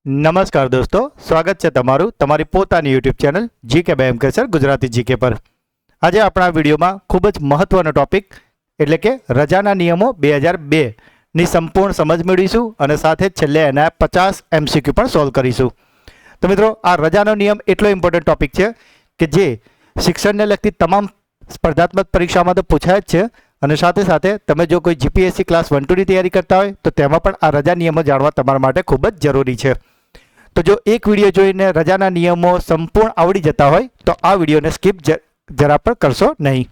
નમસ્કાર દોસ્તો, સ્વાગત છે તમારું તમારી પોતાની યુટ્યુબ ચેનલ જીકે બાય એમકે સર ગુજરાતી જીકે પર. આજે આપણા વિડીયોમાં ખૂબ જ મહત્વનો ટોપિક એટલે કે રજાના નિયમો 2002ની સંપૂર્ણ સમજ મેળવીશું અને સાથે છેલ્લે એના 50 MCQ પણ સોલ્વ કરીશું. તો મિત્રો, આ રજાનો નિયમ એટલો ઇમ્પોર્ટન્ટ ટોપિક છે કે જે શિક્ષણને લગતી તમામ સ્પર્ધાત્મક પરીક્ષામાં તો પૂછાય જ છે અને સાથે સાથે તમે જો કોઈ જીપીએસસી ક્લાસ 1-2ની તૈયારી કરતા હોય તો તેમાં પણ આ રજા નિયમો જાણવા તમારા માટે ખૂબ જ જરૂરી છે. તો જો એક વિડીયો જોઈને રજાના નિયમો સંપૂર્ણ આવડી જતા હોય તો આ વિડીયોને સ્કીપ જરા પણ કરશો નહીં.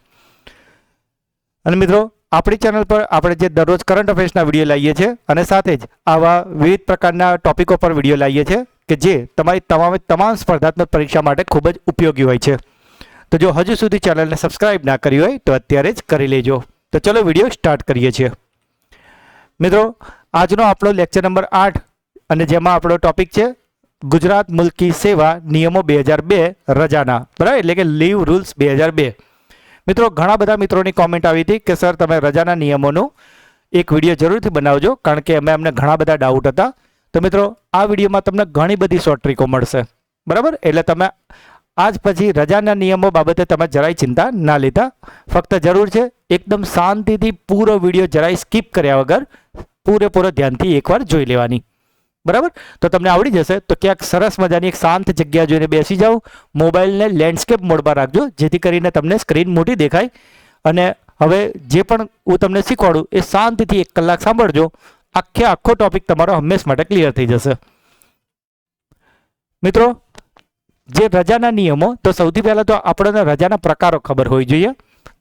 અને મિત્રો, આપણી ચેનલ પર આપણે જે દરરોજ કરંટ અફેર્સના વિડીયો લાવીએ છીએ અને સાથે જ આવા વિવિધ પ્રકારના ટોપિકો પર વિડીયો લાવીએ છીએ કે જે તમારી તમામ સ્પર્ધાત્મક પરીક્ષા માટે ખૂબ જ ઉપયોગી હોય છે. તો જો હજુ સુધી ચેનલને સબસ્ક્રાઇબ ના કરી હોય તો અત્યારે જ કરી લેજો. તો ચલો વિડીયો સ્ટાર્ટ કરીએ છીએ. મિત્રો, આજનો આપણો લેક્ચર નંબર 8 અને જેમાં આપણો ટોપિક છે ગુજરાત મુલ્કી સેવા નિયમો 2002 રજાના, બરાબર, એટલે કે લીવ રૂલ્સ 2002. મિત્રો, ઘણા બધા મિત્રોની કોમેન્ટ આવી હતી કે સર તમે રજાના નિયમોનું એક વિડીયો જરૂરથી બનાવજો, કારણ કે અમને ઘણા બધા ડાઉટ હતા. તો મિત્રો, આ વિડીયોમાં તમને ઘણી બધી શોર્ટ ટ્રીકો મળશે, બરાબર. એટલે તમે આજ પછી રજાના નિયમો બાબતે તમે જરાય ચિંતા ના લેતા. ફક્ત જરૂર છે એકદમ શાંતિથી પૂરો વિડીયો જરાય સ્કીપ કર્યા વગર પૂરેપૂરો ધ્યાનથી એકવાર જોઈ લેવાની, બરાબર. તો તમને આવડી જશે. તો ક્યાંક સરસ મજાની એક શાંત જગ્યા જોઈને બેસી જાઓ, મોબાઈલને લેન્ડસ્કેપ મોડમાં રાખજો જેથી કરીને તમને સ્ક્રીન મોટી દેખાય. અને હવે જે પણ હું તમને શીખવાડું એ શાંતિથી 1 કલાક સાંભળજો. આખો ટોપિક તમારો હંમેશ માટે ક્લિયર થઈ જશે. મિત્રો, જે રજાના નિયમો, તો સૌથી પહેલાં તો આપણને રજાના પ્રકારો ખબર હોવી જોઈએ.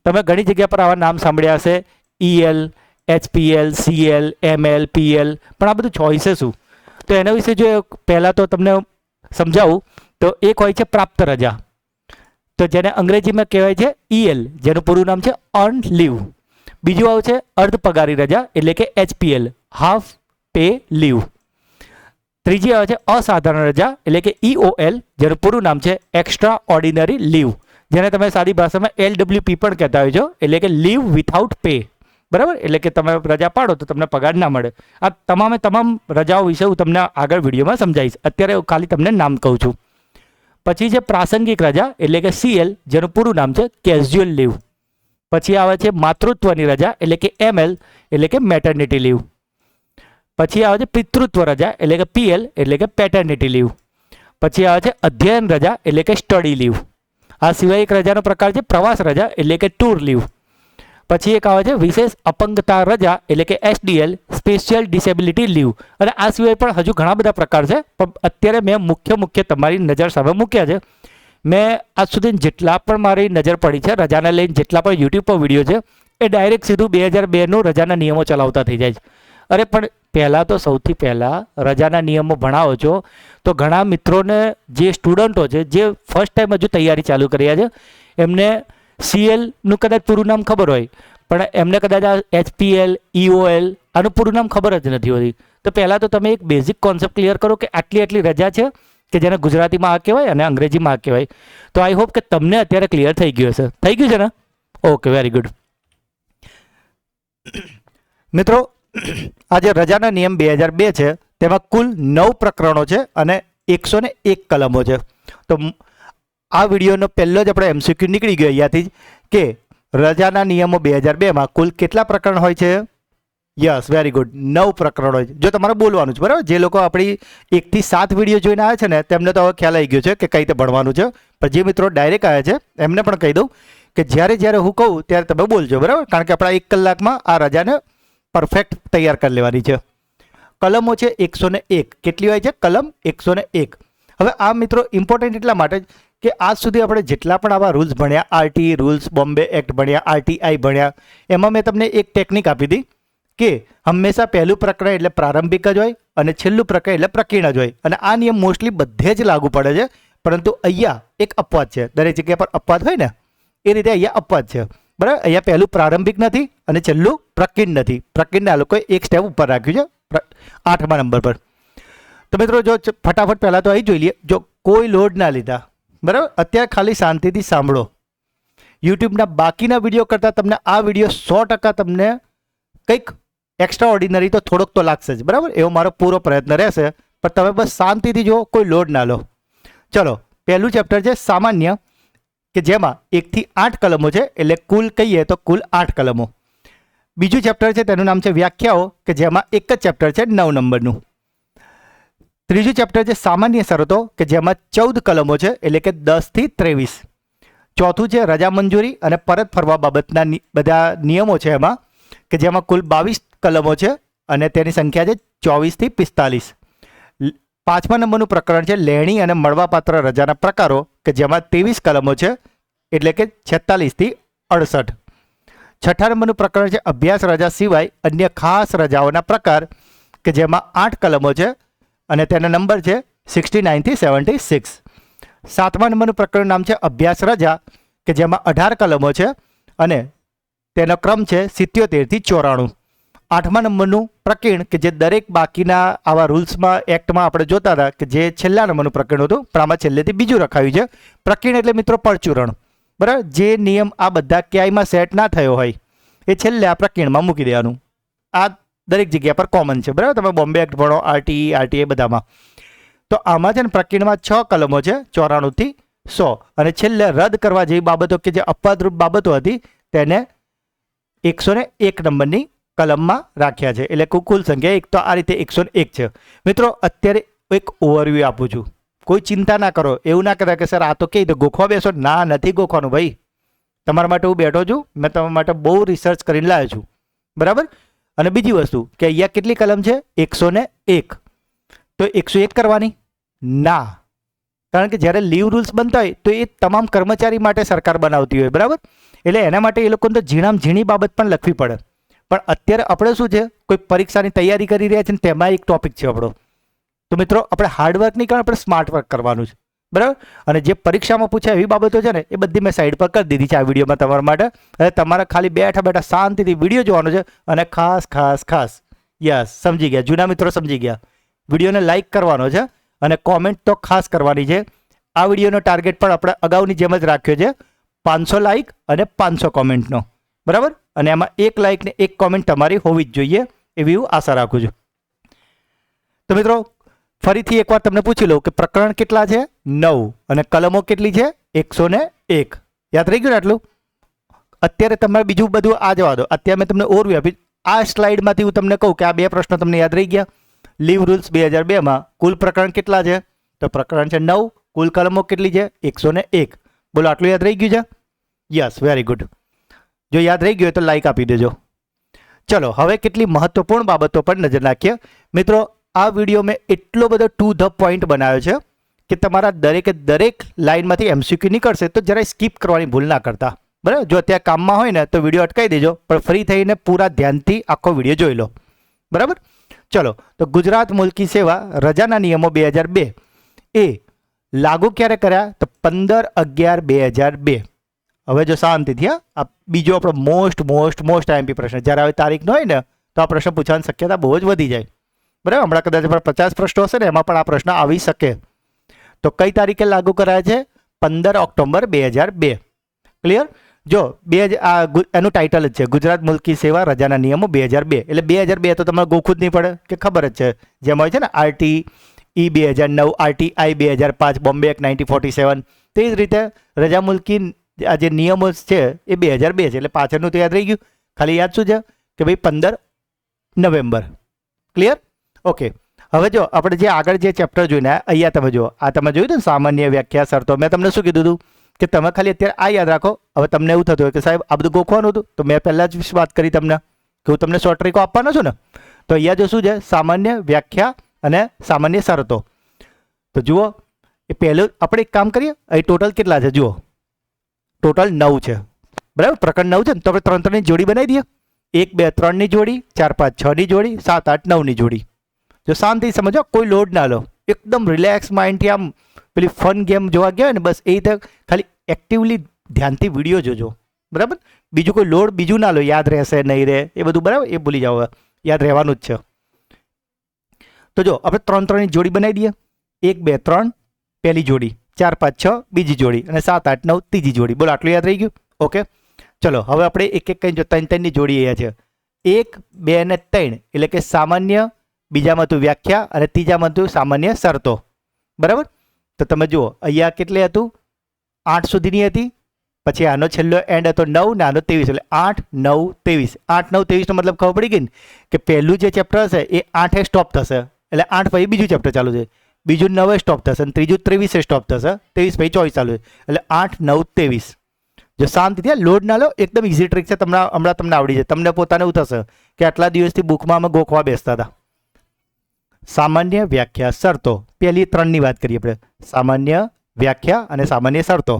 તમે ઘણી જગ્યા પર આવા નામ સાંભળ્યા હશે, EL, HPL, CL, ML, PL, પણ આ બધું ચોઈસે શું? તો એના વિશે જો પહેલાં તો તમને સમજાવું તો એક હોય છે પ્રાપ્ત રજા, તો જેને અંગ્રેજીમાં કહેવાય છે EL, જેનું પૂરું નામ છે અર્ન્ડ લીવ. બીજું આવે છે અર્ધ પગારી રજા એટલે કે HPL, હાફ પે લીવ. ત્રીજી આવે છે અસાધારણ રજા એટલે કે EOL, જેનું પૂરું નામ છે એક્સ્ટ્રા ઓર્ડિનરી લીવ, જેને તમે સાદી ભાષામાં LWP પણ કહેતા હોય છો, એટલે કે લીવ વિથઆઉટ પે, બરાબર. એટલે કે તમે રજા પાડો તો તમને પગાર ના મળે. આ તમામ રજાઓ વિશે હું તમને આગળ વિડીયોમાં સમજાવીશ. અત્યારે હું ખાલી તમને નામ કહું છું. પછી છે પ્રાસંગિક રજા એટલે કે CL, જેનું પૂરું નામ છે કેઝ્યુઅલ લીવ. પછી આવે છે માતૃત્વની રજા એટલે કે ML, એટલે કે મેટર્નિટી લીવ. પછી આવે છે પિતૃત્વ રજા એટલે કે PL, એટલે કે પેટર્નિટી લીવ. પછી આવે છે અધ્યયન રજા એટલે કે સ્ટડી લીવ. આ સિવાય એક રજાનો પ્રકાર છે પ્રવાસ રજા એટલે કે ટૂર લીવ. પછી એક આવે છે વિશેષ અપંગતા રજા એટલે કે SDL, સ્પેશિયલ ડિસેબિલિટી લીવ. અને આ સિવાય પણ હજુ ઘણા બધા પ્રકાર છે, પણ અત્યારે મેં મુખ્ય તમારી નજર સામે મૂક્યા છે. મેં આજ સુધી જેટલા પણ મારી નજર પડી છે રજાને લઈને, જેટલા પણ યુટ્યુબ પર વિડીયો છે એ ડાયરેક્ટ સીધું 2002નું રજાના નિયમો ચલાવતા થઈ જાય છે. અરે પણ પહેલાં તો સૌથી પહેલાં રજાના નિયમો ભણાવો છો તો ઘણા મિત્રોને, જે સ્ટુડન્ટો છે જે ફર્સ્ટ ટાઈમ હજુ તૈયારી ચાલુ કર્યા છે, એમને CLનું કદાચ પૂરું નામ ખબર હોય પણ એમને કદાચ આ HPL, EOL આનું પૂરું નામ ખબર જ નથી હોતી. તો પહેલાં તો તમે એક બેઝિક કોન્સેપ્ટ ક્લિયર કરો કે આટલી રજા છે કે જેને ગુજરાતીમાં આ કહેવાય અને અંગ્રેજીમાં આ કહેવાય. તો આઈ હોપ કે તમને અત્યારે ક્લિયર થઈ ગયું હશે. થઈ ગયું છે ને? Okay, very good. મિત્રો, આ જે રજાના નિયમ 2002 છે તેમાં કુલ 9 પ્રકરણો છે અને 101 કલમો છે. તો આ વિડીયોનો પહેલો જ આપણે MCQ નીકળી ગયો અહીંયાથી જ કે રજાના નિયમો 2002માં કુલ કેટલા પ્રકરણ હોય છે? યસ, વેરી ગુડ, 9 પ્રકરણ હોય છે. જો તમારે બોલવાનું છે, બરાબર. જે લોકો આપણી 1 થી 7 વિડીયો જોઈને આવ્યા છે ને તેમને તો હવે ખ્યાલ આવી ગયો છે કે કઈ રીતે ભણવાનું છે. પણ જે મિત્રો ડાયરેક્ટ આવ્યા છે એમને પણ કહી દઉં કે જ્યારે હું કહું ત્યારે તમે બોલજો, બરાબર. કારણ કે આપણા 1 કલાકમાં આ રજાને પરફેક્ટ તૈયાર કરી લેવાની છે. કલમો છે 101. કેટલી હોય છે કલમ? 101. હવે આ મિત્રો ઇમ્પોર્ટન્ટ એટલા માટે કે આજ સુધી આપણે જેટલા પણ આવા રૂલ્સ ભણ્યા, RT રૂલ્સ, બોમ્બે એક્ટ ભણ્યા, RTI ભણ્યા, એમાં મેં તમને એક ટેકનિક આપી હતી કે હંમેશા પહેલું પ્રકરણ એટલે પ્રારંભિક જ હોય અને છેલ્લું પ્રકરણ એટલે પ્રકીર્ણ જ હોય. અને આ નિયમ મોસ્ટલી બધે જ લાગુ પડે છે, પરંતુ અહીંયા એક અપવાદ છે. દરેક જગ્યા પર અપવાદ હોય ને એ રીતે અહીંયા અપવાદ છે, બરાબર. અહીંયા પહેલું પ્રારંભિક નથી અને છેલ્લું પ્રકીર્ણ નથી. પ્રકીર્ણના લોકોએ એક સ્ટેપ ઉપર રાખ્યું છે 8મા નંબર પર. તો મિત્રો, જો ફટાફટ પહેલાં તો અહીં જોઈ લઈએ. જો કોઈ લોડ ના લીધા, બરાબર, અત્યારે ખાલી શાંતિથી સાંભળો. યુટ્યુબના બાકીના વિડીયો કરતાં તમને આ વિડીયો 100% તમને કંઈક એક્સ્ટ્રા ઓર્ડિનરી તો થોડોક તો લાગશે જ, બરાબર. એવો મારો પૂરો પ્રયત્ન રહેશે. પણ તમે બસ શાંતિથી જુઓ, કોઈ લોડ ના લો. ચલો, પહેલું ચેપ્ટર છે સામાન્ય, કે જેમાં 1 થી 8 કલમો છે, એટલે કુલ કહીએ તો કુલ 8 કલમો. બીજું ચેપ્ટર છે તેનું નામ છે વ્યાખ્યાઓ, કે જેમાં એક જ ચેપ્ટર છે 9 નંબરનું. ત્રીજું ચેપ્ટર છે સામાન્ય શરતો, કે જેમાં 14 કલમો છે, એટલે કે 10 થી 23. ચોથું છે રજા મંજૂરી અને પરત ફરવા બાબતના બધા નિયમો છે એમાં, કે જેમાં કુલ 22 કલમો છે અને તેની સંખ્યા છે 24 થી 45. પાંચમા નંબરનું પ્રકરણ છે લેણી અને મળવાપાત્ર રજાના પ્રકારો, કે જેમાં 23 કલમો છે, એટલે કે 46 થી 68. છઠ્ઠા નંબરનું પ્રકરણ છે અભ્યાસ રજા સિવાય અન્ય ખાસ રજાઓના પ્રકાર, કે જેમાં 8 કલમો છે અને તેનો નંબર છે 69 થી 76. સાતમા નંબરનું પ્રકરણ નામ છે અભ્યાસ રજા, કે જેમાં 18 કલમો છે અને તેનો ક્રમ છે 77 થી 94. આઠમા નંબરનું પ્રકરણ, કે જે દરેક બાકીના આવા રૂલ્સમાં એક્ટમાં આપણે જોતા હતા, કે જે છેલ્લા નંબરનું પ્રકરણ હતું, પણ આમાં છેલ્લેથી બીજું રખાયું છે. પ્રકરણ એટલે મિત્રો પરચુરણ, બરાબર. જે નિયમ આ બધા ક્યાંયમાં સેટ ના થયો હોય એ છેલ્લે આ પ્રકરણમાં મૂકી દેવાનું. આ દરેક જગ્યા પર કોમન છે, બરાબર. તમે બોમ્બે એક્ટ ભણો, આરટીઈ, આરટીએ બધામાં. તો આમાં છે ને પ્રકરણમાં 6 કલમો છે, 94 થી 100. અને છેલ્લે રદ કરવા જેવી બાબતો, કે જે અપવાદરૂપ બાબતો હતી, તેને 101 નંબરની કલમમાં રાખ્યા છે. એટલે કુલ સંખ્યા એક તો આ રીતે 101 છે. મિત્રો, અત્યારે એક ઓવરવ્યૂ આપું છું, કોઈ ચિંતા ના કરો. એવું ના કહેતા કે સર આ તો કે ગોખવા બેસો. ના, નથી ગોખવાનું ભાઈ. તમારા માટે હું બેઠો છું, મેં તમારા માટે બહુ રિસર્ચ કરીને લાવ્યો છું, બરાબર. અને બીજી વસ્તુ, કે અહીંયા કેટલી કલમ છે? 101. તો 101 કરવાની ના, કારણ કે જ્યારે લીવ રૂલ્સ બનતા હોય તો એ તમામ કર્મચારી માટે સરકાર બનાવતી હોય, બરાબર. એટલે એના માટે એ લોકોને તો ઝીણામાં ઝીણી બાબત પણ લખવી પડે. પણ અત્યારે આપણે શું છે, કોઈ પરીક્ષાની તૈયારી કરી રહ્યા છે ને તેમાં એક ટોપિક છે આપણો. તો મિત્રો, આપણે હાર્ડવર્ક નહીં કરવાનું, આપણે સ્માર્ટ વર્ક કરવાનું છે, બરાબર. અને જે પરીક્ષામાં પૂછાય એવી બાબતો છે ને, એ બધી મેં સાઈડ પર કરી દીધી છે આ વિડીયોમાં તમારા માટે. હવે તમારે ખાલી બેઠા બેઠા શાંતિથી વિડીયો જોવાનો છે. અને ખાસ યસ, સમજી ગયા જૂના મિત્રો, સમજી ગયા. વિડીયોને લાઇક કરવાનો છે અને કોમેન્ટ તો ખાસ કરવાની છે. આ વિડીયોનો ટાર્ગેટ પણ આપણે અગાઉની જેમ જ રાખ્યો છે, 500 લાઇક અને 500 કોમેન્ટનો, બરાબર. અને એમાં 1 લાઇક ને 1 કોમેન્ટ તમારી હોવી જ જોઈએ, એવી હું આશા રાખું છું. તો મિત્રો, ફરીથી એકવાર તમને પૂછી લઉં કે પ્રકરણ કેટલા છે? 9. અને કલમો કેટલી છે? 101. યાદ રહી ગયું ને આટલું? અત્યારે તમારે બીજું બધું આ જવા દો. અત્યારે મેં તમને ઓવરવ્યૂ આપી. આ સ્લાઇડમાંથી હું તમને કહું કે આ 2 પ્રશ્નો તમને યાદ રહી ગયા. લીવ રૂલ્સ 2002માં કુલ પ્રકરણ કેટલા છે? તો પ્રકરણ છે 9. કુલ કલમો કેટલી છે? 101. બોલો, આટલું યાદ રહી ગયું છે? Yes, very good. જો યાદ રહી ગયું હોય તો લાઇક આપી દેજો. ચલો, હવે કેટલી મહત્વપૂર્ણ બાબતો પર નજર નાખીએ. મિત્રો, આ વિડીયો મેં એટલો બધો ટુ ધ પોઈન્ટ બનાવ્યો છે કે તમારા દરેક લાઇનમાંથી એમસીક્યુ નીકળશે તો જરાય સ્કીપ કરવાની ભૂલ ના કરતા, બરાબર. જો અત્યારે કામમાં હોય ને તો વિડીયો અટકાવી દેજો, પણ ફ્રી થઈને પૂરા ધ્યાનથી આખો વિડીયો જોઈ લો, બરાબર. ચલો, તો ગુજરાત મુલકી સેવા રજાના નિયમો 2002 એ લાગુ ક્યારે કર્યા? તો 15/11/2002. હવે જો શાંતિથી, આ બીજો આપણો મોસ્ટ આઈએમપી પ્રશ્ન. જ્યારે હવે તારીખ ન હોય ને તો આ પ્રશ્ન પૂછવાની શક્યતા બહુ જ વધી જાય, બરાબર. હમણાં કદાચ 50 પ્રશ્નો હશે ને, એમાં પણ આ પ્રશ્ન આવી શકે. તો કઈ તારીખે લાગુ કરાયા છે? 15 ઓક્ટોબર 2002. ક્લિયર? જો એનું ટાઇટલ જ છે ગુજરાત મુલકી સેવા રજાના નિયમો 2002. એટલે 2002 તો તમારે ગોખવું જ નહીં પડે, કે ખબર જ છે. જેમાં હોય છે ને RTE 2009, RTI 2005, બોમ્બે એક્ટ 1947. તે જ રીતે રજા મુલકી આ જે નિયમો છે એ 2002 છે. એટલે પાછળનું તો યાદ રહી ગયું. ખાલી યાદ શું છે કે ભાઈ 15 નવેમ્બર. ક્લિયર? ઓકે. હવે જો આપણે જે આગળ જે ચેપ્ટર જોઈને અહીંયા તમે જુઓ, આ તમે જોયું ને સામાન્ય વ્યાખ્યા શરતો. મેં તમને શું કીધું હતું કે તમે ખાલી અત્યારે આ યાદ રાખો. હવે તમને એવું થતું હોય કે સાહેબ આ બધું ગોખવાનું હતું, તો મેં પહેલાં જ વાત કરી તમને કે હું તમને શોર્ટ ટ્રીકો આપવાનો છું ને. તો અહીંયા જો શું છે, સામાન્ય વ્યાખ્યા અને સામાન્ય શરતો. તો જુઓ, એ પહેલું આપણે એક કામ કરીએ. અહીં ટોટલ કેટલા છે જુઓ, ટોટલ 9 છે, બરાબર. પ્રકરણ 9 છે ને, તો આપણે 3 3ની જોડી બનાવી દઈએ. 1 2 3ની જોડી, 4 5 6ની જોડી, 7 8 9ની જોડી. જો શાંતિ સમજો, કોઈ લોડ ના લો, એકદમ રિલેક્સ માઇન્ડથી આમ પેલી ફન ગેમ જોવા ગયા હોય ને, બસ એ રીતે ખાલી એક્ટિવલી ધ્યાનથી વિડીયો જોજો, બરાબર. બીજું કોઈ લોડ બીજું ના લો, યાદ રહેશે નહીં રહે એ બધું, બરાબર. એ ભૂલી જાઓ, યાદ રહેવાનું જ છે. તો જો આપણે 3 3ની જોડી બનાવી દઈએ. 1 2 3 પહેલી જોડી, 4 5 6 બીજી જોડી અને 7 8 9 ત્રીજી જોડી. બોલો, આટલું યાદ રહી ગયું? ઓકે. ચલો, હવે આપણે એક એક કઈ જો 3 3ની જોડી અહીંયા છે. 1 2 અને 3 એટલે કે સામાન્ય બીજામાં હતું વ્યાખ્યા અને ત્રીજામાં હતું સામાન્ય શરતો. બરાબર. તો તમે જુઓ અહીંયા કેટલી હતું 8 સુધીની હતી, પછી આનો છેલ્લો એન્ડ હતો 9 ને આનો 23, એટલે 8 9 23. 8 9 23 નો મતલબ ખબર પડી ગઈ ને કે પહેલું જે ચેપ્ટર હશે એ 8 સ્ટોપ થશે, એટલે 8 પછી બીજું ચેપ્ટર ચાલુ છે, બીજું 9 સ્ટોપ થશે અને ત્રીજું 23 સ્ટોપ થશે, 23 પછી 24 ચાલુ છે, એટલે 8 9 23. જો શાંતિથી લોડ ના લો, એકદમ ઇઝી ટ્રીક છે, હમણાં તમને આવડી જાય. તમને પોતાને એવું થશે કે આટલા દિવસથી બુકમાં અમે ગોખવા બેસતા હતા. સામાન્ય વ્યાખ્યા શરતો, પહેલી 3ની વાત કરીએ આપણે. સામાન્ય વ્યાખ્યા અને સામાન્ય શરતો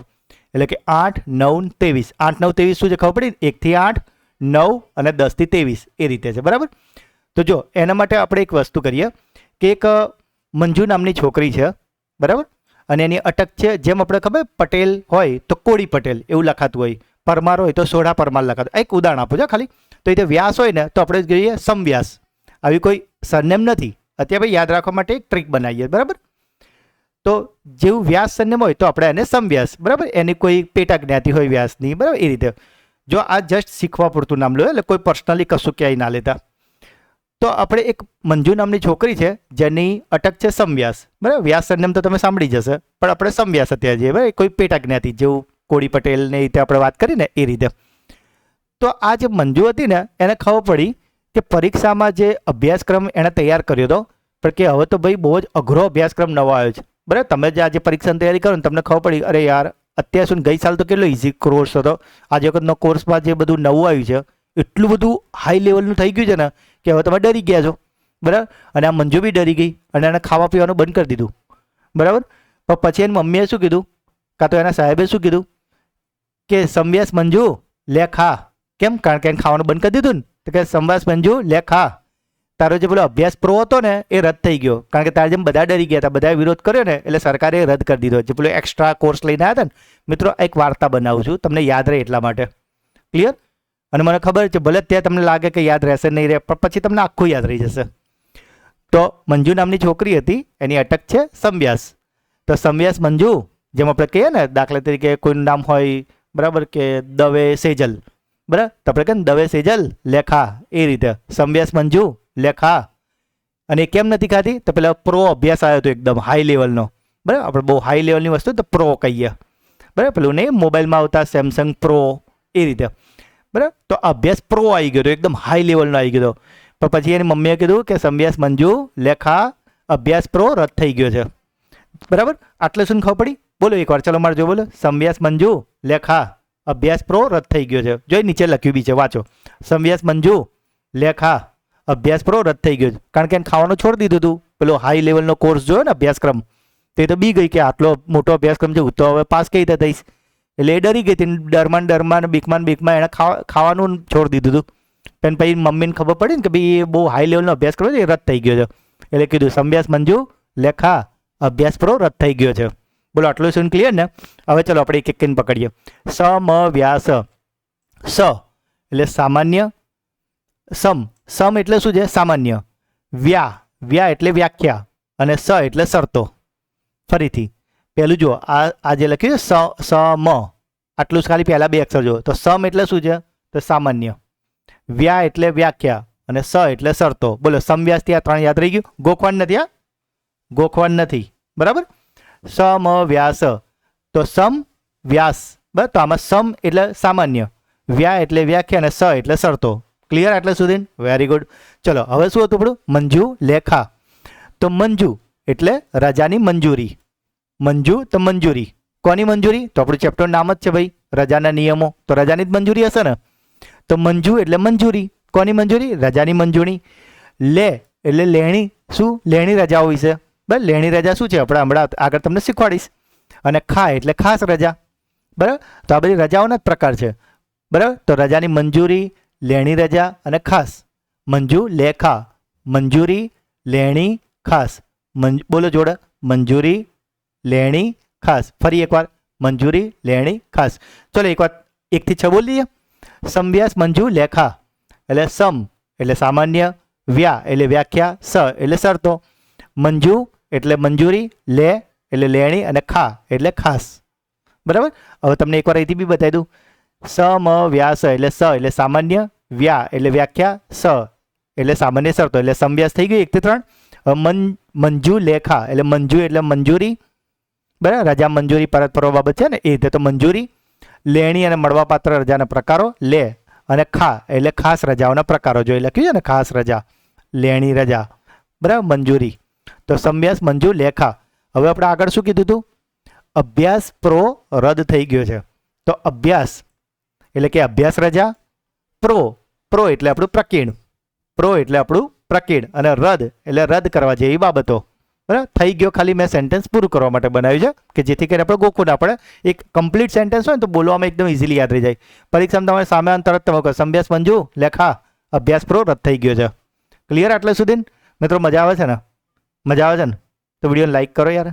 એટલે કે 8 9 23. 8 9 23 શું છે ખબર પડી? 1 થી 8 9 અને 10 થી 23 એ રીતે છે. બરાબર. તો જો એના માટે આપણે એક વસ્તુ કરીએ કે એક મંજુ નામની છોકરી છે, બરાબર, અને એની અટક છે, જેમ આપણે ખબર પટેલ હોય તો કોળી પટેલ એવું લખાતું હોય, પરમાર હોય તો સોઢા પરમાર લખાતું. એક ઉદાહરણ આપું છો ખાલી. તો એ વ્યાસ હોય ને તો આપણે જોઈએ સમવ્યાસ. આવી કોઈ સરનેમ નથી, અત્યારે યાદ રાખવા માટે એક ટ્રીક બનાવીએ. બરાબર. તો જેવું વ્યાસ સરનેમ હોય તો આપણે એને સમવ્યાસ, બરાબર, એની કોઈ પેટા જ્ઞાતિ હોય વ્યાસની, બરાબર, એ રીતે. જો આ જસ્ટ શીખવા પૂરતું નામ લો, એટલે કોઈ પર્સનલી કશું ક્યાંય ના લેતા. તો આપણે એક મંજુ નામની છોકરી છે જેની અટક છે સમવ્યાસ, બરાબર. વ્યાસ સરનેમ તો તમે સાંભળી જશે, પણ આપણે સમવ્યાસ અત્યારે જઈએ, બરાબર, કોઈ પેટા જ્ઞાતિ જેવું કોળી પટેલ ને રીતે આપણે વાત કરીને એ રીતે. તો આ જે મંજુ હતી ને એને ખબર પડી કે પરીક્ષામાં જે અભ્યાસક્રમ એણે તૈયાર કર્યો હતો, પણ કે હવે તો ભાઈ બહુ જ અઘરો અભ્યાસક્રમ નવો આવ્યો છે. બરાબર. તમે જે આજે પરીક્ષાની તૈયારી કરો ને તમને ખબર પડી અરે યાર અત્યાર સુધી ગઈ સાલ તો કેટલો ઇઝી કોર્સ હતો, આજે વખતનો કોર્સમાં જે બધું નવું આવ્યું છે એટલું બધું હાઈ લેવલનું થઈ ગયું છે ને કે હવે તમે ડરી ગયા છો. બરાબર. અને આ મંજુ બી ડરી ગઈ અને એને ખાવા પીવાનું બંધ કરી દીધું. બરાબર. પણ પછી એની મમ્મીએ શું કીધું, કાં તો એના સાહેબે શું કીધું કે સમવ્યાસ મંજુ લે ખા. કેમ? કારણ કે એને ખાવાનું બંધ કરી દીધું ને. તો કે સમવ્યાસ મંજુ લે ખા, તારો જે પેલો અભ્યાસ પ્રો હતો ને એ રદ થઈ ગયો, કારણ કે તારે જેમ બધા ડરી ગયા હતા, બધાએ વિરોધ કર્યો ને એટલે સરકારે રદ કરી દીધો. જે પેલો એક્સ્ટ્રા કોર્સ લઈને આવ્યા હતા ને. મિત્રો એક વાર્તા બનાવું છું તમને યાદ રહે એટલા માટે. ક્લિયર? અને મને ખબર છે ભલે ત્યાં તમને લાગે કે યાદ રહેશે નહીં રહે, પણ પછી તમને આખું યાદ રહી જશે. તો મંજુ નામની છોકરી હતી, એની અટક છે સમવ્યાસ. તો સમવ્યાસ મંજુ, જેમ આપણે કહીએ ને દાખલા તરીકે કોઈનું નામ હોય, બરાબર, કે દવે સેજલ, બરાબર, તો આપણે કહીએ ને દવે સેજલ લેખા, એ રીતે સમવ્યાસ મંજુ લેખા. અને કેમ નથી ખાતી? તો પેલા પ્રો અભ્યાસ આવ્યો હતો એકદમ હાઈ લેવલનો, બરાબર, આપણે બહુ હાઈ લેવલની વસ્તુ તો પ્રો કહીએ, બરાબર, પેલું નહીં મોબાઈલમાં આવતા સેમસંગ પ્રો એ રીતે, બરાબર. તો અભ્યાસ પ્રો આવી ગયો હતો, એકદમ હાઈ લેવલનો આવી ગયો. પણ પછી એની મમ્મીએ કીધું કે સમવ્યાસ મંજુ લેખા, અભ્યાસ પ્રો રદ થઈ ગયો છે. બરાબર. આટલે શું ખબર પડી? બોલો એકવાર, ચલો મારે જો બોલો. સમવ્યાસ મંજુ લેખા, અભ્યાસ પ્રો રદ થઈ ગયો છે. જોઈ નીચે લખ્યું બી છે, વાંચો. સમવ્યાસ મંજુ લેખા, અભ્યાસ પ્રો રદ થઈ ગયો છે. કારણ કે એને ખાવાનું છોડી દીધું હતું, પેલો હાઈ લેવલનો કોર્સ જોયો ને અભ્યાસક્રમ, તે તો બી ગઈ કે આટલો મોટો અભ્યાસક્રમ છે હું તો હવે પાસ કઈ રીતે થઈશ, એટલે એ ડરી ગઈ હતી. ડરમાં બીકમાં એણે ખાવાનું છોડી દીધું હતું. પણ પછી મમ્મીને ખબર પડી ને કે ભાઈ એ બહુ હાઈ લેવલનો અભ્યાસ કર્યો છે, એ રદ થઈ ગયો છે. એટલે કીધું સમવ્યાસ મંજુ લેખા, અભ્યાસ પ્રો રદ થઈ ગયો છે. બોલો આટલું શું ક્લિયર ને? હવે ચલો આપણે એક એક કરીને પકડીએ. સમવ્યાસ. સ એટલે સામાન્ય, સમ એટલે શું છે? સામાન્ય. વ્યા એટલે વ્યાખ્યા, અને સ એટલે શરતો. ફરીથી પહેલું જુઓ, આ જે લખ્યું છે સમ, આટલું જ ખાલી પહેલા બે અક્ષર જુઓ. તો સમ એટલે શું છે? તો સામાન્ય. વ્યા એટલે વ્યાખ્યા, અને સ એટલે શરતો. બોલો સમવ્યાસ થી આ 3 યાદ રહી ગયું? ગોખવાનું નથી, આ ગોખવાનું નથી, બરાબર. સમ વ્યાસ, તો સમ વ્યાસ, બરાબર. તો આમાં સમ એટલે સામાન્ય, વ્યા એટલે વ્યાખ્યા, અને સ એટલે શરતો. ક્લિયર આટલે સુધી? Very good. ચલો હવે શું હતું આપણું? મંજુ લેખા. તો મંજુ એટલે રજાની મંજૂરી. મંજુ તો મંજૂરી. કોની મંજૂરી? તો આપણું ચેપ્ટર નામ જ છે ભાઈ, રજાના નિયમો. તો રજાની જ મંજૂરી હશે ને. તો મંજુ એટલે મંજૂરી. કોની મંજૂરી? રજાની મંજૂરી. લે એટલે લેણી. શું? લેણી રજાઓ વિશે. બરાબર. લેણી રજા શું છે આપણે હમણાં આગળ તમને શીખવાડીશ. અને ખા એટલે ખાસ રજા. બરાબર. તો આ બધી રજાઓના જ પ્રકાર છે. બરાબર. તો રજાની મંજૂરી, લેણી રજા અને ખાસ. મંજુ લેખા, મંજૂરી, લેણી, ખાસ. બોલો જોડે, મંજૂરી, લેણી, ખાસ. ફરી એકવાર, મંજૂરી, લેણી, ખાસ. ચલો એકવાર 1 થી 6 બોલી દઈએ. સમવ્યાસ મંજુ લેખા એટલે સમ એટલે સામાન્ય, વ્યા એટલે વ્યાખ્યા, સ એટલે શરતો. મંજુ એટલે મંજૂરી, લે એટલે લેણી અને ખા એટલે ખાસ. બરાબર. હવે તમને એકવાર અહીંથી બી બતાવી દઉં. સમવ્યાસ એટલે સ એટલે સામાન્ય, વ્યા એટલે વ્યાખ્યા, સ એટલે સામાન્ય શરતો એટલે સમવ્યાસ થઈ ગયું 1 થી 3. મંજુ લેખા એટલે મંજુ એટલે મંજૂરી, બરાબર, રજા મંજૂરી પરત ફરવા બાબત છે ને એ રીતે તો મંજૂરી. લેણી અને મળવાપાત્ર રજાના પ્રકારો, લે અને ખા એટલે ખાસ રજાઓના પ્રકારો જોઈ લખ્યું છે ને, ખાસ રજા, લેણી રજા, બરાબર, મંજૂરી. તો સમવ્યાસ મંજુ લેખા. હવે આપણે આગળ શું કીધું હતું? અભ્યાસ પ્રો રદ થઈ ગયો છે. તો અભ્યાસ એટલે કે અભ્યાસ રજા, પ્રો એટલે આપણું પ્રકીર્ણ, અને રદ એટલે રદ કરવા જેવી બાબતો, બરાબર. થઈ ગયો ખાલી મેં સેન્ટેન્સ પૂરું કરવા માટે બનાવ્યું છે કે જેથી કરીને આપણે ગોખવું ના પડે. એક કમ્પ્લીટ સેન્ટેન્સ હોય ને તો બોલવામાં એકદમ ઇઝીલી યાદ રહી જાય. પરીક્ષામાં તમારે સામે તરત તમે કહો સમવ્યાસ મંજુ લેખા અભ્યાસ પ્રો રદ થઈ ગયો છે. ક્લિયર આટલે સુધી મિત્રો? મજા આવે છે ને? મજા આવે છે ને? તો વિડીયોને લાઈક કરો યાર.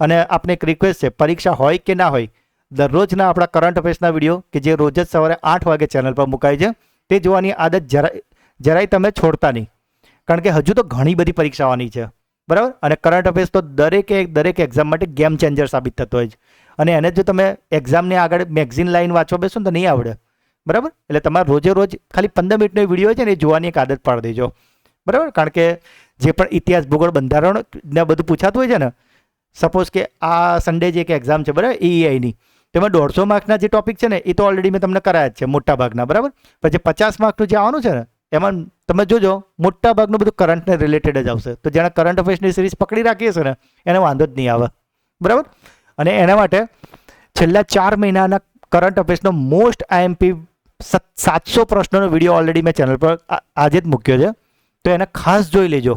અને આપને એક રિક્વેસ્ટ છે, પરીક્ષા હોય કે ના હોય, દરરોજના આપણા કરંટ અફેર્સના વિડીયો કે જે રોજ જ સવારે 8 વાગે ચેનલ પર મુકાય છે તે જોવાની આદત જરાય તમે છોડતા નહીં. કારણ કે હજુ તો ઘણી બધી પરીક્ષા આવવાની છે, બરાબર. અને કરંટ અફેર્સ તો દરેક એક્ઝામ માટે ગેમ ચેન્જર સાબિત થતો હોય છે. અને એને જો તમે એક્ઝામની આગળ મેગઝીન લાઈન વાંચવા બેસો ને તો નહીં આવડે, બરાબર. એટલે તમારે રોજ ખાલી 15 મિનિટનો વિડીયો છે ને એ જોવાની એક આદત પાડી દેજો, બરાબર. કારણ કે જે પણ ઇતિહાસ, ભૂગોળ, બંધારણ ને બધું પૂછાતું હોય છે ને, સપોઝ કે આ સન્ડે જે એક એક્ઝામ છે, બરાબર, EEIની, તેમાં 150 માર્કના જે ટોપિક છે ને એ તો ઓલરેડી મેં તમને કરાયા જ છે મોટા ભાગના, બરાબર. પછી 50 માર્કનું જે આવવાનું છે ને એમાં તમે જોજો મોટા ભાગનું બધું કરંટને રિલેટેડ જ આવશે. તો જેણે કરંટ અફેર્સની સિરીઝ પકડી રાખી હશે ને એને વાંધો જ નહીં આવે, બરાબર. અને એના માટે છેલ્લા 4 મહિનાના કરંટ અફેર્સનો મોસ્ટ IMP 700 પ્રશ્નોનો વિડીયો ઓલરેડી મેં ચેનલ પર આજે જ મૂક્યો છે. તો એને ખાસ જોઈ લેજો,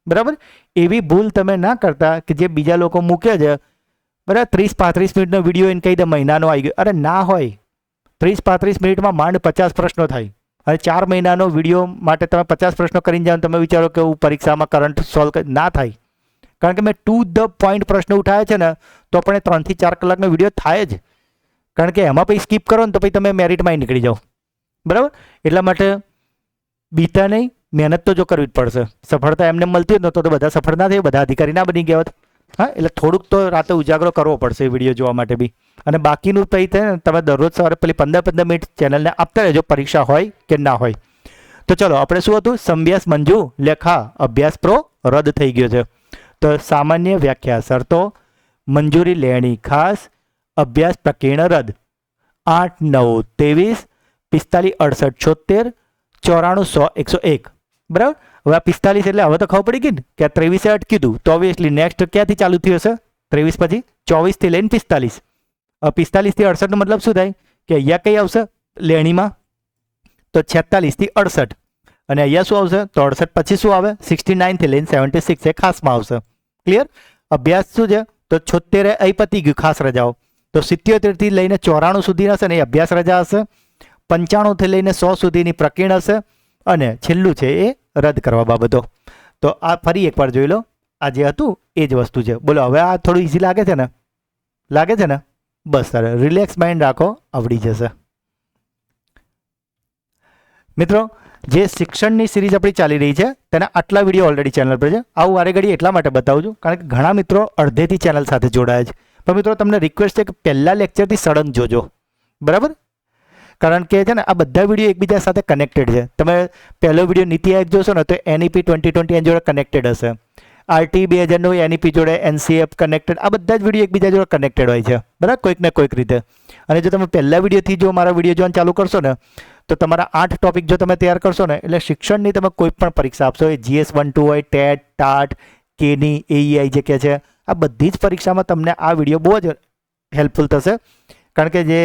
બરાબર. એવી ભૂલ તમે ના કરતા કે જે બીજા લોકો મૂકે છે, બરાબર, 30-35 મિનિટનો વિડીયો એને કહી દે મહિનાનો આવી ગયો. અરે ના હોય, 30-35 મિનિટમાં માંડ 50 પ્રશ્નો થાય. અને 4 મહિનાનો વિડીયો માટે તમે 50 પ્રશ્નો કરીને જાઓ, તમે વિચારો કે હું પરીક્ષામાં કરંટ સોલ્વ ના થાય. કારણ કે મેં ટુ ધ પોઈન્ટ પ્રશ્ન ઉઠાવ્યા છે ને તો પણ 3 થી 4 કલાકનો વિડીયો થાય જ. કારણ કે એમાં પછી સ્કીપ કરો ને તો પછી તમે મેરિટમાં નીકળી જાઓ, બરાબર. એટલા માટે બીતા નહીં, મહેનત તો જો કરવી જ પડશે. સફળતા એમને મળતી જ નહોતો તો બધા સફળ ના થઈ, બધા અધિકારી ના બની ગયા હોત. હા, એટલે થોડુંક તો રાતે ઉજાગરો કરવો પડશે વિડીયો જોવા માટે બી. અને બાકીનું પછી થાય તમે દરરોજ સવારે પેલી 15 મિનિટ ચેનલને આપતા રહેજો, પરીક્ષા હોય કે ના હોય. તો ચલો આપણે શું હતું? સમવ્યાસ મંજુ લેખા અભ્યાસ પ્રો રદ થઈ ગયો છે. તો સામાન્ય વ્યાખ્યા, શરતો, મંજૂરી લેણી ખાસ, અભ્યાસ પ્રકીર્ણ રદ. 8, 9, 23, 45, 68, 76, 94, 100, 101, બરાબર. હવે આ 45 એટલે હવે તો ખબર પડી ગઈ ને કે આ 23 અટકી હતું. તો ઓબ્વિયસલી નેક્સ્ટ ક્યાંથી ચાલુ થયું હશે? 23 પછી 24 થી લઈને 45. 45 થી 68 નો મતલબ શું થાય કે અહીંયા કઈ આવશે લેણીમાં? તો 46 થી 68. અને અહીંયા શું આવશે? તો 68 પછી શું આવે? 69 થી લઈને 76 એ ખાસમાં આવશે. ક્લિયર? અભ્યાસ શું છે? તો 76 અહીં પતી ગયું ખાસ રજાઓ. તો 77 થી લઈને 94 સુધી હશે ને એ અભ્યાસ રજા હશે. 95 થી લઈને 100 સુધીની પ્રકીર્ણ હશે. અને છેલ્લું છે એ રદ કરવા બાબતો. તો આ ફરી એકવાર જોઈ લો, આ જે હતું એ જ વસ્તુ છે. બોલો હવે આ થોડું ઇઝી લાગે છે ને? લાગે છે ને? બસ સર, રિલેક્સ માઇન્ડ રાખો, આવડી જશે. મિત્રો, જે શિક્ષણની સિરીઝ આપણી ચાલી રહી છે તેના આટલા વિડીયો ઓલરેડી ચેનલ પર છે. આવું વારે ઘડી એટલા માટે બતાવું છું કારણ કે ઘણા મિત્રો અડધેથી ચેનલ સાથે જોડાયા છે. પણ મિત્રો તમને રિક્વેસ્ટ છે કે પહેલા લેક્ચરથી સળંગ જોજો, બરાબર. કારણ કે છે ને આ બધા વિડીયો એકબીજા સાથે કનેક્ટેડ છે. તમે પહેલો વિડીયો નીતિ આયોગ જોશો ને તો NEP 2020 એની જોડે કનેક્ટેડ હશે. RT 2009 NEP જોડે, NCF કનેક્ટેડ, આ બધા જ વિડીયો એકબીજા જોડે કનેક્ટેડ હોય છે, બરાબર, કોઈક ને કોઈક રીતે. અને જો તમે પહેલા વિડીયોથી જો મારા વિડીયો જોવાનું ચાલુ કરશો ને તો તમારા 8 ટોપિક જો તમે તૈયાર કરશો ને એટલે શિક્ષણની તમે કોઈ પણ પરીક્ષા આપશો, એ GS 1-2 હોય, ટેટ, ટાટ, કેની, AEI જે કે છે, આ બધી જ પરીક્ષામાં તમને આ વિડીયો બહુ જ હેલ્પફુલ થશે. કારણ કે જે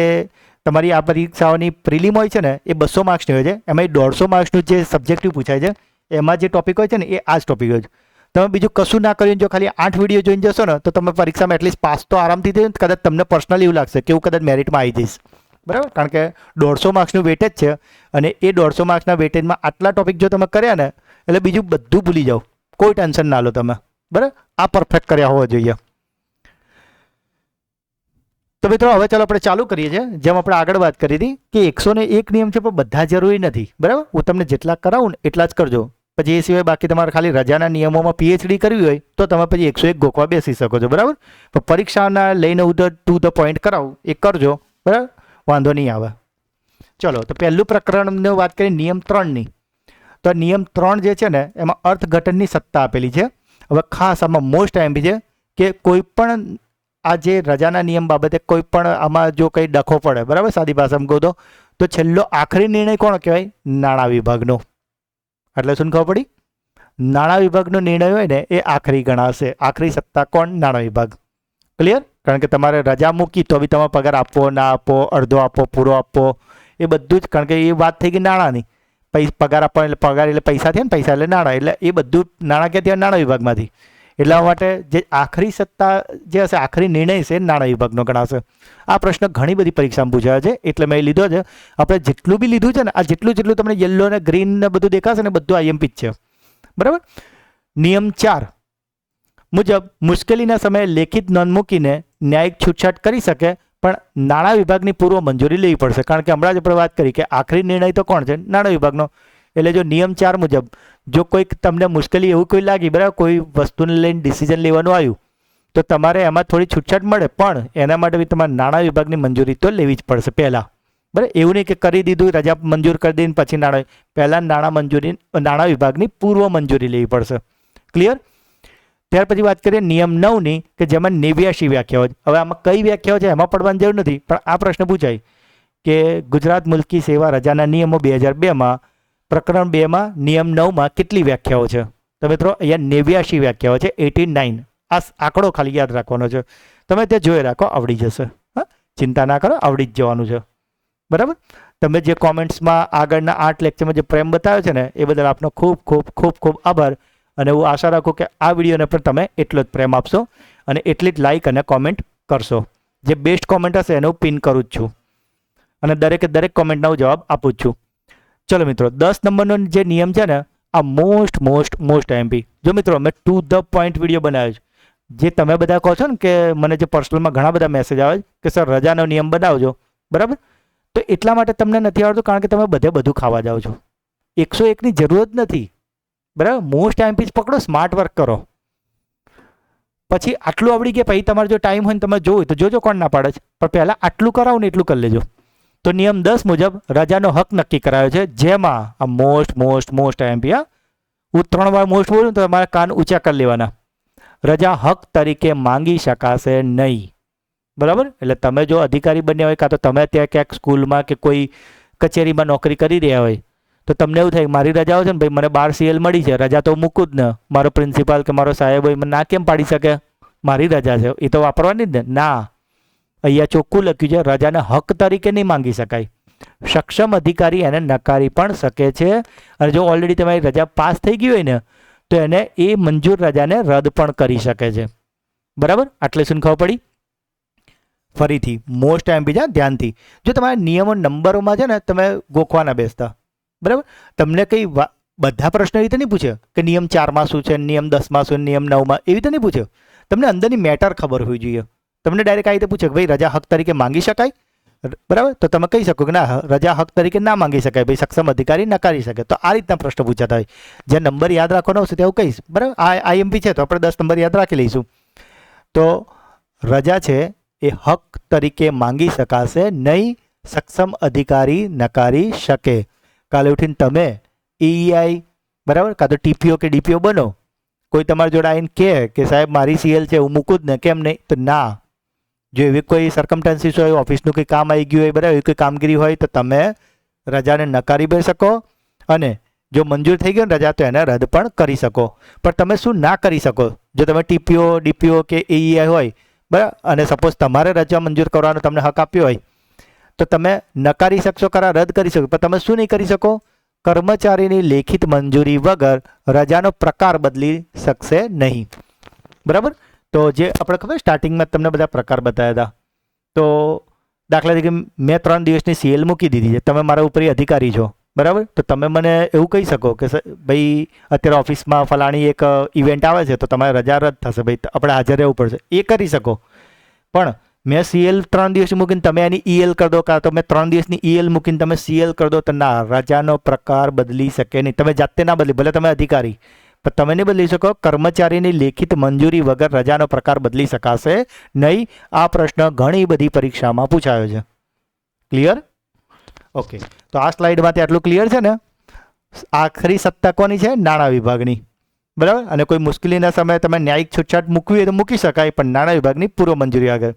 તમારી આ પરીક્ષાઓની પ્રિલિમ હોય છે ને એ 200 માર્ક્સની હોય છે. એમાં 150 માર્ક્સનું જે સબ્જેક્ટિવ પૂછાય છે એમાં જે ટોપિક હોય છે ને એ આ જ ટોપિક હોય છે. તમે બીજું કશું ના કરીને જો ખાલી 8 વિડીયો જોઈને જશો ને તો તમે પરીક્ષામાં એટલીસ્ટ પાસ તો આરામથી થઈ. કદાચ તમને પર્સનલી એવું લાગશે કે હું કદાચ મેરિટમાં આવી જઈશ, બરાબર. કારણ કે 150 માર્ક્સનું વેટેજ છે અને એ 150 માર્ક્સના વેટેજમાં આટલા ટોપિક જો તમે કર્યા ને એટલે બીજું બધું ભૂલી જાઓ, કોઈ ટેન્શન ના લો તમે, બરાબર. આ પરફેક્ટ કર્યા હોવા જોઈએ. તો મિત્રો હવે ચાલો આપણે ચાલુ કરીએ છીએ. જેમ આપણે આગળ વાત કરી હતી કે 101 નિયમ છે પણ બધા જરૂરી નથી, બરાબર. હું તમને જેટલા કરાવું ને એટલા જ કરજો. પછી એ સિવાય બાકી તમારે ખાલી રજાના નિયમોમાં PhD કરવી હોય તો તમે પછી 101 ગોખવા બેસી શકો છો, બરાબર. પણ પરીક્ષાના લઈને હું ટુ ધ પોઈન્ટ કરાવું એ કરજો, બરાબર, વાંધો નહીં આવે. ચલો તો પહેલું પ્રકરણની વાત કરીએ નિયમ 3ની. તો આ નિયમ 3 જે છે ને એમાં અર્થઘટનની સત્તા આપેલી છે. હવે ખાસ આમાં મોસ્ટ એમ્બી છે કે કોઈ પણ આ જે રજાના નિયમ બાબતે કોઈ પણ આમાં જો કંઈ ડખો પડે, બરાબર, સાદી ભાષામાં કહું તો છેલ્લો આખરી નિર્ણય કોણ કહેવાય? નાણાં વિભાગનો. એટલે શું ખબર પડી? નાણાં વિભાગનો નિર્ણય હોય ને એ આખરી ગણાશે. આખરી સત્તા કોણ? નાણાં વિભાગ. ક્લિયર? કારણ કે તમારે રજા મૂકી તો બી તમે પગાર આપો ના આપો, અડધો આપો, પૂરો આપો, એ બધું જ, કારણ કે એ વાત થઈ ગઈ નાણાંની. પગાર આપવા એટલે પગાર એટલે પૈસા થયા ને, પૈસા એટલે નાણાં, એટલે એ બધું નાણાં ક્યાંથી? નાણાં વિભાગમાંથી. એટલા માટે જે આખરી સત્તા જે હશે, આખરી નિર્ણય છે, નાણાં વિભાગનો ગણાશે. આ પ્રશ્ન ઘણી બધી પરીક્ષામાં પૂછાયો છે એટલે મેં લીધો છે. આપણે જેટલું બી લીધું છે ને, આ જેટલું તમને યલો ને ગ્રીન ને બધું દેખાશે ને, બધું આઈએમપી જ છે. બરાબર. નિયમ 4 મુજબ મુશ્કેલીના સમયે લેખિત નોંધ મૂકીને ન્યાયિક છૂટછાટ કરી શકે, પણ નાણાં વિભાગની પૂર્વ મંજૂરી લેવી પડશે. કારણ કે હમણાં જ આપણે વાત કરી કે આખરી નિર્ણય તો કોણ છે? નાણાં વિભાગનો. એટલે જો નિયમ 4 મુજબ જો કોઈક તમને મુશ્કેલી એવું કોઈ લાગી, બરાબર, કોઈ વસ્તુને લઈને ડિસિઝન લેવાનું આવ્યું, તો તમારે એમાં થોડી છૂટછાટ મળે, પણ એના માટે બી તમારે નાણાં વિભાગની મંજૂરી તો લેવી જ પડશે પહેલાં. બરાબર. એવું નહીં કે કરી દીધું, રજા મંજૂર કરી દઈને પછી નાણાં, પહેલાં નાણાં વિભાગની પૂર્વ મંજૂરી લેવી પડશે. ક્લિયર? ત્યાર પછી વાત કરીએ નિયમ 9ની, કે જેમાં 89 વ્યાખ્યાઓ છે. હવે આમાં કઈ વ્યાખ્યાઓ છે એમાં પડવાની જરૂર નથી, પણ આ પ્રશ્ન પૂછાય કે ગુજરાત મુલકી સેવા રજાના નિયમો 2002માં પ્રકરણ 2માં નિયમ 9માં કેટલી વ્યાખ્યાઓ છે? તો મિત્રો અહીંયા 89 વ્યાખ્યાઓ છે, 89. આ આંકડો ખાલી યાદ રાખવાનો છે. તમે ત્યાં જોઈ રાખો, આવડી જશે. હા, ચિંતા ના કરો, આવડી જ જવાનું છે. બરાબર. તમે જે કોમેન્ટ્સમાં આગળના 8 લેક્ચરમાં જે પ્રેમ બતાવ્યો છે ને, એ બદલ આપનો ખૂબ ખૂબ ખૂબ ખૂબ આભાર. અને હું આશા રાખું કે આ વિડીયોને પણ તમે એટલો જ પ્રેમ આપશો અને એટલી જ લાઇક અને કોમેન્ટ કરશો. જે બેસ્ટ કોમેન્ટ હશે એને હું પિન કરું જ છું અને દરેક કોમેન્ટના હું જવાબ આપું જ છું. ચલો મિત્રો, 10 નંબરનો જે નિયમ છે ને, આ મોસ્ટ એમપી. જો મિત્રો, મેં ટુ ધ પોઈન્ટ વિડીયો બનાવ્યો છે. જે તમે બધા કહો છો ને કે મને જે પર્સનલમાં ઘણા બધા મેસેજ આવે કે સર રજાનો નિયમ બનાવજો, બરાબર, તો એટલા માટે તમને નથી આવડતું કારણ કે તમે બધું ખાવા જાઓ છો. 101ની જરૂર જ નથી. બરાબર. મોસ્ટ એમપી જ પકડો, સ્માર્ટ વર્ક કરો. પછી આટલું આવડી ગયા પછી તમારે જો ટાઈમ હોય ને તમે જોવું તો જોજો, કોણ ના પાડે છે, પણ પહેલાં આટલું કરાવો ને એટલું કરી લેજો. તો નિયમ 10 મુજબ રજાનો હક નક્કી કરાયો છે, જેમાં આ મોસ્ટ એમપી. હું 3 વાર મોસ્ટ બોલું તો તમારા કાન ઊંચા કરી લેવાના. રજા હક તરીકે માંગી શકાશે નહીં. બરાબર. એટલે તમે જો અધિકારી બન્યા હોય, કાં તો તમે ત્યાં ક્યાંક સ્કૂલમાં કે કોઈ કચેરીમાં નોકરી કરી રહ્યા હોય, તો તમને એવું થાય મારી રજાઓ છે ને ભાઈ, મને 12 CL મળી છે, રજા તો મૂકું જ ને. મારો પ્રિન્સિપાલ કે મારો સાહેબ હોય મને ના કેમ પાડી શકે? મારી રજા છે, એ તો વાપરવાની જ ને. ના, અહીંયા ચોખ્ખું લખ્યું છે રજાને હક તરીકે નહીં માંગી શકાય. સક્ષમ અધિકારી એને નકારી પણ શકે છે. અને જો ઓલરેડી તમારી રજા પાસ થઈ ગઈ હોય ને, તો એને એ મંજૂર રજાને રદ પણ કરી શકે છે. બરાબર. આટલે શું ખબર પડી? ફરીથી મોસ્ટ એમપી છે, ધ્યાનથી. જો તમારા નિયમો નંબરોમાં છે ને, તમે ગોખવાના બેસતા. બરાબર. તમને કંઈ બધા પ્રશ્નો એવી રીતે નહીં પૂછે કે નિયમ 4માં શું છે, નિયમ 10માં શું, નિયમ 9માં, એવી રીતે નહીં પૂછે. તમને અંદરની મેટર ખબર હોવી જોઈએ. તમને ડાયરેક્ટ આ રીતે પૂછે કે ભાઈ રજા હક તરીકે માંગી શકાય, બરાબર, તો તમે કહી શકો કે ના, રજા હક તરીકે ના માંગી શકાય, ભાઈ સક્ષમ અધિકારી નકારી શકે. તો આ રીતના પ્રશ્ન પૂછાતા હોય. જે નંબર યાદ રાખવાનો હશે તેવું કહીશ. બરાબર. આ આઈએમપી છે તો આપણે 10 નંબર યાદ રાખી લઈશું. તો રજા છે એ હક તરીકે માંગી શકાશે નહીં, સક્ષમ અધિકારી નકારી શકે. કાલે ઉઠીને તમે EEI, બરાબર, કાં તો TPO કે DPO બનો, કોઈ તમારી જોડે આવીને કહે કે સાહેબ મારી CL છે, હું મૂકું જ ને, કેમ નહીં? તો ના. જો એવી કોઈ સર્કમસ્ટાન્સીસ હોય, ઓફિસનું કંઈ કામ આવી ગયું હોય, બરાબર, એવી કોઈ કામગીરી હોય, તો તમે રજાને નકારી બી શકો અને જો મંજૂર થઈ ગયો ને રજા, તો એને રદ પણ કરી શકો. પણ તમે શું ના કરી શકો? જો તમે TPO, DPO કે EEI હોય, બરાબર, અને સપોઝ તમારે રજા મંજૂર કરવાનો તમને હક આપ્યો હોય, તો તમે નકારી શકશો ખરા, રદ કરી શકો, પણ તમે શું નહીં કરી શકો? કર્મચારીની લેખિત મંજૂરી વગર રજાનો પ્રકાર બદલી શકશે નહીં. બરાબર. તો જે આપણે ખબર સ્ટાર્ટિંગમાં તમને બધા પ્રકાર બતાવ્યા હતા. તો દાખલા તરીકે મેં 3 દિવસની CL મૂકી દીધી છે, તમે મારા ઉપર અધિકારી છો, બરાબર, તો તમે મને એવું કહી શકો કે ભાઈ અત્યારે ઓફિસમાં ફલાણી એક ઇવેન્ટ આવે છે, તો તમારે રજા રદ થશે, ભાઈ આપણે હાજર રહેવું પડશે. એ કરી શકો. પણ મેં CL 3 દિવસની મૂકીને તમે એની EL કરી દો, કાં તો મેં 3 દિવસની EL મૂકીને તમે CL કરી દો, તો ના, રજાનો પ્રકાર બદલી શકે નહીં. તમે જાતે ના બદલી, ભલે તમે અધિકારી, પણ તમે નહીં બદલી શકો. કર્મચારીની લેખિત મંજૂરી વગર રજાનો પ્રકાર બદલી શકાશે નહીં. આ પ્રશ્ન ઘણી બધી પરીક્ષામાં પૂછાયો છે. ક્લિયર? ઓકે. તો આ સ્લાઇડમાંથી આટલું ક્લિયર છે ને? આખરી સત્તા કોની છે? નાણાં વિભાગની, બરાબર. અને કોઈ મુશ્કેલીના સમયે તમે ન્યાયિક છૂટછાટ મૂકવી હોય તો મૂકી શકાય, પણ નાણાં વિભાગની પૂર્વ મંજૂરી આગળ.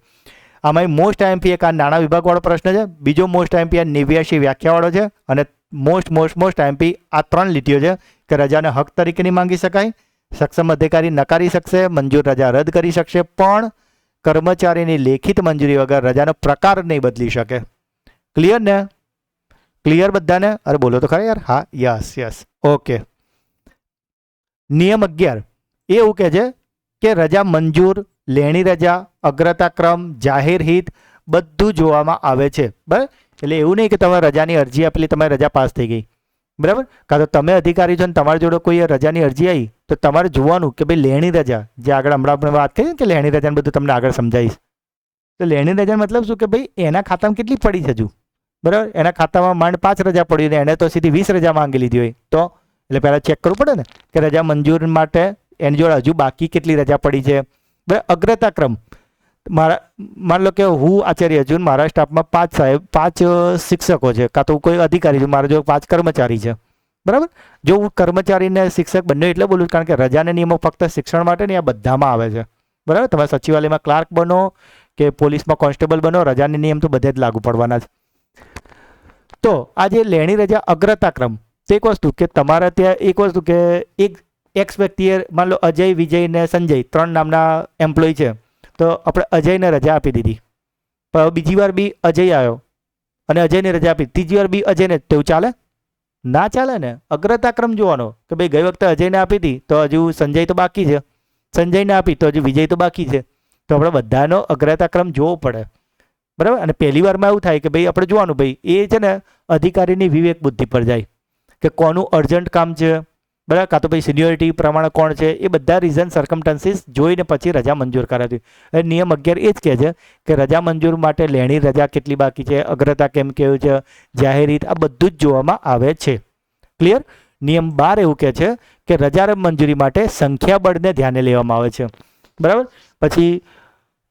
આમાં મોસ્ટ આઈએમપી એક આ નાણાં વિભાગવાળો પ્રશ્ન છે. બીજો મોસ્ટ આઈએમપી આ 89 વ્યાખ્યાવાળો છે. અને મોસ્ટ આઈએમપી આ 3 લીટીઓ છે કે રજાને હક તરીકેની માંગી શકાય, સક્ષમ અધિકારી નકારી શકશે, મંજૂર રજા રદ કરી શકશે, પણ કર્મચારીની લેખિત મંજૂરી વગર રજાનો પ્રકાર નહીં બદલી શકે. ક્લિયર ને? ક્લિયર બધાને? અરે બોલો તો ખરા યાર. હા, યસ. ઓકે. નિયમ 11 એ એવું કહે છે કે રજા મંજૂર, લેણી રજા, અગ્રતાક્રમ, જાહેર હિત બધું જોવામાં આવે છે, બરાબર. એટલે એવું નહીં કે તમે રજાની અરજી આપેલી, તમારી રજા પાસ થઈ ગઈ, બરાબર. કાં તો તમે અધિકારી છો ને તમારી જોડે કોઈ રજાની અરજી આવી તો તમારે જોવાનું કે ભાઈ લેણી રજા, જે આગળ હમણાં આપણે વાત કરી કે લેણી રજાને બધું તમને આગળ સમજાવીશ. તો લેણી રજા મતલબ શું કે ભાઈ એના ખાતામાં કેટલી પડી છે હજુ, બરાબર. એના ખાતામાં માંડ 5 રજા પડી ને એને તો સીધી 20 રજા માંગી લીધી હોય તો એટલે પહેલાં ચેક કરવું પડે ને કે રજા મંજૂર માટે એની જોડે હજુ બાકી કેટલી રજા પડી છે, બરાબર. અગ્રતાક્રમ, માન લો કે હું આચાર્ય છું, મારા સ્ટાફમાં 5 શિક્ષકો છે, કાં તો કોઈ અધિકારી છે, મારા જો 5 કર્મચારી છે, બરાબર. જો હું કર્મચારીને શિક્ષક બંને એટલે બોલું કારણ કે રજાના નિયમો ફક્ત શિક્ષણ માટે નહીં, આ બધામાં આવે છે, બરાબર. તમે સચિવાલયમાં ક્લાર્ક બનો કે પોલીસમાં કોન્સ્ટેબલ બનો, રજાના નિયમ તો બધે જ લાગુ પડવાના છે. તો આ જે લેણી રજા અગ્રતાક્રમ, તો એક વસ્તુ કે તમારા ત્યાં એક વસ્તુ કે એક એક્સ વ્યક્તિએ માન લો અજય, વિજય ને સંજય 3 નામના એમ્પ્લોય છે, તો આપણે અજયને રજા આપી દીધી, પણ બીજી વાર બી અજય આવ્યો અને અજયને રજા આપી, ત્રીજી વાર બી અજયને, તેવું ચાલે? ના ચાલે ને. અગ્રતાક્રમ જોવાનો કે ભાઈ ગઈ વખતે અજયને આપી હતી તો હજુ સંજય તો બાકી છે, સંજયને આપી તો હજુ વિજય તો બાકી છે, તો આપણે બધાનો અગ્રતાક્રમ જોવો પડે, બરાબર. અને પહેલી વારમાં એવું થાય કે ભાઈ આપણે જોવાનું ભાઈ એ છે ને અધિકારીની વિવેક બુદ્ધિ પર જાય કે કોનું અર્જન્ટ કામ છે, બરાબર. કાં તો ભાઈ સિનિયોરિટી પ્રમાણે કોણ છે, એ બધા રીઝન સર્કમસ્ટન્સીસ જોઈને પછી રજા મંજૂર કરાતી. નિયમ 11 એ જ કહે છે કે રજા મંજૂર માટે લેણી રજા કેટલી બાકી છે, અગ્રતા કેમ કેવું છે, જાહેર હિત, આ બધું જ જોવામાં આવે છે. ક્લિયર? નિયમ 12 એવું કહે છે કે રજા મંજૂરી માટે સંખ્યાબળને ધ્યાને લેવામાં આવે છે, બરાબર. પછી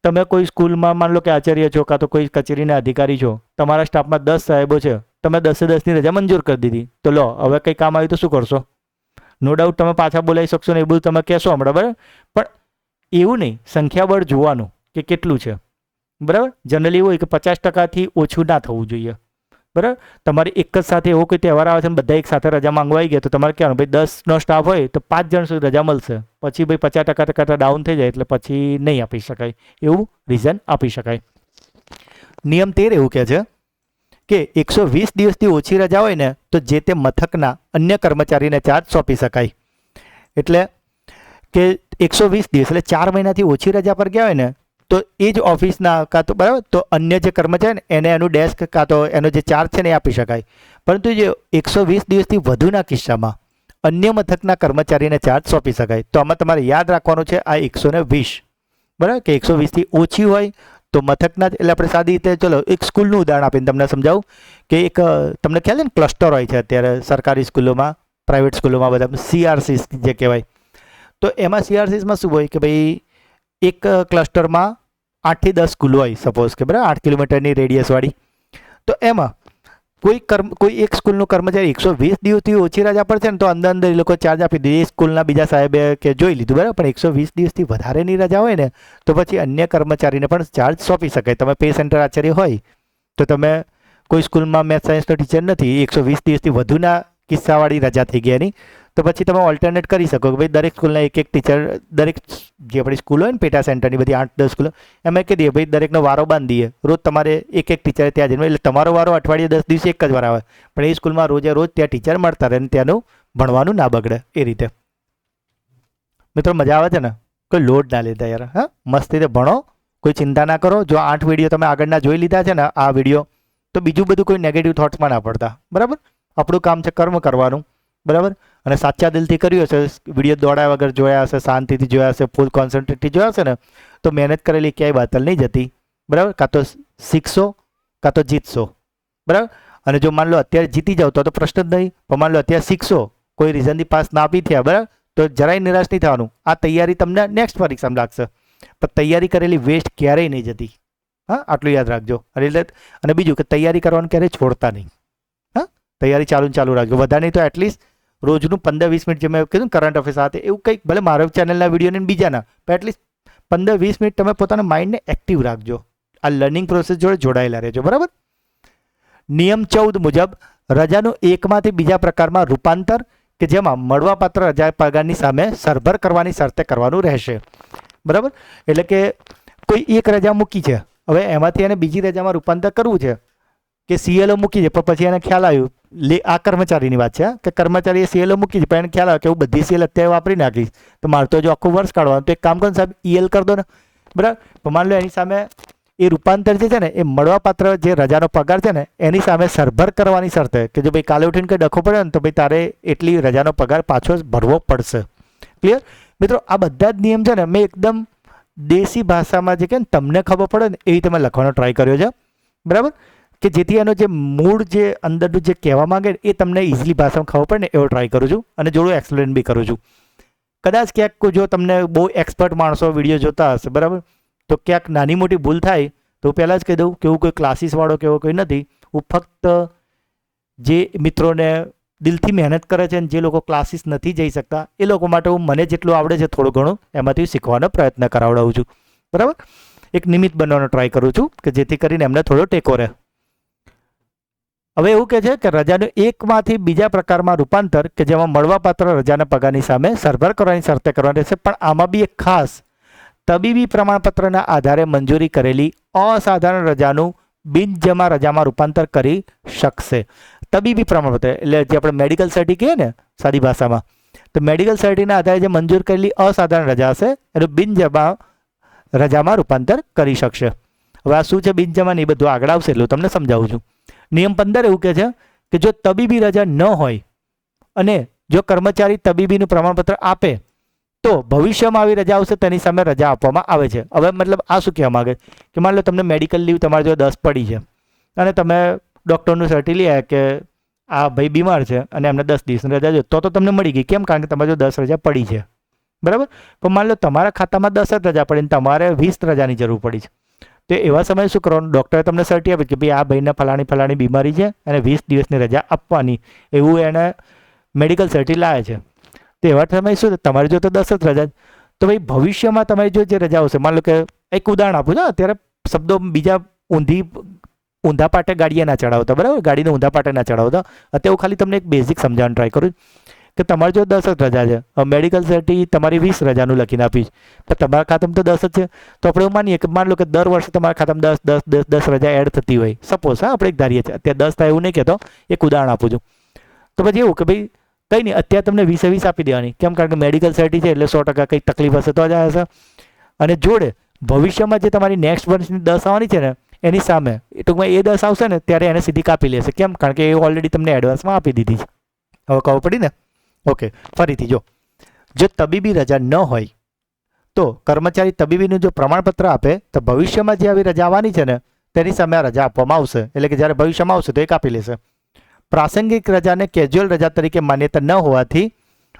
તમે કોઈ સ્કૂલમાં માન લો કે આચાર્ય છો, કાં તો કોઈ કચેરીના અધિકારી છો, તમારા સ્ટાફમાં 10 સાહેબો છે, તમે 10-10ની રજા મંજૂર કરી દીધી, તો લો હવે કંઈ કામ આવ્યું તો શું કરશો? નો ડાઉટ તમે પાછા બોલાવી શકશો ને એ બધું તમે કહેશો હમણાં, બરાબર. પણ એવું નહીં, સંખ્યાબળ જોવાનું કે કેટલું છે, બરાબર. જનરલી એવું હોય કે 50%થી ઓછું ના થવું જોઈએ, બરાબર. તમારે એક જ સાથે એવો કોઈ તહેવાર આવે છે ને બધા એક સાથે રજા માંગવાઈ ગયા તો તમારે કહેવાનું ભાઈ 10નો સ્ટાફ હોય તો 5 જણ સુધી રજા મળશે, પછી ભાઈ 50% ડાઉન થઈ જાય એટલે પછી નહીં આપી શકાય, એવું રીઝન આપી શકાય. નિયમ 13 એવું કહે છે કે 120 દિવસથી ઓછી રજા હોય ને તો જે તે મથકના અન્ય કર્મચારીને ચાર્જ સોંપી શકાય. એટલે કે 120 દિવસ એટલે 4 મહિનાથી ઓછી રજા પર ગયા હોય ને તો એ જ ઓફિસના કાં તો બરાબર તો અન્ય જે કર્મચારી ને એને એનું ડેસ્ક કાં તો એનો જે ચાર્જ છે ને એ આપી શકાય. પરંતુ જે 120 દિવસથી વધુના કિસ્સામાં અન્ય મથકના કર્મચારીને ચાર્જ સોંપી શકાય. તો આમાં તમારે યાદ રાખવાનું છે આ 120, બરાબર. કે 120થી ઓછી હોય તો મથકના જ, એટલે આપણે સાદી રીતે ચલો એક સ્કૂલનું ઉદાહરણ આપીને તમને સમજાવું કે એક તમને ખ્યાલ છે ને ક્લસ્ટર હોય છે અત્યારે સરકારી સ્કૂલોમાં, પ્રાઇવેટ સ્કૂલોમાં બધા CRCs જે કહેવાય. તો એમાં CRCsમાં શું હોય કે ભાઈ એક ક્લસ્ટરમાં 8 થી 10 સ્કૂલો હોય સપોઝ કે બરાબર 8 કિલોમીટરની રેડિયસવાળી. તો એમાં કોઈ એક સ્કૂલનું કર્મચારી 120 દિવસથી ઓછી રજા પર છે ને તો અંદર એ લોકો ચાર્જ આપી દે, એ સ્કૂલના બીજા સાહેબે કે જોઈ લીધું, બરાબર. પણ 120 દિવસથી વધારેની રજા હોય ને તો પછી અન્ય કર્મચારીને પણ ચાર્જ સોંપી શકાય. તમે પે સેન્ટર આચાર્ય હોય તો તમે કોઈ સ્કૂલમાં મેથ્સ સાયન્સનો ટીચર નથી, 120 દિવસથી વધુના કિસ્સાવાળી રજા થઈ ગયા એની, તો પછી તમે ઓલ્ટરનેટ કરી શકો કે ભાઈ દરેક સ્કૂલના એક ટીચર, દરેક જે આપણી સ્કૂલ હોય ને પેટા સેન્ટરની બધી 8-10 સ્કૂલો, એમાં કહી દઈએ ભાઈ દરેકનો વારો બાંધી દઈએ, રોજ તમારે એક ટીચર ત્યાં જઈને, એટલે તમારો વારો અઠવાડિયે 10 દિવસે એક જ વાર આવે, પણ એ સ્કૂલમાં રોજ ત્યાં ટીચર મળતા રહે ને ત્યાંનું ભણવાનું ના બગડે એ રીતે. મિત્રો મજા આવે છે ને? કોઈ લોડ ના લેતા યાર, હા મસ્ત રીતે ભણો, કોઈ ચિંતા ના કરો. જો 8 વિડીયો તમે આગળના જોઈ લીધા છે ને આ વિડીયો, તો બીજું બધું કોઈ નેગેટિવ થોટ્સમાં ના પડતા, બરાબર. આપણું કામ છે કર્મ કરવાનું, બરાબર. અને સાચા દિલથી કર્યું હશે, વિડીયો દોડ્યા વગર જોયા હશે, શાંતિથી જોયા હશે, ફૂલ કોન્સન્ટ્રેટથી જોયા હશે ને તો મહેનત કરેલી ક્યાંય બાતલ નહીં જતી, બરાબર. કાં તો શીખશો કાં તો જીતશો, બરાબર. અને જો માન લો અત્યારે જીતી જાવ તો પ્રશ્ન જ નહીં, પણ માન લો અત્યારે શીખશો, કોઈ રીઝનથી પાસ ના બી થયા, બરાબર, તો જરાય નિરાશ નહીં થવાનું. આ તૈયારી તમને નેક્સ્ટ પરીક્ષામાં લાગશે, પણ તૈયારી કરેલી વેસ્ટ ક્યારેય નહીં જતી. હા, આટલું યાદ રાખજો. અને બીજું કે તૈયારી કરવાનું ક્યારેય છોડતા નહીં. હા, તૈયારી ચાલુ રાખજો, વધારે નહીં તો એટલીસ્ટ રોજનું 15-20 મિનિટ, જે મેં કીધું કરંટ અફેર્સ સાથે એવું કંઈક, ભલે મારા ચેનલના વિડીયોને બીજાના, પણ એટલીસ્ટ 15-20 મિનિટ તમે પોતાના માઇન્ડને એક્ટિવ રાખજો, આ લર્નિંગ પ્રોસેસ જોડે જોડાયેલા રહેજો, બરાબર. નિયમ 14 મુજબ રજાનું એકમાંથી બીજા પ્રકારમાં રૂપાંતર કે જેમાં મળવાપાત્ર રજા પગારની સામે સરભર કરવાની શરતે કરવાનું રહેશે, બરાબર. એટલે કે કોઈ એક રજા મૂકી છે, હવે એમાંથી એને બીજી રજામાં રૂપાંતર કરવું છે કે CLO મૂકી છે, પણ પછી એને ખ્યાલ આવ્યું, આ કર્મચારીની વાત છે કે કર્મચારીએ CLO મૂકી છે, પણ એને ખ્યાલ આવ્યો કે હું બધી CL અત્યારે વાપરી નાખીશ તો મારે તો જો આખું વર્ષ કાઢવાનું, તો એક કામ કરો સાહેબ EL કરી દો ને, બરાબર. પણ માની લો એની સામે એ રૂપાંતર જે છે ને એ મળવાપાત્ર જે રજાનો પગાર છે ને એની સામે સરભર કરવાની શરતે કે જો ભાઈ કાલે ઉઠીને કંઈ ડખો પડે ને તો ભાઈ તારે એટલી રજાનો પગાર પાછો ભરવો પડશે. ક્લિયર મિત્રો? આ બધા જ નિયમ છે ને મેં એકદમ દેશી ભાષામાં જે કે તમને ખબર પડે ને એ તમે લખવાનો ટ્રાય કર્યો છે, બરાબર, કે જેથી એનો જે મૂળ જે અંદરનું જે કહેવા માંગે એ તમને ઇઝીલી ભાષામાં ખબર પડે ને એવો ટ્રાય કરું છું અને જોડું એક્સપ્લેન બી કરું છું. કદાચ ક્યાંક જો તમને બહુ એક્સપર્ટ માણસો વિડીયો જોતા હશે, બરાબર, તો ક્યાંક નાની મોટી ભૂલ થાય તો પહેલાં જ કહી દઉં કે એવું કોઈ ક્લાસીસવાળો કે એવો કોઈ નથી. હું ફક્ત જે મિત્રોને દિલથી મહેનત કરે છે અને જે લોકો ક્લાસીસ નથી જઈ શકતા એ લોકો માટે હું મને જેટલું આવડે છે થોડું ઘણું એમાંથી શીખવાનો પ્રયત્ન કરાવડાવું છું, બરાબર. એક નિમિત્ત બનવાનો ટ્રાય કરું છું કે જેથી કરીને એમને થોડો ટેકો રહે. હવે એવું કહે છે કે રજાનું એકમાંથી બીજા પ્રકારમાં રૂપાંતર કે જેમાં મળવાપાત્ર રજાના પગારની સામે સરભર કરવાની શરતે કરવાની રહેશે, પણ આમાં બી એક ખાસ તબીબી પ્રમાણપત્રના આધારે મંજૂરી કરેલી અસાધારણ રજાનું બિનજમા રજામાં રૂપાંતર કરી શકશે. તબીબી પ્રમાણપત્ર એટલે જે આપણે મેડિકલ સર્ટી કહીએ ને સાદી ભાષામાં, તો મેડિકલ સર્ટીના આધારે જે મંજૂર કરેલી અસાધારણ રજા હશે એનું બિનજમા રજામાં રૂપાંતર કરી શકશે. હવે આ શું છે બિનજમા, એ બધું આગળ આવશે એટલે તમને સમજાવું છું. નિયમ 15 એવું કહે છે કે જો તબીબી રજા ન હોય અને જો કર્મચારી તબીબીનું પ્રમાણપત્ર આપે તો ભવિષ્યમાં આવી રજા આવશે તેની સામે રજા આપવામાં આવે છે. હવે મતલબ આ શું કહેવા માગે કે માની લો તમને મેડિકલ લીવ તમારી જો 10 પડી છે અને તમે ડૉક્ટરનું સર્ટી લઈ આવ્યા કે આ ભાઈ બીમાર છે અને એમને 10 દિવસની રજા જોઈએ તો તમને મળી ગઈ. કેમ? કારણ કે તમારી જો 10 રજા પડી છે, બરાબર. પણ માની લો તમારા ખાતામાં 10 જ રજા પડી તમારે 20 રજાની જરૂર પડી છે, તો એવા સમયે શું કરવાનું? ડૉક્ટરે તમને સર્ટી આપી કે ભાઈ આ ભાઈને ફલાણી બીમારી છે અને 20 દિવસની રજા આપવાની, એવું એને મેડિકલ સર્ટી લાવે છે. તો એવા સમયે શું તમારી જો તો 10 જ રજા, તો ભાઈ ભવિષ્યમાં તમારી જો જે રજા આવશે, માની લો કે એક ઉદાહરણ આપું છું, અત્યારે શબ્દો બીજા ઊંધા પાટે ગાડીએ ના ચડાવતા, બરાબર, ગાડીને ઊંધા પાટે ના ચડાવતા. અત્યારે હું ખાલી તમને એક બેઝિક સમજાવવાનું ટ્રાય કરું કે તમારી જો 10 જ રજા છે, મેડિકલ સર્ટી તમારી 20 રજાનું લખીને આપીશ, પણ તમારા ખાતામાં તો 10 જ છે, તો આપણે એવું માનીએ કે માની લો કે દર વર્ષે તમારા ખાતામાં 10 રજા એડ થતી હોય, સપોઝ હા આપણે એક ધારીએ છીએ, અત્યારે 10 થાય એવું નહીં કહેતો, એક ઉદાહરણ આપું છું. તો પછી એવું કે ભાઈ કંઈ નહીં, અત્યારે તમને 20 આપી દેવાની. કેમ? કારણ કે મેડિકલ સર્ટી છે એટલે 100% કંઈક તકલીફ હશે તો જ હશે. અને જોડે ભવિષ્યમાં જે તમારી નેક્સ્ટ વર્ષની 10 આવવાની છે ને એની સામે ટૂંકમાં એ 10 આવશે ને ત્યારે એને સીધી કાપી લેશે. કેમ? કારણ કે એ ઓલરેડી તમને એડવાન્સમાં આપી દીધી છે. હવે ખબર પડી ને? ઓકે, ફરીથી જો તબીબી રજા ન હોય તો કર્મચારી તબીબીનું જો પ્રમાણપત્ર આપે તો ભવિષ્યમાં જે આવી રજા આવવાની છે ને તેની સામે આ રજા આપવામાં આવશે. એટલે કે જ્યારે ભવિષ્યમાં આવશે તો એ કાપી લેશે. પ્રાસંગિક રજાને કેઝ્યુઅલ રજા તરીકે માન્યતા ન હોવાથી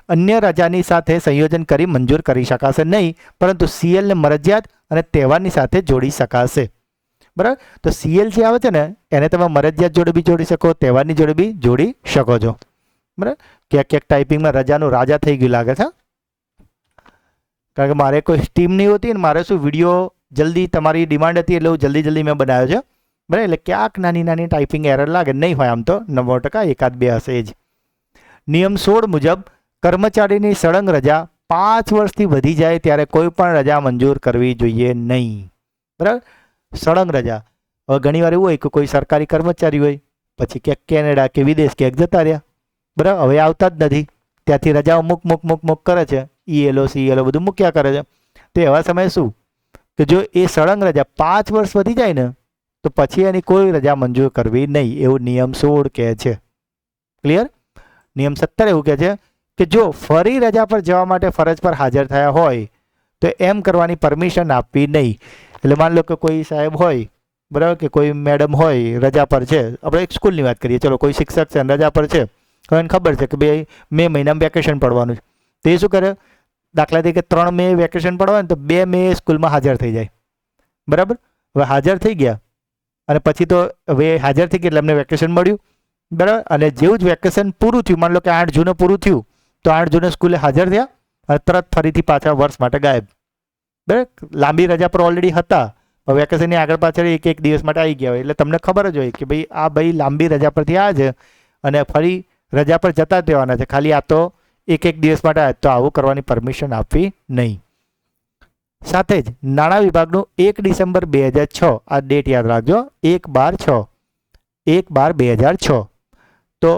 અન્ય રજાની સાથે સંયોજન કરી મંજૂર કરી શકાશે નહીં, પરંતુ CLને મરજિયાત અને તહેવારની સાથે જોડી શકાશે, બરાબર. તો CL જે આવે છે ને એને તમે મરજિયાત જોડે બી જોડી શકો, તહેવારની જોડે બી જોડી શકો છો, બરાબર. ક્યાંક ટાઈપિંગમાં રજાનું રાજા થઈ ગયું લાગે છે, કારણ કે મારે કોઈ ટીમ નહીં હોતી ને મારે શું વિડીયો જલ્દી તમારી ડિમાન્ડ હતી એટલે હું જલ્દી મેં બનાવ્યો છે, બરાબર. એટલે ક્યાંક નાની ટાઈપિંગ એરર લાગે, નહીં હોય આમ તો 90% એકાદ બે હશે જ. નિયમ 16 મુજબ કર્મચારીની સળંગ રજા 5 વર્ષથી વધી જાય ત્યારે કોઈ પણ રજા મંજૂર કરવી જોઈએ નહીં, બરાબર. સળંગ રજા, હવે ઘણીવાર એવું હોય કે કોઈ સરકારી કર્મચારી હોય પછી ક્યાંક કેનેડા કે વિદેશ ક્યાંક જતા રહ્યા, બરાબર, હવે આવતા જ નથી, ત્યાંથી રજાઓ મૂક કરે છે, ELO CLO બધું મૂક્યા કરે છે. તો એવા સમયે શું કે જો એ સળંગ રજા 5 વર્ષ વધી જાય ને તો પછી એની કોઈ રજા મંજૂર કરવી નહીં, એવું નિયમ 16 કહે છે. ક્લિયર? નિયમ 17 એવું કહે છે કે જો ફરી રજા પર જવા માટે ફરજ પર હાજર થયા હોય તો એમ કરવાની પરમિશન આપવી નહીં. એટલે માની લો કે કોઈ સાહેબ હોય, બરાબર, કે કોઈ મેડમ હોય રજા પર છે, આપણે એક સ્કૂલની વાત કરીએ, ચલો કોઈ શિક્ષક છે રજા પર છે, હવે એને ખબર છે કે ભાઈ મે મહિનામાં વેકેશન પડવાનું છે, તો એ શું કરે? દાખલા તરીકે 3 મે વેકેશન પડવાનું તો 2 મે સ્કૂલમાં હાજર થઈ જાય, બરાબર. હવે હાજર થઈ ગયા અને પછી તો હવે હાજર થઈ ગયા એટલે એમને વેકેશન મળ્યું, બરાબર. અને જેવું જ વેકેશન પૂરું થયું, માની લો કે 8 જૂને પૂરું થયું, તો 8 જૂને સ્કૂલે હાજર થયા અને તરત ફરીથી પાછા વર્ષ માટે ગાયબ. બરાબર. લાંબી રજા પર ઓલરેડી હતા, વેકેશનની આગળ પાછળ એક દિવસ માટે આવી ગયા હોય, એટલે તમને ખબર જ હોય કે ભાઈ લાંબી રજા પરથી આવ્યા છે અને ફરી રજા પર જતા જ રહેવાના છે, ખાલી આ તો એક દિવસ માટે આવ્યા, તો આવું કરવાની પરમિશન આપવી નહીં. સાથે જ નાણાં વિભાગનું 1 ડિસેમ્બર 2006, આ ડેટ યાદ રાખજો, 1/12/2006. તો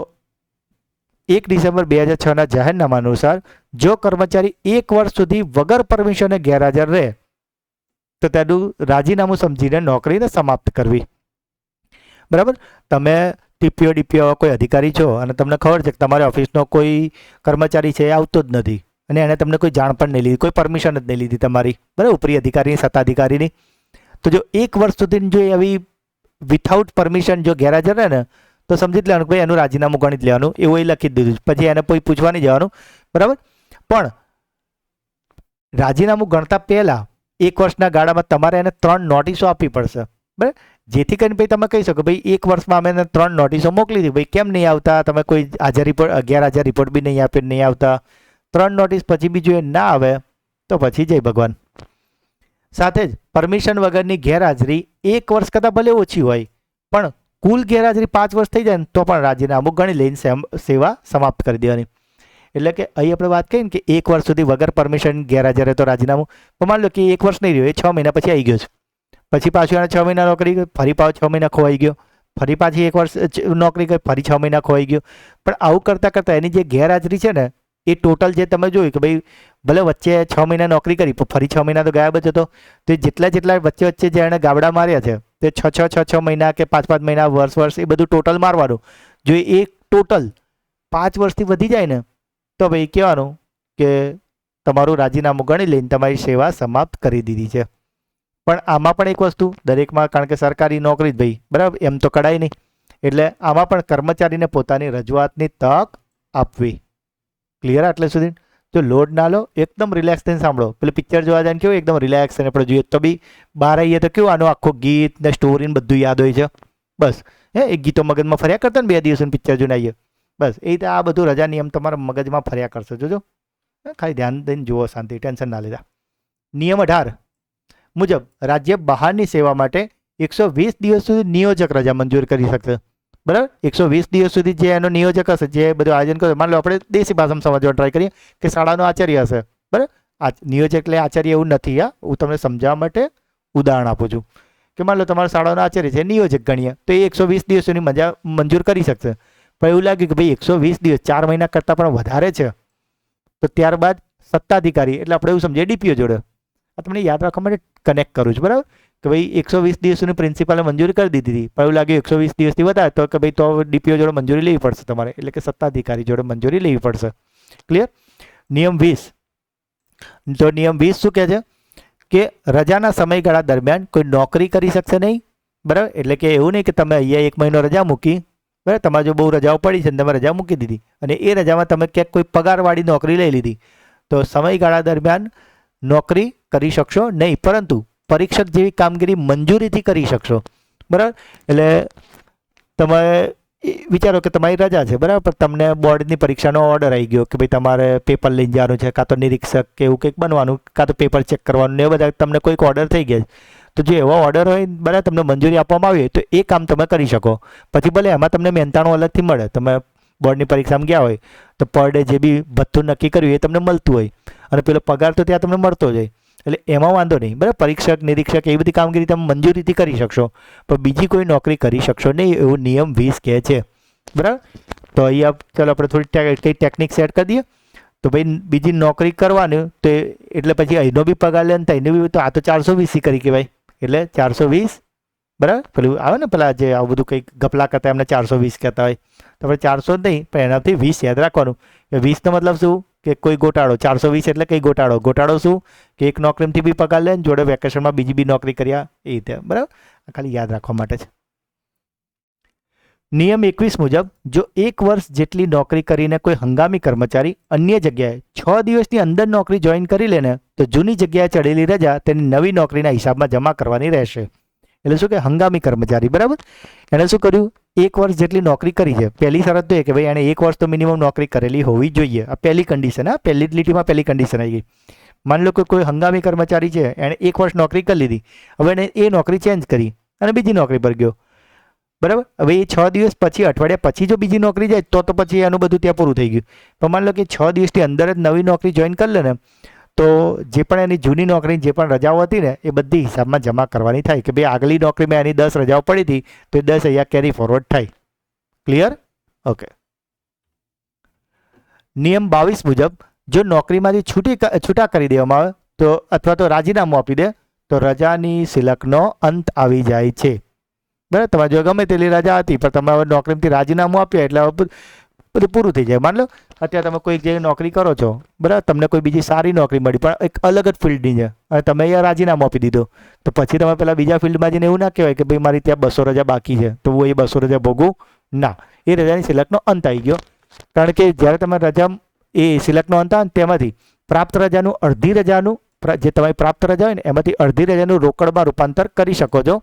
1 ડિસેમ્બર 2006ના જાહેરનામા અનુસાર જો કર્મચારી 1 વર્ષ સુધી વગર પરમિશને ગેરહાજર રહે તો તેનું રાજીનામું સમજીને નોકરીને સમાપ્ત કરવી. બરાબર. તમે ટીપીઓ ડીપીઓ કોઈ અધિકારી છો અને તમને ખબર છે કે તમારી ઓફિસનો કોઈ કર્મચારી છે એ આવતો જ નથી અને એને તમને કોઈ જાણ પણ નહીં લીધી, કોઈ પરમિશન જ નહીં લીધી તમારી, બરાબર, ઉપરી અધિકારીની, સત્તાધિકારીની. તો જો 1 વર્ષ સુધી જો એવી વિથઆઉટ પરમિશન જો ગેરહાજર રહે ને, તો સમજી જ લેવાનું કે ભાઈ એનું રાજીનામું ગણી જ લેવાનું, એવું એ લખી જ દીધું, પછી એને કોઈ પૂછવા નહીં જવાનું. બરાબર. પણ રાજીનામું ગણતા પહેલાં 1 વર્ષના ગાળામાં તમારે એને 3 નોટિસો આપવી પડશે. બરાબર. જેથી કરીને ભાઈ તમે કહી શકો ભાઈ 1 વર્ષમાં અમે એને 3 નોટિસો મોકલી હતી, ભાઈ કેમ નહીં આવતા, તમે કોઈ હાજર રિપોર્ટ, ગેરહાજર રિપોર્ટ બી નહીં આપે, નહીં આવતા. 3 નોટિસ પછી બીજું એ ના આવે તો પછી જય ભગવાન. સાથે જ પરમિશન વગરની ગેરહાજરી 1 વર્ષ કરતાં ભલે ઓછી હોય, પણ કુલ ગેરહાજરી 5 વર્ષ થઈ જાય ને તો પણ રાજીનામું ગણી લઈને સેવા સમાપ્ત કરી દેવાની. એટલે કે અહીં આપણે વાત કરીએ ને કે 1 વર્ષ સુધી વગર પરમિશન ગેરહાજર તો રાજીનામું, પણ માની લો કે 1 વર્ષ નહીં રહ્યો, એ 6 મહિના પછી આવી ગયો છે, પછી પાછું એને 6 મહિના નોકરી કરી, ફરી પાછું 6 મહિના ખોવાઈ ગયો, ફરી પાછી 1 વર્ષ નોકરી કરી, ફરી 6 મહિના ખોવાઈ ગયો. પણ આવું કરતાં કરતાં એની જે ગેરહાજરી છે ને એ ટોટલ જે તમે જોયું કે ભાઈ ભલે વચ્ચે 6 મહિના નોકરી કરી પણ ફરી 6 મહિના તો ગાયબ જ હતો, તો એ જેટલા વચ્ચે જે એણે ગાબડા માર્યા છે તે 6 મહિના કે 5 મહિના, વર્ષ એ બધું ટોટલ મારવાનું. જો એ ટોટલ 5 વર્ષથી વધી જાય ને તો ભાઈ કહેવાનું કે તમારું રાજીનામું ગણી લઈને તમારી સેવા સમાપ્ત કરી દીધી છે. પણ આમાં પણ એક વસ્તુ દરેકમાં, કારણ કે સરકારી નોકરી જ ભાઈ, બરાબર, એમ તો કઢાય નહીં, એટલે આમાં પણ કર્મચારીને પોતાની રજૂઆતની તક આપવી. ક્લિયર? આટલે સુધી જો લોડ ના લો, એકદમ રિલેક્સ થઈને સાંભળો. પેલું પિક્ચર જોવા જાય ને કેવું એકદમ રિલેક્સ થઈને આપણે જોઈએ, તો બી બહાર આવીએ તો કેવું આનું આખું ગીત ને સ્ટોરી ને બધું યાદ હોય છે. બસ એ ગીતો મગજમાં ફર્યા કરતા ને 2 દિવસનું પિક્ચર જોઈને આવીએ, બસ એ રીતે આ બધું રજા નિયમ તમારા મગજમાં ફર્યા કરશે. જોજો, ખાલી ધ્યાન દઈને જુઓ, શાંતિ, ટેન્શન ના લેતા. નિયમ 18 મુજબ રાજ્ય બહારની સેવા માટે 120 દિવસ સુધી નિયોજક રજા મંજૂર કરી શકશે. બરાબર. 120 દિવસ સુધી જે એનો નિયોજક હશે, જે બધું આયોજન કરે, માની લો આપણે દેશી ભાષામાં સમજવા ટ્રાય કરીએ કે શાળાનો આચાર્ય હશે, બરાબર. નિયોજક એટલે આચાર્ય એવું નથી. હું તમને સમજાવવા માટે ઉદાહરણ આપું છું કે માની લો તમારા શાળાનો આચાર્ય છે, નિયોજક ગણીએ, તો એ 120 દિવસોની મજા મંજૂર કરી શકશે. પણ એવું લાગ્યું કે ભાઈ 120 દિવસ 4 મહિના કરતાં પણ વધારે છે, તો ત્યારબાદ સત્તાધિકારી, એટલે આપણે એવું સમજીએ ડીપીઓ જોડે, આ તમને યાદ રાખવા માટે કનેક્ટ કરું છું, બરાબર, કે ભાઈ 120 દિવસની પ્રિન્સિપાલે મંજૂરી કરી દીધી હતી, પણ એવું લાગ્યું 120 દિવસથી વધારે, તો કે ભાઈ તો ડીપીઓ જોડે મંજૂરી લેવી પડશે તમારે, એટલે કે સત્તાધિકારી જોડે મંજૂરી લેવી પડશે. ક્લિયર? નિયમ 20. તો નિયમ 20 શું કહે છે કે રજાના સમયગાળા દરમિયાન કોઈ નોકરી કરી શકશે નહીં. બરાબર. એટલે કે એવું નહીં કે તમે અહીંયા 1 મહિનો રજા મૂકી, બરાબર, તમારે જો બહુ રજાઓ પડી છે ને તમે રજા મૂકી દીધી અને એ રજામાં તમે ક્યાંક કોઈ પગારવાળી નોકરી લઈ લીધી, તો સમયગાળા દરમિયાન નોકરી કરી શકશો નહીં, પરંતુ પરીક્ષક જેવી કામગીરી મંજૂરીથી કરી શકશો. બરાબર. એટલે તમે વિચારો કે તમારી રજા છે, બરાબર, પણ તમને બોર્ડની પરીક્ષાનો ઓર્ડર આવી ગયો કે ભાઈ તમારે પેપર લઈને જવાનું છે, કાં તો નિરીક્ષક કે એવું કંઈક બનવાનું, કાં તો પેપર ચેક કરવાનું, ને એ બધા તમને કોઈક ઓર્ડર થઈ ગયા. તો જે એવો ઓર્ડર હોય, બરાબર, તમને મંજૂરી આપવામાં આવી હોય તો એ કામ તમે કરી શકો. પછી ભલે એમાં તમને મહેનતાણું અલગથી મળે, તમે બોર્ડની પરીક્ષામાં ગયા હોય તો પર ડે જે બી ભથ્થું નક્કી કર્યું એ તમને મળતું હોય અને પેલો પગાર તો ત્યાં તમને મળતો જ હોય, એટલે એમાં વાંધો નહીં. બરાબર. પરીક્ષક, નિરીક્ષક એ બધી કામગીરી તમે મંજૂરીથી કરી શકશો, પણ બીજી કોઈ નોકરી કરી શકશો નહીં, એવું નિયમ 20 કહે છે. બરાબર. તો અહીંયા ચાલો આપણે થોડી કઈ ટેકનિક સેટ કરી દઈએ. તો ભાઈ બીજી નોકરી કરવાની તો એટલે પછી અહીંનો બી પગાર લે ને અહીંનો બી, તો આ તો 420 કરી કહેવાય, એટલે 420. બરાબર. પેલું આવે ને પેલા જે આવું બધું કંઈક ગપલા કરતા એમને 420 કહેતા હોય, તો આપણે 400 જ નહીં પણ એનાથી 20 યાદ રાખવાનું. કે 20નો મતલબ શું કે કોઈ ગોટાળો, 420 એટલે કંઈ ગોટાળો. ગોટાળો શું કે એક નોકરીથી બી પગાર લે જોડે વેકેશનમાં બીજી બી નોકરી કર્યા, એ રીતે. બરાબર. ખાલી યાદ રાખવા માટે છે. નિયમ 21 મુજબ જો 1 વર્ષ જેટલી નોકરી કરીને કોઈ હંગામી કર્મચારી અન્ય જગ્યાએ 6 દિવસની અંદર નોકરી જોઈન કરી લે ને, તો જૂની જગ્યાએ ચડેલી રજા તેની નવી નોકરીના હિસાબમાં જમા કરવાની રહેશે. એટલે શું કે હંગામી કર્મચારી, બરાબર. એણે શું કર્યું, 1 વર્ષ જેટલી નોકરી કરી છે. પહેલી શરત તો એ કે ભાઈ એણે 1 વર્ષ તો મિનિમમ નોકરી કરેલી હોવી જોઈએ. આ પહેલી કન્ડિશન, હા, પહેલી જ લીટીમાં પહેલી કન્ડિશન આવી ગઈ. માની લો કે કોઈ હંગામી કર્મચારી છે, એણે 1 વર્ષ નોકરી કરી લીધી, હવે એને એ નોકરી ચેન્જ કરી અને બીજી નોકરી પર ગયો, બરાબર. હવે એ 6 દિવસ પછી, અઠવાડિયા પછી જો બીજી નોકરી જાય તો પછી એનું બધું ત્યાં પૂરું થઈ ગયું. પણ માની લો કે 6 દિવસની અંદર જ નવી નોકરી જોઈન કરી લે ને, તો જે પણ એની જૂની નોકરી, જે પણ રજાઓ હતી ને, એ બધી હિસાબમાં જમા કરવાની થાય કે ભાઈ આગલી નોકરીમાં એની 10 રજાઓ પડી હતી તો એ 10 અહીંયા કેરી ફોરવર્ડ થાય. ક્લિયર? ઓકે. નિયમ 22 મુજબ જો નોકરીમાંથી છૂટા કરી દેવામાં આવે તો અથવા તો રાજીનામું આપી દે તો રજાની સિલકનો અંત આવી જાય છે, બરાબર. તમારે જો ગમે તેટલી રજા હતી પણ તમે હવે નોકરીમાંથી રાજીનામું આપ્યા એટલે હવે બધું પૂરું થઈ જાય. માની લો અત્યારે તમે કોઈ જગ્યાએ નોકરી કરો છો, બરાબર, તમને કોઈ બીજી સારી નોકરી મળી પણ એક અલગ જ ફિલ્ડની છે અને તમે અહીંયા રાજીનામું આપી દીધું, તો પછી તમે પેલા બીજા ફિલ્ડમાં જઈને એવું ના કહેવાય કે ભાઈ મારી ત્યાં 200 રજા બાકી છે તો હું એ 200 રજા ભોગવું ના. એ રજાની સિલકનો અંત આવી ગયો. કારણ કે જ્યારે તમે રજા એ સિલકનો અંત આવે તેમાંથી પ્રાપ્ત રજાનું અડધી રજાનું, જે તમારી પ્રાપ્ત રજા હોય ને એમાંથી અડધી રજાનું રોકડમાં રૂપાંતર કરી શકો છો,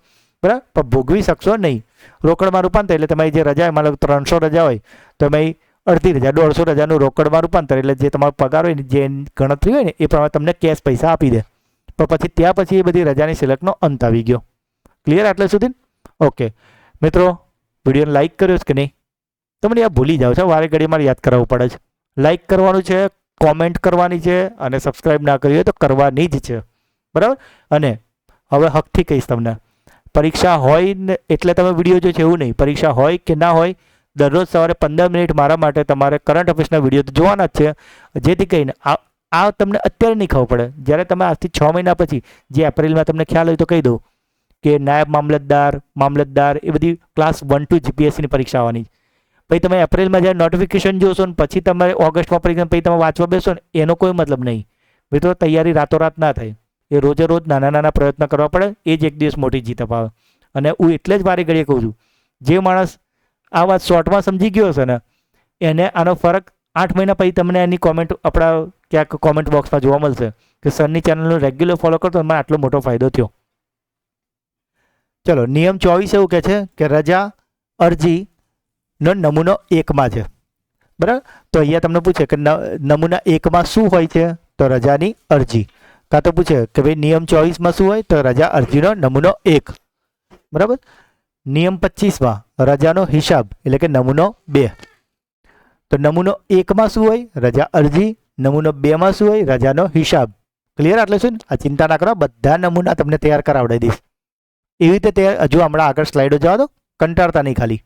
બરાબર, પણ ભોગવી શકશો નહીં. રોકડમાં રૂપાંતર એટલે તમારી જે રજા, માનો 300 રજા હોય તો એમાં અડધી રજા 150 રજાનું રોકડમાં રૂપાંતર, એટલે જે તમારો પગાર હોય ને, જે ગણતરી હોય ને, એ પ્રમાણે તમને કેશ પૈસા આપી દે. પણ પછી ત્યાં પછી એ બધી રજાની સિલકનો અંત આવી ગયો. ક્લિયર આટલે સુધી? ઓકે મિત્રો, વિડીયોને લાઇક કર્યો છે કે નહીં? તમને આ ભૂલી જાઓ છો, વારે ઘડી મારે યાદ કરાવવું પડે છે. લાઇક કરવાનું છે, કોમેન્ટ કરવાની છે અને સબસ્ક્રાઈબ ના કરી હોય તો કરવાની જ છે, બરાબર. અને હવે હકથી કહીશ તમને, પરીક્ષા હોય ને એટલે તમે વિડીયો જો છે એવું નહીં. પરીક્ષા હોય કે ના હોય, દરરોજ સવારે 15 મિનિટ મારા માટે તમારે કરંટ અફેર્સના વિડીયો તો જોવાના જ છે, જેથી કહીને આ તમને અત્યારે નહીં ખબર પડે. જ્યારે તમે આજથી 6 મહિના પછી, જે એપ્રિલમાં તમને ખ્યાલ હોય તો કહી દઉં કે નાયબ મામલતદાર એ બધી ક્લાસ 1 to જીપીએસસીની પરીક્ષા આવવાની. પછી તમે એપ્રિલમાં જ્યારે નોટિફિકેશન જોશો ને પછી તમે ઓગસ્ટમાં પરીક્ષા પછી તમે વાંચવા બેસો ને, એનો કોઈ મતલબ નહીં. મિત્રો, તૈયારી રાતોરાત ના થાય. એ રોજે રોજ નાના નાના પ્રયત્ન કરવા પડે, એ જ એક દિવસ મોટી જીત અપાવે. અને હું એટલે જ વારે ઘડીએ કહું છું, જે માણસ આ વાત શોર્ટમાં સમજી ગયો હશે ને, એને આનો ફરક 8 મહિના પછી તમને એની કોમેન્ટ આપણા ક્યાંક કોમેન્ટ બોક્સમાં જોવા મળશે કે સરની ચેનલનું રેગ્યુલર ફોલો કરતો મને આટલો મોટો ફાયદો થયો. ચલો, નિયમ 24 એવું કહે છે કે રજા અરજીનો નમૂનો 1માં છે, બરાબર. તો અહીંયા તમને પૂછે કે નમૂના 1માં શું હોય છે? તો રજાની અરજી. કાં તો પૂછે કે ભાઈ નિયમ 24માં શું હોય? તો રજા અરજીનો નમૂનો 1, બરાબર. નિયમ 25માં રજાનો હિસાબ એટલે કે નમૂનો 2. તો નમૂનો 1માં શું હોય? રજા અરજી. નમૂનો 2માં શું હોય? રજાનો હિસાબ. ક્લિયર? એટલે શું, આ ચિંતા ના કરો, બધા નમૂના તમને તૈયાર કરાવડાવી દઈશ. એવી રીતે તૈયાર, હજુ હમણાં આગળ સ્લાઇડો જવા દો, કંટાળતા નહીં ખાલી,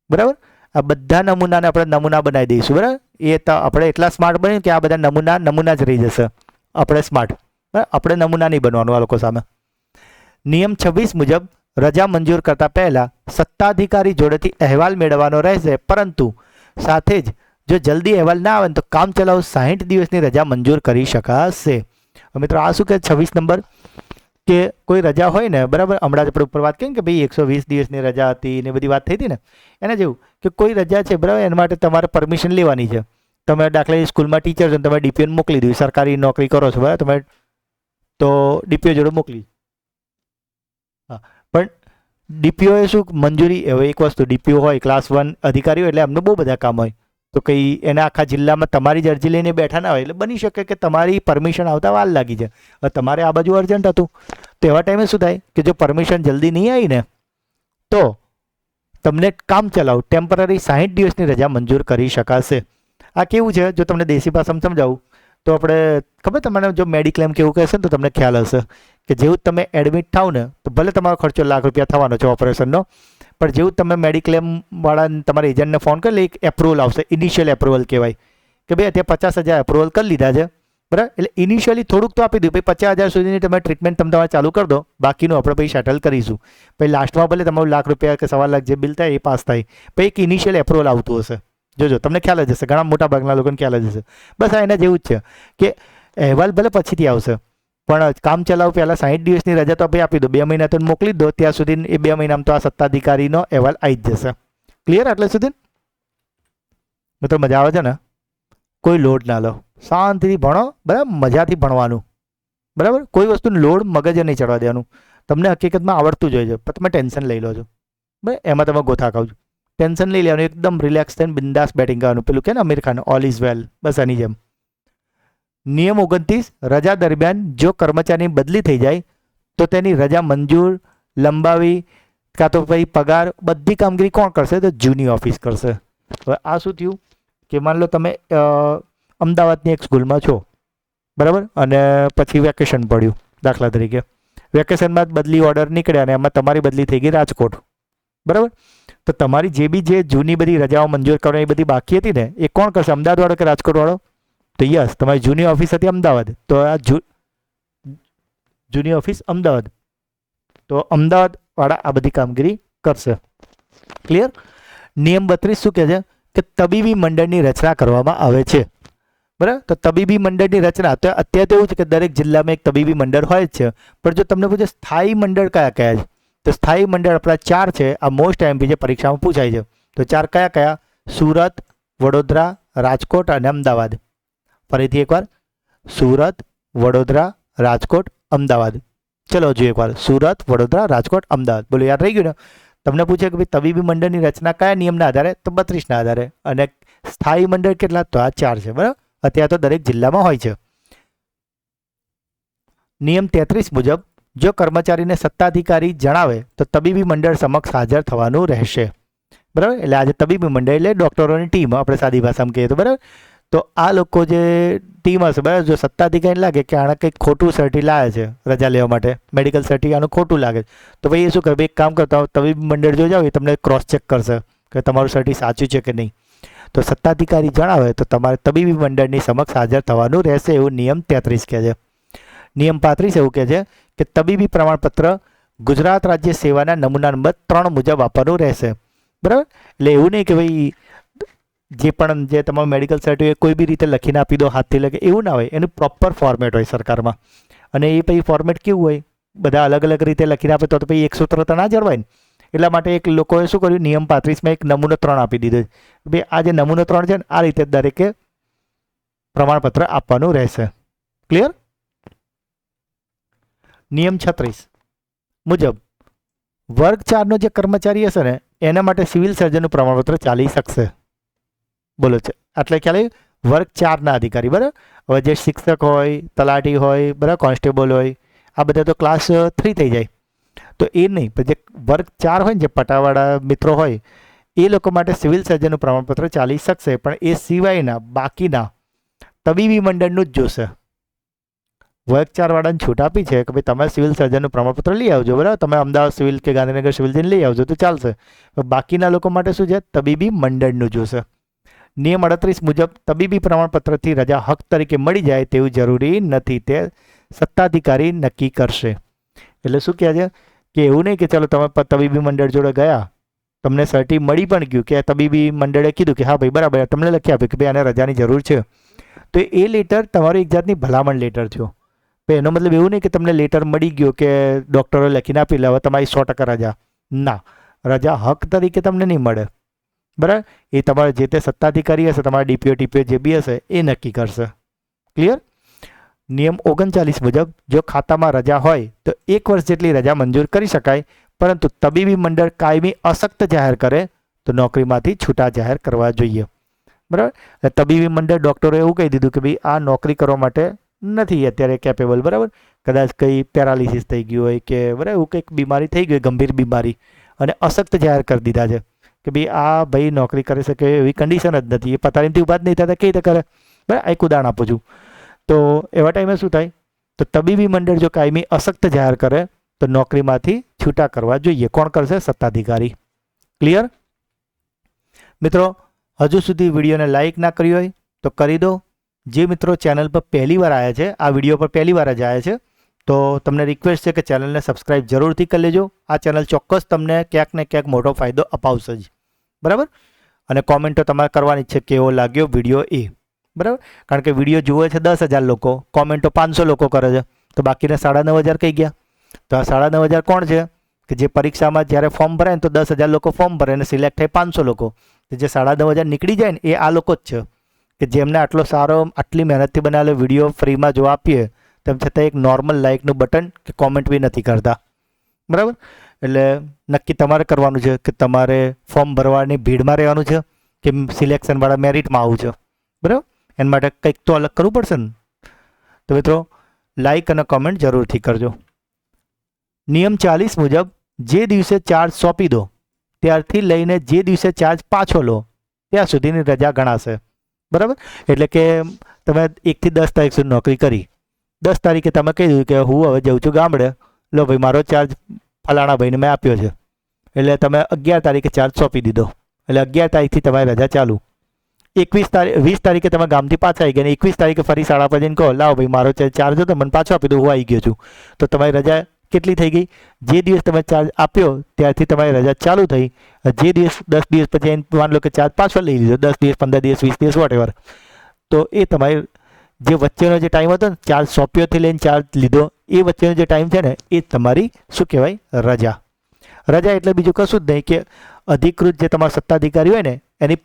બરાબર. આ બધા નમૂનાને આપણે નમૂના બનાવી દઈશું, બરાબર. એ તો આપણે એટલા સ્માર્ટ બની કે આ બધા નમૂના જ રહી જશે. આપણે સ્માર્ટ, બરાબર, આપણે નમૂના નહીં બનવાનું આ લોકો સામે. નિયમ 26 મુજબ રજા મંજૂર કરતા પહેલા સત્તાધિકારી જોડેથી અહેવાલ મેળવવાનો રહેશે, પરંતુ સાથે જ જો જલ્દી અહેવાલ ના આવે તો કામચલાઉ 60 દિવસની રજા મંજૂર કરી શકાશે. મિત્રો, આ શું કે 26 નંબર કે કોઈ રજા હોય ને, બરાબર, હમણાં જ આપણે ઉપર વાત કરી કે ભાઈ 120 દિવસની રજા હતી ને બધી વાત થઈ હતી ને, એને જેવું કે કોઈ રજા છે, બરાબર, એના માટે તમારે પરમિશન લેવાની છે. તમે દાખલા સ્કૂલમાં ટીચર છો, તમે ડીપીઓને મોકલી દીધું, સરકારી નોકરી કરો છો, બરાબર, તમે તો ડીપીઓ જોડે મોકલી. હા, પણ ડીપીઓ એ શું મંજૂરી, હવે એક વસ્તુ ડીપીઓ હોય ક્લાસ 1 અધિકારી હોય એટલે એમનું બહુ બધા કામ હોય, તો કંઈ એના આખા જિલ્લામાં તમારી જ અરજી લઈને બેઠા ના હોય, એટલે બની શકે કે તમારી પરમિશન આવતા વાર લાગી જાય. હવે તમારે આ બાજુ અર્જન્ટ હતું તો એવા ટાઈમે શું થાય કે જો પરમિશન જલ્દી નહીં આવી ને તો તમને કામ ચલાવ ટેમ્પરરી 60 દિવસની રજા મંજૂર કરી શકાશે. આ કેવું છે, જો તમને દેશી ભાષામાં સમજાવું તો આપણે ખબર, તમને જો મેડિક્લેમ કેવું કહેશે ને તો તમને ખ્યાલ હશે કે જેવું તમે એડમિટ થાવ ને તો ભલે તમારો ખર્ચો લાખ રૂપિયા થવાનો છે ઓપરેશનનો, પણ જેવું તમે મેડિક્લેમ વાળા તમારા એજન્ટને ફોન કરી લે, એક એપ્રુવલ આવશે, ઇનિશિયલ એપ્રુવલ કહેવાય કે ભાઈ અત્યારે 50,000 એપ્રુવલ કરી લીધા છે, બરાબર. એટલે ઇનિશિયલી થોડુંક તો આપી દઉં, ભાઈ 50,000 સુધીની તમે ટ્રીટમેન્ટ તમારે ચાલુ કરી દો, બાકીનું આપણે પછી સેટલ કરીશું. પછી લાસ્ટમાં ભલે તમારું લાખ રૂપિયા કે 1.25 લાખ જે બિલ થાય એ પાસ થાય, પછી એક ઇનિશિયલ એપ્રુવલ આવતું હશે. જોજો, તમને ખ્યાલ જ હશે, ઘણા મોટા ભાગના લોકોને ખ્યાલ જ હશે. બસ આ એના જેવું જ છે કે અહેવાલ ભલે પછીથી આવશે પણ કામ ચલાવ પહેલાં 60 દિવસની રજા તો ભાઈ આપી દો, 2 મહિના તો મોકલી દો, ત્યાં સુધી એ 2 મહિનામાં તો આ સત્તાધિકારીનો અહેવાલ આવી જ જશે. ક્લિયર? આટલે સુધી મિત્રો મજા આવે છે ને? કોઈ લોડ ના લો, શાંતિથી ભણો, બરાબર, મજાથી ભણવાનું, બરાબર. કોઈ વસ્તુનું લોડ મગજે નહીં ચડવા દેવાનું. તમને હકીકતમાં આવડતું જ હોય છે, પણ તમે ટેન્શન લઈ લો છો, બરાબર. એમાં તમે ગોથા ખાવ છો. ટેન્શન લઈ લેવાનું, એકદમ રિલેક્સ થઈને બિંદાસ બેટિંગ કરવાનું, પેલું કે ને Aamir Khan all is well, બસ આની જેમ. નિયમ 29, રજા દરમિયાન જો કર્મચારીની બદલી થઈ જાય તો તેની રજા મંજૂર, લંબાવી કાં તો ભાઈ પગાર બધી કામગીરી કોણ કરશે? તો જૂની ઓફિસ કરશે. હવે આ શું થયું કે માન લો તમે અમદાવાદની એક સ્કૂલમાં છો, બરાબર, અને પછી વેકેશન પડ્યું, દાખલા તરીકે વેકેશનમાં જ બદલી ઓર્ડર નીકળ્યા અને એમાં તમારી બદલી થઈ ગઈ રાજકોટ, બરાબર. તો તમારી જે બી જે જૂની બધી રજાઓ મંજૂર કરવાની એ બધી બાકી હતી ને, એ કોણ કરશે? અમદાવાદવાળો કે રાજકોટવાળો? તો યસ, તમારી જૂની ઓફિસ હતી અમદાવાદ, તો આ જૂની ઓફિસ અમદાવાદ, તો અમદાવાદવાળા આ બધી કામગીરી કરશે. ક્લિયર? નિયમ 32 શું કહે છે કે તબીબી મંડળની રચના કરવામાં આવે છે, બરાબર. તો તબીબી મંડળની રચના, તો અત્યારે તો એવું છે કે દરેક જિલ્લામાં એક તબીબી મંડળ હોય જ છે, પણ જો તમને પૂછે સ્થાયી મંડળ કયા કયા છે, તો સ્થાયી મંડળ આપણા 4 છે. આ મોસ્ટ એમપી જે પરીક્ષામાં પૂછાય છે. તો 4 કયા કયા? સુરત, વડોદરા, રાજકોટ અને અમદાવાદ. ફરીથી એકવાર, સુરત, વડોદરા, રાજકોટ, અમદાવાદ. ચલો જોઈએ એકવાર, સુરત, વડોદરા, રાજકોટ, અમદાવાદ. બોલો, યાદ રહી ગયું ને? તમને પૂછે કે ભાઈ તબીબી મંડળની રચના કયા નિયમના આધારે? તો 32ના આધારે. અને સ્થાયી મંડળ કેટલા? તો આ 4 છે, બરાબર. અત્યારે તો દરેક જિલ્લામાં હોય છે. નિયમ 33 મુજબ જો કર્મચારીને સત્તાધિકારી જણાવે તો તબીબી મંડળ સમક્ષ હાજર થવાનું રહેશે, બરાબર. એટલે આજે તબીબી મંડળ એટલે ડૉક્ટરોની ટીમ, આપણે સાદી ભાષામાં કહીએ તો, બરાબર. તો આ લોકો જે ટીમ હશે, બરાબર, જો સત્તાધિકારી લાગે કે આણે કંઈક ખોટું સર્ટી લાવે છે રજા લેવા માટે, મેડિકલ સર્ટી આનું ખોટું લાગે, તો ભાઈ એ શું કરે? ભાઈ એક કામ કરતા તબીબી મંડળ જો જાવ એ તમને ક્રોસ ચેક કરશે કે તમારું સર્ટી સાચું છે કે નહીં. તો સત્તાધિકારી જણાવે તો તમારે તબીબી મંડળની સમક્ષ હાજર થવાનું રહેશે, એવું નિયમ 33 કહે છે. નિયમ 35 એવું કહે છે કે તબીબી પ્રમાણપત્ર ગુજરાત રાજ્ય સેવાના નમૂના નંબર 3 મુજબ આપવાનું રહેશે, બરાબર. એટલે એવું નહીં કે ભાઈ જે પણ જે તમારું મેડિકલ સર્ટિફિકેટ કોઈ બી રીતે લખીને આપી દો, હાથથી લખે, એવું ના હોય. એનું પ્રોપર ફોર્મેટ હોય સરકારમાં, અને એ પછી ફોર્મેટ કેવું હોય? બધા અલગ અલગ રીતે લખીને આપે તો પછી એક સૂત્ર તો ના જળવાય ને. એટલા માટે એક લોકોએ શું કર્યું? નિયમ 35માં એક નમૂનો 3 આપી દીધો. ભાઈ આ જે નમૂનો 3 છે ને, આ રીતે દરેકે પ્રમાણપત્ર આપવાનું રહેશે. ક્લિયર? નિયમ 36 મુજબ વર્ગ 4નો જે કર્મચારી હશે ને, એના માટે સિવિલ સર્જનનું પ્રમાણપત્ર ચાલી શકશે. બોલો છે એટલે ખ્યાલ વર્ગ 4ના અધિકારી, બરાબર. હવે જે શિક્ષક હોય, તલાટી હોય, બરાબર, કોન્સ્ટેબલ હોય, આ બધા તો ક્લાસ 3 થઈ જાય. તો એ નહીં, પણ જે વર્ગ 4 હોય ને, જે પટાવાળા મિત્રો હોય, એ લોકો માટે સિવિલ સર્જનનું પ્રમાણપત્ર ચાલી શકશે, પણ એ સિવાયના બાકીના તબીબી મંડળનું જ જોશે. વર્ગ 4 વાળાને છૂટ આપી છે કે ભાઈ તમે સિવિલ સર્જનનું પ્રમાણપત્ર લઈ આવજો, બરાબર. તમે અમદાવાદ સિવિલ કે ગાંધીનગર સિવિલ જઈને લઈ આવજો તો ચાલશે. બાકીના લોકો માટે શું છે? તબીબી મંડળનું જોશે. નિયમ 38 મુજબ તબીબી પ્રમાણપત્રથી રજા હક તરીકે મળી જાય તેવું જરૂરી નથી, તે સત્તાધિકારી નક્કી કરશે. એટલે શું કહે છે કે એવું નહીં કે ચાલો તમે તબીબી મંડળ જોડે ગયા, તમને સર્ટી મળી પણ ગયું કે તબીબી મંડળે કીધું કે હા ભાઈ બરાબર, તમને લખી આપ્યું કે ભાઈ આને રજાની જરૂર છે, તો એ લેટર તમારું એક જાતની ભલામણ લેટર થયો. ભાઈ એનો મતલબ એવું નહીં કે તમને લેટર મળી ગયો કે ડૉક્ટરો લખીને આપી લે હવે તમારી 100% રજા. ના, રજા હક તરીકે તમને નહીં મળે, બરાબર. એ તમારે જે તે સત્તાધિકારી હશે, તમારા ડીપીઓ ટીપીઓ જે બી હશે એ નક્કી કરશે. ક્લિયર? નિયમ 39 મુજબ જો ખાતામાં રજા હોય તો 1 વર્ષ જેટલી રજા મંજૂર કરી શકાય, પરંતુ તબીબી મંડળ કાયમી અશક્ત જાહેર કરે તો નોકરીમાંથી છૂટા જાહેર કરવા જોઈએ, બરાબર. તબીબી મંડળ ડૉક્ટરો એવું કહી દીધું કે ભાઈ આ નોકરી કરવા માટે નથી અત્યારે કેપેબલ, બરાબર. કદાચ કંઈ પેરાલિસિસ થઈ ગયું હોય કે બરાબર એવું કંઈક બીમારી થઈ ગઈ, ગંભીર બીમારી, અને અશક્ત જાહેર કરી દીધા છે કે ભાઈ આ ભાઈ નોકરી કરી શકે એવી કન્ડિશન જ નથી, એ પથારીથી ઊભા જ નહીં થતા, કઈ રીતે કરે, બરાબર. એક ઉદાહરણ આપું છું. તો એવા ટાઈમે શું થાય? તો તબીબી મંડળ જો કાયમી અશક્ત જાહેર કરે તો નોકરીમાંથી છૂટા કરવા જોઈએ. કોણ કરશે? સત્તાધિકારી. ક્લિયર? મિત્રો, હજુ સુધી વિડીયોને લાઇક ના કરી હોય તો કરી દો. જે મિત્રો ચેનલ પર પહેલી વાર આવ્યા છે, આ વિડીયો પર પહેલી વાર જ આવ્યા છે, તો તમને રિક્વેસ્ટ છે કે ચેનલને સબસ્ક્રાઈબ જરૂરથી કરી લેજો. આ ચેનલ ચોક્કસ તમને ક્યાંક ને ક્યાંક મોટો ફાયદો અપાવશે જ, બરાબર. અને કોમેન્ટો તમારે કરવાની છે કેવો લાગ્યો વિડીયો એ, બરાબર. કારણ કે વિડીયો જુએ છે 10,000 લોકો, કોમેન્ટો 500 લોકો કરે છે, તો બાકીના 9,500 કઈ ગયા? તો આ 9,500 કોણ છે? કે જે પરીક્ષામાં જ્યારે ફોર્મ ભરાય ને તો 10,000 લોકો ફોર્મ ભરે અને સિલેક્ટ થાય 500 લોકો. તો જે 9,500 નીકળી જાય ને એ આ લોકો જ છે કે જેમને આટલો સારો, આટલી મહેનતથી બનાવેલો વિડીયો ફ્રીમાં જોવા આપીએ, તેમ છતાં એક નોર્મલ લાઇકનું બટન કે કોમેન્ટ બી નથી કરતા. બરાબર. એટલે નક્કી તમારે કરવાનું છે કે તમારે ફોર્મ ભરવાની ભીડમાં રહેવાનું છે કે સિલેક્શનવાળા મેરિટમાં આવવું છે. બરાબર. એના માટે કંઈક તો અલગ કરવું પડશે ને. તો મિત્રો લાઈક અને કમેન્ટ જરૂરથી કરજો. નિયમ 40 મુજબ જે દિવસે ચાર્જ સોંપી દો ત્યારથી લઈને જે દિવસે ચાર્જ પાછો લો ત્યાં સુધીની રજા ગણાશે. બરાબર. એટલે કે તમે 1 થી 10 તારીખ સુધી નોકરી કરી, 10 તારીખે તમે કહી દીધું કે હું હવે જઉં છું ગામડે, લો ભાઈ મારો ચાર્જ ફલાણા ભાઈને મેં આપ્યો છે, એટલે તમે 11 તારીખે ચાર્જ સોંપી દીધો, એટલે 11 તારીખથી તમારી રજા ચાલુ. 20 તારીખે તમે ગામથી પાછા આવી ગયા અને 21 તારીખે ફરી શાળા પર જઈને કહો લાવો ભાઈ મારો ચાર્જ હતો મને પાછો આપી દો, હું આવી ગયો છું, તો તમારી રજા કેટલી થઈ ગઈ? જે દિવસ તમે ચાર્જ આપ્યો ત્યારથી તમારી રજા ચાલુ થઈ. જે દિવસ 10 દિવસ પછી માની લો કે ચાર્જ પાછો લઈ લીધો, 10 દિવસ 15 દિવસ 20 દિવસ વોટેવર, તો એ તમારી જે વચ્ચેનો જે ટાઈમ હતો ને ચાર્જ સોંપ્યોથી લઈને ચાર્જ લીધો એ વચ્ચેનો જે ટાઈમ છે ને એ તમારી શું કહેવાય? રજા. રજા એટલે બીજું કશું જ નહીં કે અધિકૃત જે તમારા સત્તાધિકારી હોય ને એની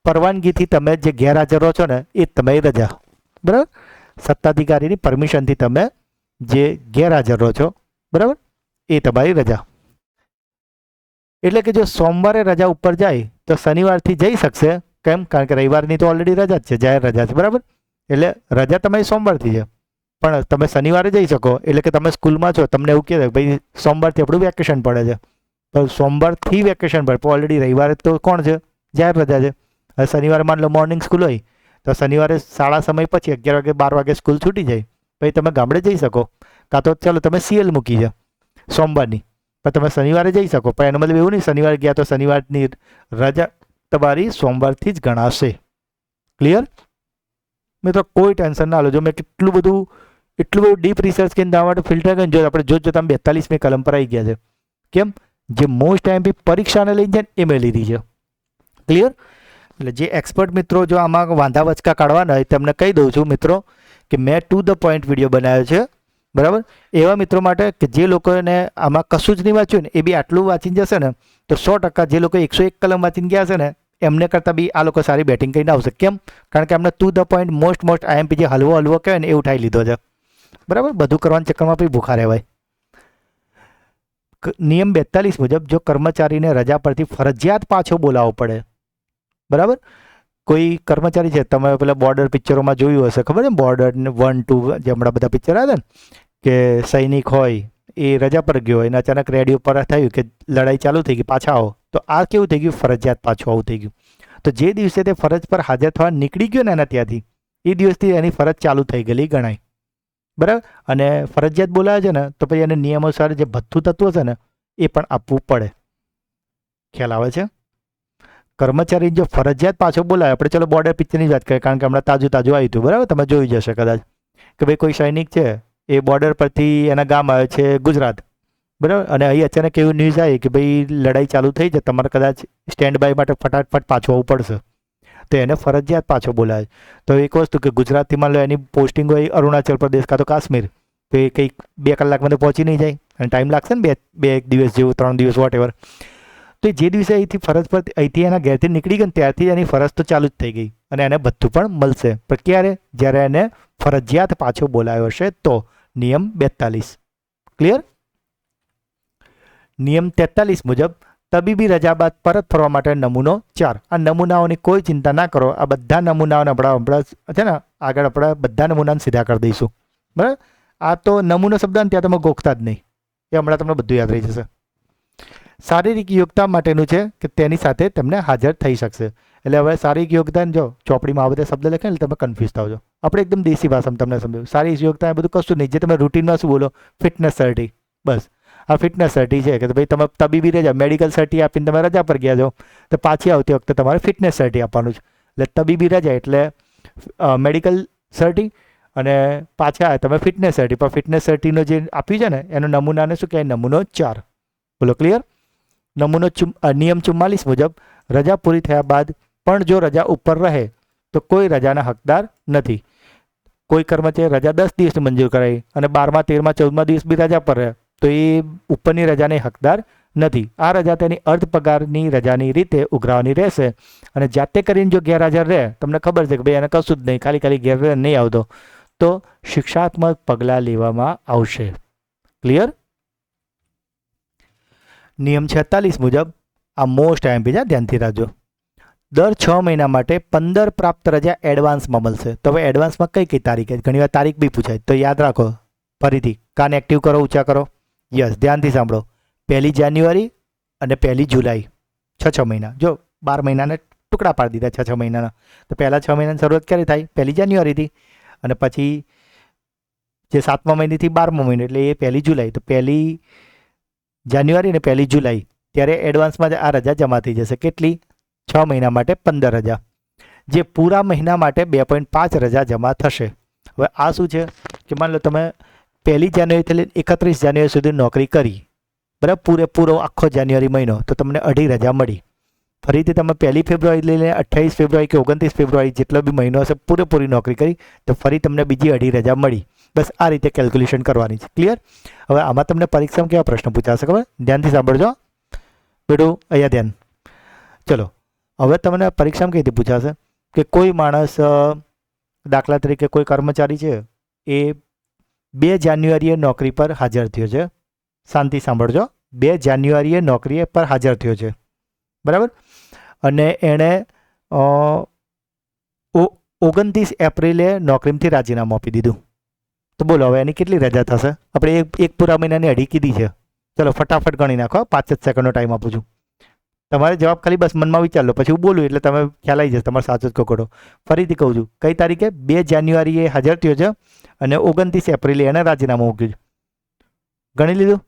પરવાનગીથી તમે જે ગેરહાજર રહો છો ને એ તમારી રજા. બરાબર. સત્તાધિકારીની પરમિશનથી તમે જે ગેરહાજર રહો છો, બરાબર, એ તમારી રજા. એટલે કે જો સોમવારે રજા ઉપર જાય તો શનિવારથી જઈ શકશે. કેમ? કારણ કે રવિવારની તો ઓલરેડી રજા જ છે, જાહેર રજા છે. બરાબર. એટલે રજા તમારી સોમવારથી છે પણ તમે શનિવારે જઈ શકો. એટલે કે તમે સ્કૂલમાં છો, તમને એવું કહે ભાઈ સોમવારથી આપણું વેકેશન પડે છે, તો સોમવારથી વેકેશન પડે, ઓલરેડી રવિવારે તો કોણ છે? જાહેર રજા છે. હવે શનિવારે માની લો મોર્નિંગ સ્કૂલ હોય તો શનિવારે શાળા સમય પછી 11 વાગે 12 વાગે સ્કૂલ છૂટી જાય, પછી તમે ગામડે જઈ શકો. કાં તો ચાલો તમે સીએલ મૂકી છે સોમવારની, પણ તમે શનિવારે જઈ શકો. પણ એનો મતલબ એવું નહીં શનિવારે ગયા તો શનિવારની રજા તમારી સોમવારથી જ ગણાશે. ક્લિયર? મિત્રો કોઈ ટેન્શન ના લો. જો મેં એટલું બધું ડીપ રિસર્ચ કરીને તમારા માટે ફિલ્ટર કરીને જો આપણે જોત જોતા 42મી કલમ પર આવી ગયા છે. કેમ? જે મોસ્ટ આઈએમપી પરીક્ષાને લઈને છે એ મેં લીધી છે. ક્લિયર? એટલે જે એક્સપર્ટ મિત્રો જો આમાં વાંધા વચકા કાઢવાના હોય તેમને કહી દઉં છું મિત્રો કે મેં ટુ ધ પોઈન્ટ વિડીયો બનાવ્યો છે. બરાબર. એવા મિત્રો માટે કે જે લોકોને આમાં કશું જ નહીં વાંચ્યું ને એ બી આટલું વાંચીને જશે ને તો 100% જે લોકો 101 કલમ વાંચીને ગયા છે ને એમને કરતાં બી આ લોકો સારી બેટિંગ કરીને આવશે. કેમ? કારણ કે એમને to the point most IMP જે હલવો કહેવાય ને એ ઉઠાવી લીધો છે. બરાબર. બધું કરવાના ચક્કરમાં પછી ભૂખા રહેવાય. નિયમ 42 મુજબ જો કર્મચારીને રજા પરથી ફરજિયાત પાછો બોલાવવો પડે, બરાબર, કોઈ કર્મચારી છે, તમે પેલા બોર્ડર પિક્ચરોમાં જોયું હશે, ખબર છે બોર્ડર 1, 2 જે હમણાં બધા પિક્ચર આવ્યા ને કે સૈનિક હોય એ રજા પર ગયો હોય અને અચાનક રેડિયો પર થયું કે લડાઈ ચાલુ થઈ ગઈ, પાછા આવો. તો આ કેવું થઈ ગયું? ફરજિયાત પાછું આવું થઈ ગયું. તો જે દિવસે તે ફરજ પર હાજર થવા નીકળી ગયો ને એના ત્યાંથી એ દિવસથી એની ફરજ ચાલુ થઈ ગયેલી ગણાય. બરાબર. અને ફરજિયાત બોલાવે છે ને તો પછી એને નિયમોસર જે ભથ્થું તત્વ છે ને એ પણ આપવું પડે. ખ્યાલ આવે છે? કર્મચારી જો ફરજિયાત પાછો બોલાવે, આપણે ચલો બોર્ડર પિક્ચરની જ વાત કરીએ કારણ કે હમણાં તાજું આવ્યું હતું. બરાબર. તમે જોઈ જશે કદાચ કે ભાઈ કોઈ સૈનિક છે એ બોર્ડર પરથી એના ગામ આવે છે ગુજરાત, બરાબર, અને અહીં અચાનક એવું ન્યૂઝ આવી કે ભાઈ લડાઈ ચાલુ થઈ છે, તમારે કદાચ સ્ટેન્ડ બાય માટે ફટાફટ પાછું આવવું પડશે, તો એને ફરજિયાત પાછો બોલાવે. તો એક વસ્તુ કે ગુજરાતથી માન લો એની પોસ્ટિંગ હોય અરુણાચલ પ્રદેશ કાં તો કાશ્મીર, તો એ કંઈક 2 કલાકમાં તો પહોંચી નહીં જાય અને ટાઈમ લાગશે ને બે એક દિવસ જેવું, 3 દિવસ વોટેવર. તો જે દિવસે અહીંથી ફરજ પર અહીંથી એના ઘેરથી નીકળી ગયો ને ત્યારથી એની ફરજ તો ચાલુ જ થઈ ગઈ અને એને બધું પણ મળશે. પણ ક્યારે? જ્યારે એને ફરજિયાત પાછો બોલાયો હશે તો. નિયમ 42. ક્લિયર? નિયમ 43 મુજબ તબીબી રજા બાદ પરત ફરવા માટે નમૂનો 4. આ નમૂનાઓની કોઈ ચિંતા ના કરો. આ બધા નમૂનાઓને હમણાં છે ને આગળ આપણે બધા નમૂનાને સીધા કરી દઈશું. બરાબર. આ તો નમૂનો શબ્દ ને ત્યાં તમે ગોખતા જ નહીં, એ હમણાં તમને બધું યાદ રહી જશે. શારીરિક યોગ્યતા માટેનું છે કે તેની સાથે તેમને હાજર થઈ શકશે. એટલે હવે શારીરિક યોગદાન જો ચોપડીમાં આ બધા શબ્દ લખે એટલે તમે કન્ફ્યુઝ થાવ છો. આપણે એકદમ દેશી ભાષામાં તમને સમજાવ્યું. શારીરિક યોગતા એ બધું કશું નહીં, જે તમે રૂટીનમાં શું બોલો ફિટનેસ સર્ટી, બસ આ ફિટનેસ સર્ટી છે કે ભાઈ તમે તબીબી રજા મેડિકલ સર્ટી આપીને તમે રજા પર ગયા છો તો પાછી આવતી વખતે તમારે ફિટનેસ સર્ટી આપવાનું છે. એટલે તબીબી રજા એટલે મેડિકલ સર્ટી અને પાછા તમે ફિટનેસ સર્ટી, પણ ફિટનેસ સર્ટીનો જે આપ્યું છે ને એનો નમૂનાને શું કહેવાય? નમૂનો 4. બોલો ક્લિયર? નમૂનો નિયમ 44 મુજબ રજા પૂરી થયા બાદ પણ જો રજા ઉપર રહે તો કોઈ રજાના હકદાર નથી. કોઈ કર્મચારી રજા 10 દિવસની મંજૂર કરાવી અને 12મા 13મા 14મા દિવસ બી રજા પર રહે તો એ ઉપરની રજાને હકદાર નથી. આ રજા તેની અર્ધ પગારની રજાની રીતે ઉઘરાવવાની રહેશે અને જાતે કરીને જો ગેરહાજર રહે, તમને ખબર છે કે ભાઈ એને કશું જ નહીં, ખાલી ગેર નહીં આવતો, તો શિક્ષાત્મક પગલાં લેવામાં આવશે. ક્લિયર? નિયમ 46 મુજબ આ મોસ્ટ એમપી છે, ધ્યાનથી રાખજો. દર 6 મહિના માટે 15 પ્રાપ્ત રજા એડવાન્સમાં મળશે. તો હવે એડવાન્સમાં કઈ કઈ તારીખે? ઘણીવાર તારીખ બી પૂછાય, તો યાદ રાખો. ફરીથી કાન એક્ટિવ કરો, ઊંચા કરો. યસ, ધ્યાનથી સાંભળો. 1 જાન્યુઆરી અને 1 જુલાઈ, 6 મહિના. જો 12 મહિનાને ટુકડા પાડી દીધા 6 મહિનાના, તો પહેલા 6 મહિનાની શરૂઆત ક્યારે થાય? 1 જાન્યુઆરીથી, અને પછી જે 7મા મહિનેથી 12મો મહિનો એટલે એ 1 જુલાઈ. તો 1 જાન્યુઆરી અને 1 જુલાઈ ત્યારે એડવાન્સમાં આ રજા જમા થઈ જશે. કેટલી? 6 મહિના માટે 15 રજા, જે પૂરા મહિના માટે 2.5 રજા જમા થશે. હવે આ શું છે કે માની લો તમે 1 જાન્યુઆરીથી લઈને 31 જાન્યુઆરી સુધી નોકરી કરી, બરાબર, પૂરેપૂરો આખો જાન્યુઆરી મહિનો, તો તમને 2.5 રજા મળી. ફરીથી તમે 1 ફેબ્રુઆરી લઈને 28 ફેબ્રુઆરી કે 29 ફેબ્રુઆરી જેટલો બી મહિનો હશે પૂરેપૂરી નોકરી કરી, તો ફરી તમને બીજી 2.5 રજા મળી. બસ આ રીતે કેલ્ક્યુલેશન કરવાની છે. ક્લિયર? હવે આમાં તમને પરીક્ષામાં કેવા પ્રશ્ન પૂછાશે ખબર? ધ્યાનથી સાંભળજો બેટું, અહીંયા ધ્યાન. ચલો, હવે તમને પરીક્ષામાં કઈ રીતે પૂછાશે કે કોઈ માણસ, દાખલા તરીકે કોઈ કર્મચારી છે, એ 2 જાન્યુઆરીએ નોકરી પર હાજર થયો છે. શાંતિ સાંભળજો. 2 જાન્યુઆરીએ નોકરી પર હાજર થયો છે, બરાબર, અને એણે 29 એપ્રિલે નોકરીમાંથી રાજીનામું આપી દીધું. તો બોલો હવે એની કેટલી રજા થશે? આપણે એક પૂરા મહિનાની 2.5 કીધી છે. ચલો ફટાફટ ગણી નાખો. 5 જ સેકન્ડનો ટાઈમ આપું છું. તમારે જવાબ ખાલી બસ મનમાં વિચાર લો, પછી હું બોલું એટલે તમે ખ્યાલ આવી જશે તમારે સાચો જ કોકડો. ફરીથી કહું છું, કઈ તારીખે? 2 જાન્યુઆરીએ હાજર થયો છે અને 29 એપ્રિલે એને રાજીનામું મૂક્યું છે. ગણી લીધું?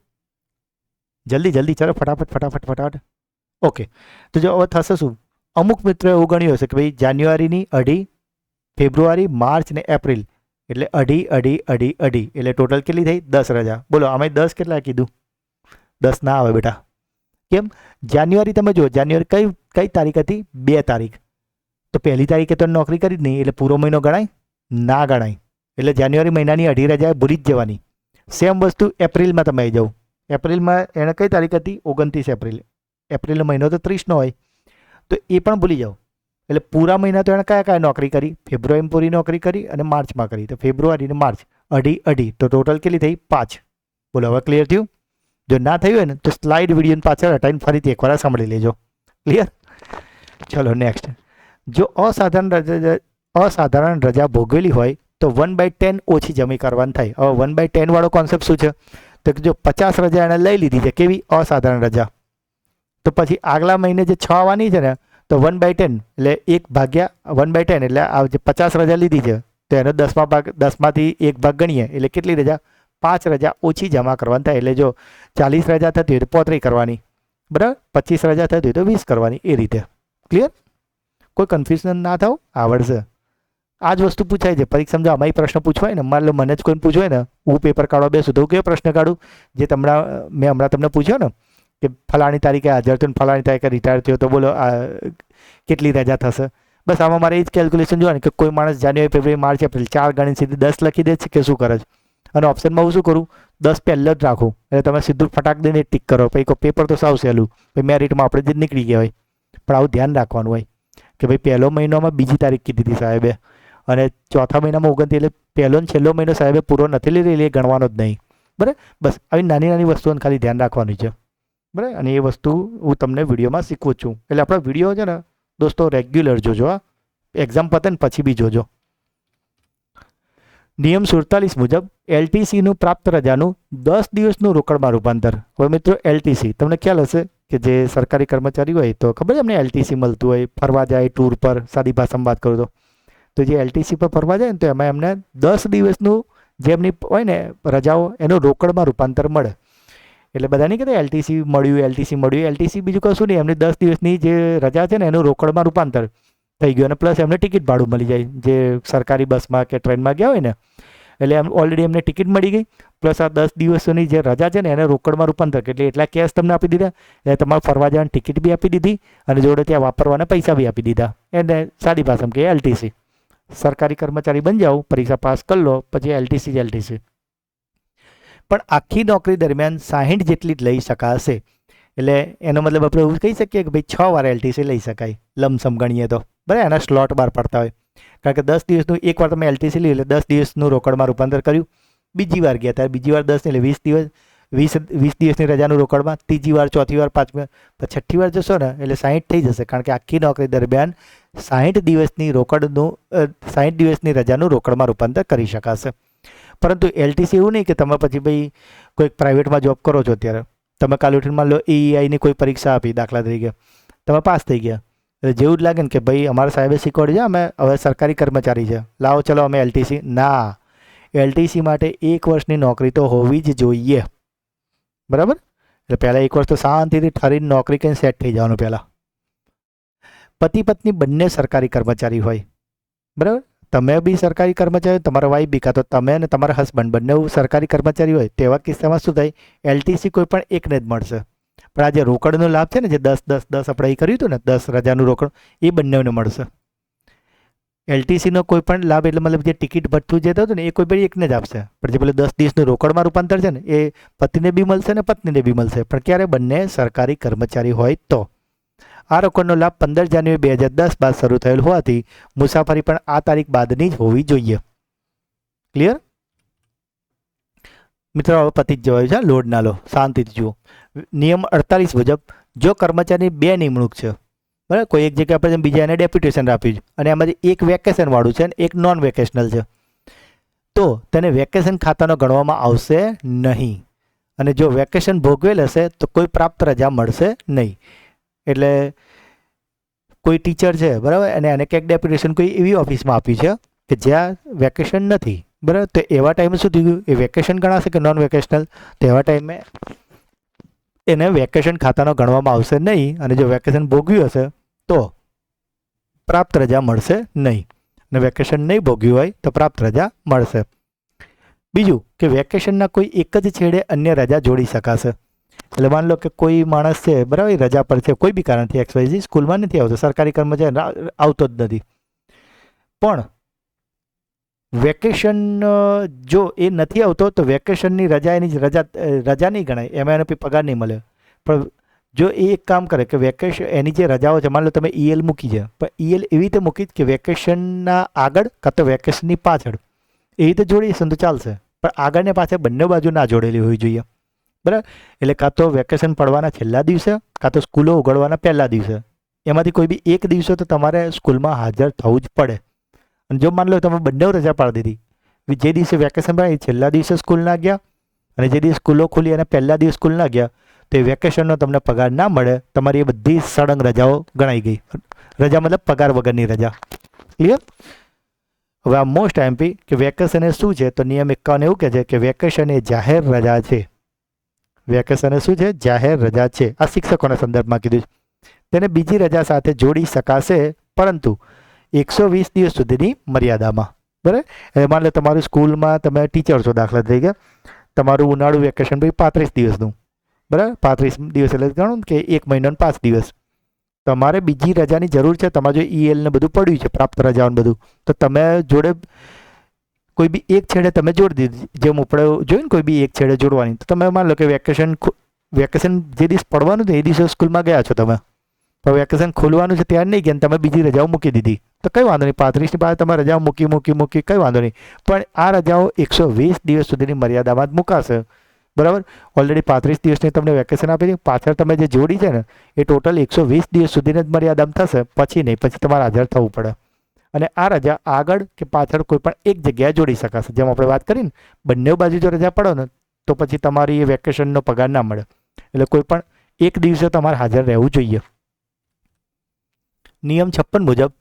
જલ્દી જલ્દી, ચલો ફટાફટ. ઓકે, તો જો હવે થશે શું? અમુક મિત્રોએ એવું ગણ્યું હશે કે ભાઈ જાન્યુઆરીની 2.5, ફેબ્રુઆરી, માર્ચ ને એપ્રિલ એટલે 2.5 એટલે ટોટલ કેટલી થઈ? 10 રજા. બોલો આમાં 10 કેટલા કીધું? 10 ના આવે બેટા. કેમ? જાન્યુઆરી તમે જુઓ, જાન્યુઆરી કઈ તારીખ હતી? 2 તારીખ. તો 1 તારીખે તો નોકરી કરી જ નહીં, એટલે પૂરો મહિનો ગણાય? ના ગણાય. એટલે જાન્યુઆરી મહિનાની 2.5 રજા ભૂલી જ જવાની. સેમ વસ્તુ એપ્રિલમાં તમે આવી જાઓ. એપ્રિલમાં એને કઈ તારીખ હતી? 29 એપ્રિલ. એપ્રિલનો મહિનો તો 30નો હોય, તો એ પણ ભૂલી જાઓ. એટલે પૂરા મહિના તો એણે કયા નોકરી કરી? ફેબ્રુઆરીમાં પૂરી નોકરી કરી અને માર્ચમાં કરી. તો ફેબ્રુઆરી અને માર્ચ 2.5 તો ટોટલ કેટલી થઈ? 5. બોલો હવે ક્લિયર થયું? જો ના થયું હોય ને તો સ્લાઇડ વિડીયોની પાછળ હટાવીને ફરીથી એકવાર સાંભળી લેજો. ક્લિયર? ચલો નેક્સ્ટ. જો અસાધારણ રજા ભોગવેલી હોય તો 1/10 ઓછી જમી કરવાની થાય. હવે 1/10 વાળો કોન્સેપ્ટ શું છે? તો જો 50 રજા એણે લઈ લીધી છે, કેવી? અસાધારણ રજા. તો પછી આગલા મહિને જે 6 આવવાની છે ને, તો 1/10 એટલે 1/10 એટલે આ જે 50 રજા લીધી છે તો એનો 10માંથી 1 ભાગ ગણીએ એટલે કેટલી રજા? 5 રજા ઓછી જમા કરવાની થાય. એટલે જો 40 રજા થતી હોય તો 35 કરવાની, બરાબર, 25 રજા થતી હોય તો 20 કરવાની, એ રીતે. ક્લિયર? કોઈ કન્ફ્યુઝન ના થાવ, આવડશે. આ જ વસ્તુ પૂછાય છે પરીક્ષામાં. જો અમારી પ્રશ્ન પૂછવાય ને, માની લો મને જ કોઈ પૂછવાય ને, હું પેપર કાઢવા બેસું તો હું કેવો પ્રશ્ન કાઢું? જે મેં હમણાં તમને પૂછ્યો ને કે ફલાણી તારીખે હાજર થયો, ફલાણી તારીખે રિટાયર થયો, તો બોલો કેટલી રજા થશે? બસ આમાં મારે એ જ કેલ્ક્યુલેશન જોવાનું કે કોઈ માણસ જાન્યુઆરી, ફેબ્રુઆરી, માર્ચ, એપ્રિલ 4 ગણીને સીધી 10 લખી દે છે કે શું કરે છે? અને ઓપ્શનમાં હું શું કરું? 10 પહેલો જ રાખું. એટલે તમે સીધું ફટાક દઈને ટીક કરો. પછી પેપર તો સાવ સહેલું, પછી મેરિટમાં આપણે જ નીકળી ગયા હોય. પણ આવું ધ્યાન રાખવાનું હોય કે ભાઈ પહેલો મહિનામાં બીજી તારીખ કીધી હતી સાહેબે, અને ચોથા મહિનામાં 29, એટલે પહેલો ને છેલ્લો મહિનો સાહેબે પૂરો નથી લીધો એટલે એ ગણવાનો જ નહીં. બરાબર? બસ આવી નાની વસ્તુઓને ખાલી ધ્યાન રાખવાની છે. બરાબર? અને એ વસ્તુ હું તમને વિડીયોમાં શીખવું છું. એટલે આપણા વિડીયો છે ને દોસ્તો રેગ્યુલર જોજો. એક્ઝામ પતે ને પછી બી જોજો. નિયમ 47 મુજબ એલટીસીનું પ્રાપ્ત રજાનું 10 દિવસનું રોકડમાં રૂપાંતર. હવે મિત્રો એલટીસી તમને ખ્યાલ હશે કે જે સરકારી કર્મચારી હોય તો ખબર છે એમને એલટીસી મળતું હોય, ફરવા જાય ટૂર પર, સાદી ભાષામાં વાત કરું તો જે એલટીસી પર ફરવા જાય ને તો એમાં એમને 10 દિવસનું જે એમની હોય ને રજાઓ એનું રોકડમાં રૂપાંતર મળે. એટલે બધા નહીં કહેતા એલટીસી મળ્યું. એલટીસી બીજું કશું નહીં, એમની 10 દિવસની જે રજા છે ને એનું રોકડમાં રૂપાંતર થઈ ગયું, અને પ્લસ એમને ટિકિટ ભાડું મળી જાય. જે સરકારી બસમાં કે ટ્રેનમાં ગયા હોય ને એટલે ઓલરેડી એમને ટિકિટ મળી ગઈ, પ્લસ આ 10 દિવસોની જે રજા છે ને એને રોકડમાં રૂપાંતર એટલે એટલા કેશ તમને આપી દીધા, એટલે તમારે ફરવા જવાની ટિકિટ બી આપી દીધી અને જોડે ત્યાં વાપરવાના પૈસા બી આપી દીધા. એને સાદી ભાષામાં કે એલટીસી. સરકારી કર્મચારી બની જાઓ, પરીક્ષા પાસ કરી લો, પછી એલટીસી. પણ આખી નોકરી દરમિયાન 60 જેટલી જ લઈ શકાશે. એટલે એનો મતલબ આપણે એવું કહી શકીએ કે ભાઈ 6 વાર એલટીસી લઈ શકાય, લમસમ ગણીએ તો. બરાબર? એના સ્લોટ બહાર પડતા હોય. કારણ કે 10 દિવસનું એકવાર તમે એલટીસી લીધું એટલે 10 દિવસનું રોકડમાં રૂપાંતર કર્યું. બીજી વાર ગયા ત્યારે બીજી વાર 10 એટલે 20 દિવસ, 20 દિવસની રજાનું રોકડમાં, ત્રીજી વાર, ચોથી વાર, પાંચમી વાર, પછી છઠ્ઠી વાર જશો ને એટલે 60 થઈ જશે, કારણ કે આખી નોકરી દરમિયાન 60 દિવસની રોકડનું 60 દિવસની રજાનું રોકડમાં રૂપાંતર કરી શકાશે. પરંતુ એલટીસી એવું નહીં કે તમે પછી ભાઈ કોઈક પ્રાઇવેટમાં જોબ કરો છો, અત્યારે તમે કાલે ઉઠીને લો એઈઆઈની કોઈ પરીક્ષા આપી, દાખલા તરીકે તમે પાસ થઈ ગયા, એટલે જેવું જ લાગે ને કે ભાઈ અમારા સાહેબે શીખવાડ્યું છે, અમે હવે સરકારી કર્મચારી છે, લાવો ચલો અમે એલટીસી. ના, એલટીસી માટે 1 વર્ષની નોકરી તો હોવી જ જોઈએ, બરાબર? એટલે પહેલાં 1 વર્ષ તો શાંતિથી ઠરીને નોકરી કંઈ સેટ થઈ જવાનું. પહેલાં પતિ પત્ની બંને સરકારી કર્મચારી હોય, બરાબર? તમે બી સરકારી કર્મચારી, તમારા વાઈફ બી, કાં તો તમે અને તમારા હસબન્ડ બંને સરકારી કર્મચારી હોય, તેવા કિસ્સામાં શું થાય, એલટીસી કોઈ પણ એકને જ મળશે. પણ આ જે રોકડનો લાભ છે ને, જે 10 આપણે એ કર્યું હતું ને, 10 રજાનું રોકડ, એ બંનેને મળશે. એલટીસીનો કોઈ પણ લાભ એટલે મતલબ જે ટિકિટ ભથ્થું જે થતું ને એ કોઈ પણ એકને જ આપશે, પણ જે પેલું 10 દિવસનું રોકડમાં રૂપાંતર છે ને એ પતિને બી મળશે ને પત્નીને બી મળશે, પણ ક્યારે? બંને સરકારી કર્મચારી હોય તો. આ રોકડનો લાભ 15 જાન્યુઆરી 2010 બાદ શરૂ થયેલ હોવાથી મુસાફરી પણ આ તારીખ બાદની જ હોવી જોઈએ. ક્લિયર મિત્રો? હવે પતિ જ જવાયું છે, લોડ ના લો, શાંતિથી જુઓ. નિયમ 48 મુજબ જો કર્મચારીની 2 નિમણૂક છે, બરાબર, કોઈ એક જગ્યા પર બીજા એને ડેપ્યુટેશન આપ્યું છે અને એમાંથી એક વેકેશન વાળું છે અને એક નોન વેકેશનલ છે, તો તેને વેકેશન ખાતાનો ગણવામાં આવશે નહીં. અને જો વેકેશન ભોગવેલ હશે તો કોઈ પ્રાપ્ત રજા મળશે નહીં. એટલે કોઈ ટીચર છે, બરાબર, અને એને ક્યાંક ડેપ્યુટેશન કોઈ એવી ઓફિસમાં આપ્યું છે કે જ્યાં વેકેશન નથી, બરાબર, તો એવા ટાઈમે શું થયું, એ વેકેશન ગણાશે કે નોન વેકેશનલ? તો એવા ટાઈમે એને વેકેશન ખાતાનો ગણવામાં આવશે નહીં, અને જો વેકેશન ભોગવ્યું હશે તો પ્રાપ્ત રજા મળશે નહીં, અને વેકેશન નહીં ભોગવ્યું હોય તો પ્રાપ્ત રજા મળશે. બીજું કે વેકેશનના કોઈ એક જ છેડે અન્ય રજા જોડી શકાશે. એટલે માની લો કે કોઈ માણસ છે, બરાબર, રજા પર છે કોઈ બી કારણથી, XYZ સ્કૂલમાં નથી આવતો, સરકારી કર્મચારી આવતો જ નથી, પણ વેકેશન જો એ નથી આવતો તો વેકેશનની રજા એની રજા નહીં ગણાય, એમાં એને પગાર નહીં મળે. પણ જો એ એક કામ કરે કે વેકેશન એની જે રજાઓ છે, માની લો તમે ઈએલ મૂકી છે, પણ ઈએલ એવી રીતે મૂકી કે વેકેશનના આગળ કાં તો વેકેશનની પાછળ, એ રીતે જોડીશું તો ચાલશે, પણ આગળ ને પાછળ બંને બાજુ ના જોડેલી હોવી જોઈએ, બરાબર? એટલે કાં તો વેકેશન પડવાના છેલ્લા દિવસે, કાં તો સ્કૂલો ઉઘડવાના પહેલા દિવસે, એમાંથી કોઈ બી એક દિવસે તો તમારે સ્કૂલમાં હાજર થવું જ પડે. અને જો માની લો તમે બંને રજા પાડી દીધી, જે દિવસે વેકેશન પડે એ છેલ્લા દિવસે સ્કૂલ ના ગયા, અને જે દિવસે સ્કૂલો ખુલી અને પહેલા દિવસ સ્કૂલ ના ગયા, તો એ વેકેશનનો તમને પગાર ના મળે, તમારી એ બધી સળંગ રજાઓ ગણાઈ ગઈ. રજા મતલબ પગાર વગરની રજા. ક્લિયર? હવે આ મોસ્ટ એમપી કે વેકેશન એ શું છે, તો નિયમ 51 એવું કહે છે કે વેકેશન એ જાહેર રજા છે. વેકેશન એ શું છે? જાહેર રજા છે. આ શિક્ષકોના સંદર્ભમાં કીધું છે. તેને બીજી રજા સાથે જોડી શકાશે, પરંતુ 120 દિવસ સુધીની મર્યાદામાં, બરાબર? એટલે માની લો તમારું સ્કૂલમાં તમે ટીચર છો, દાખલા તરીકે તમારું ઉનાળુ વેકેશન ભાઈ 35 દિવસનું, બરાબર, 35 દિવસ એટલે ગણો કે 1 મહિનો 5 દિવસ. તમારે બીજી રજાની જરૂર છે, તમારે જો ઈએલ ને બધું પડ્યું છે, પ્રાપ્ત રજાઓ બધું, તો તમે જોડે કોઈ બી એક છેડે તમે જોડી દીધી, જેમ આપણે જોયું ને કોઈ બી એક છેડે જોડવાની, તો તમે માની લો કે વેકેશન જે દિવસ પડવાનું છે એ દિવસે સ્કૂલમાં ગયા છો તમે, પણ વેકેશન ખોલવાનું છે ત્યારે નહીં ગયા, તમે બીજી રજાઓ મૂકી દીધી, તો કંઈ વાંધો નહીં, 35ની પાસે તમે રજાઓ મૂકી કંઈ વાંધો નહીં, પણ આ રજાઓ 120 દિવસ સુધીની મર્યાદામાં જ મુકાશે, બરાબર? ઓલરેડી 35 દિવસની તમને વેકેશન આપી હતી, પાછળ તમે જે જોડી છે ને એ ટોટલ 120 દિવસ સુધીને જ મર્યાદામાં થશે, પછી નહીં, પછી તમારે હાજર થવું પડે. અને આ રજા આગળ કે પાછળ કોઈ પણ એક જગ્યાએ જોડી શકાશે. જેમ આપણે વાત કરીને બંને બાજુ જો રજા પડો ને તો પછી તમારી એ વેકેશનનો પગાર ના મળે, એટલે કોઈ પણ એક દિવસે તમારે હાજર રહેવું જોઈએ. નિયમ 56 મુજબ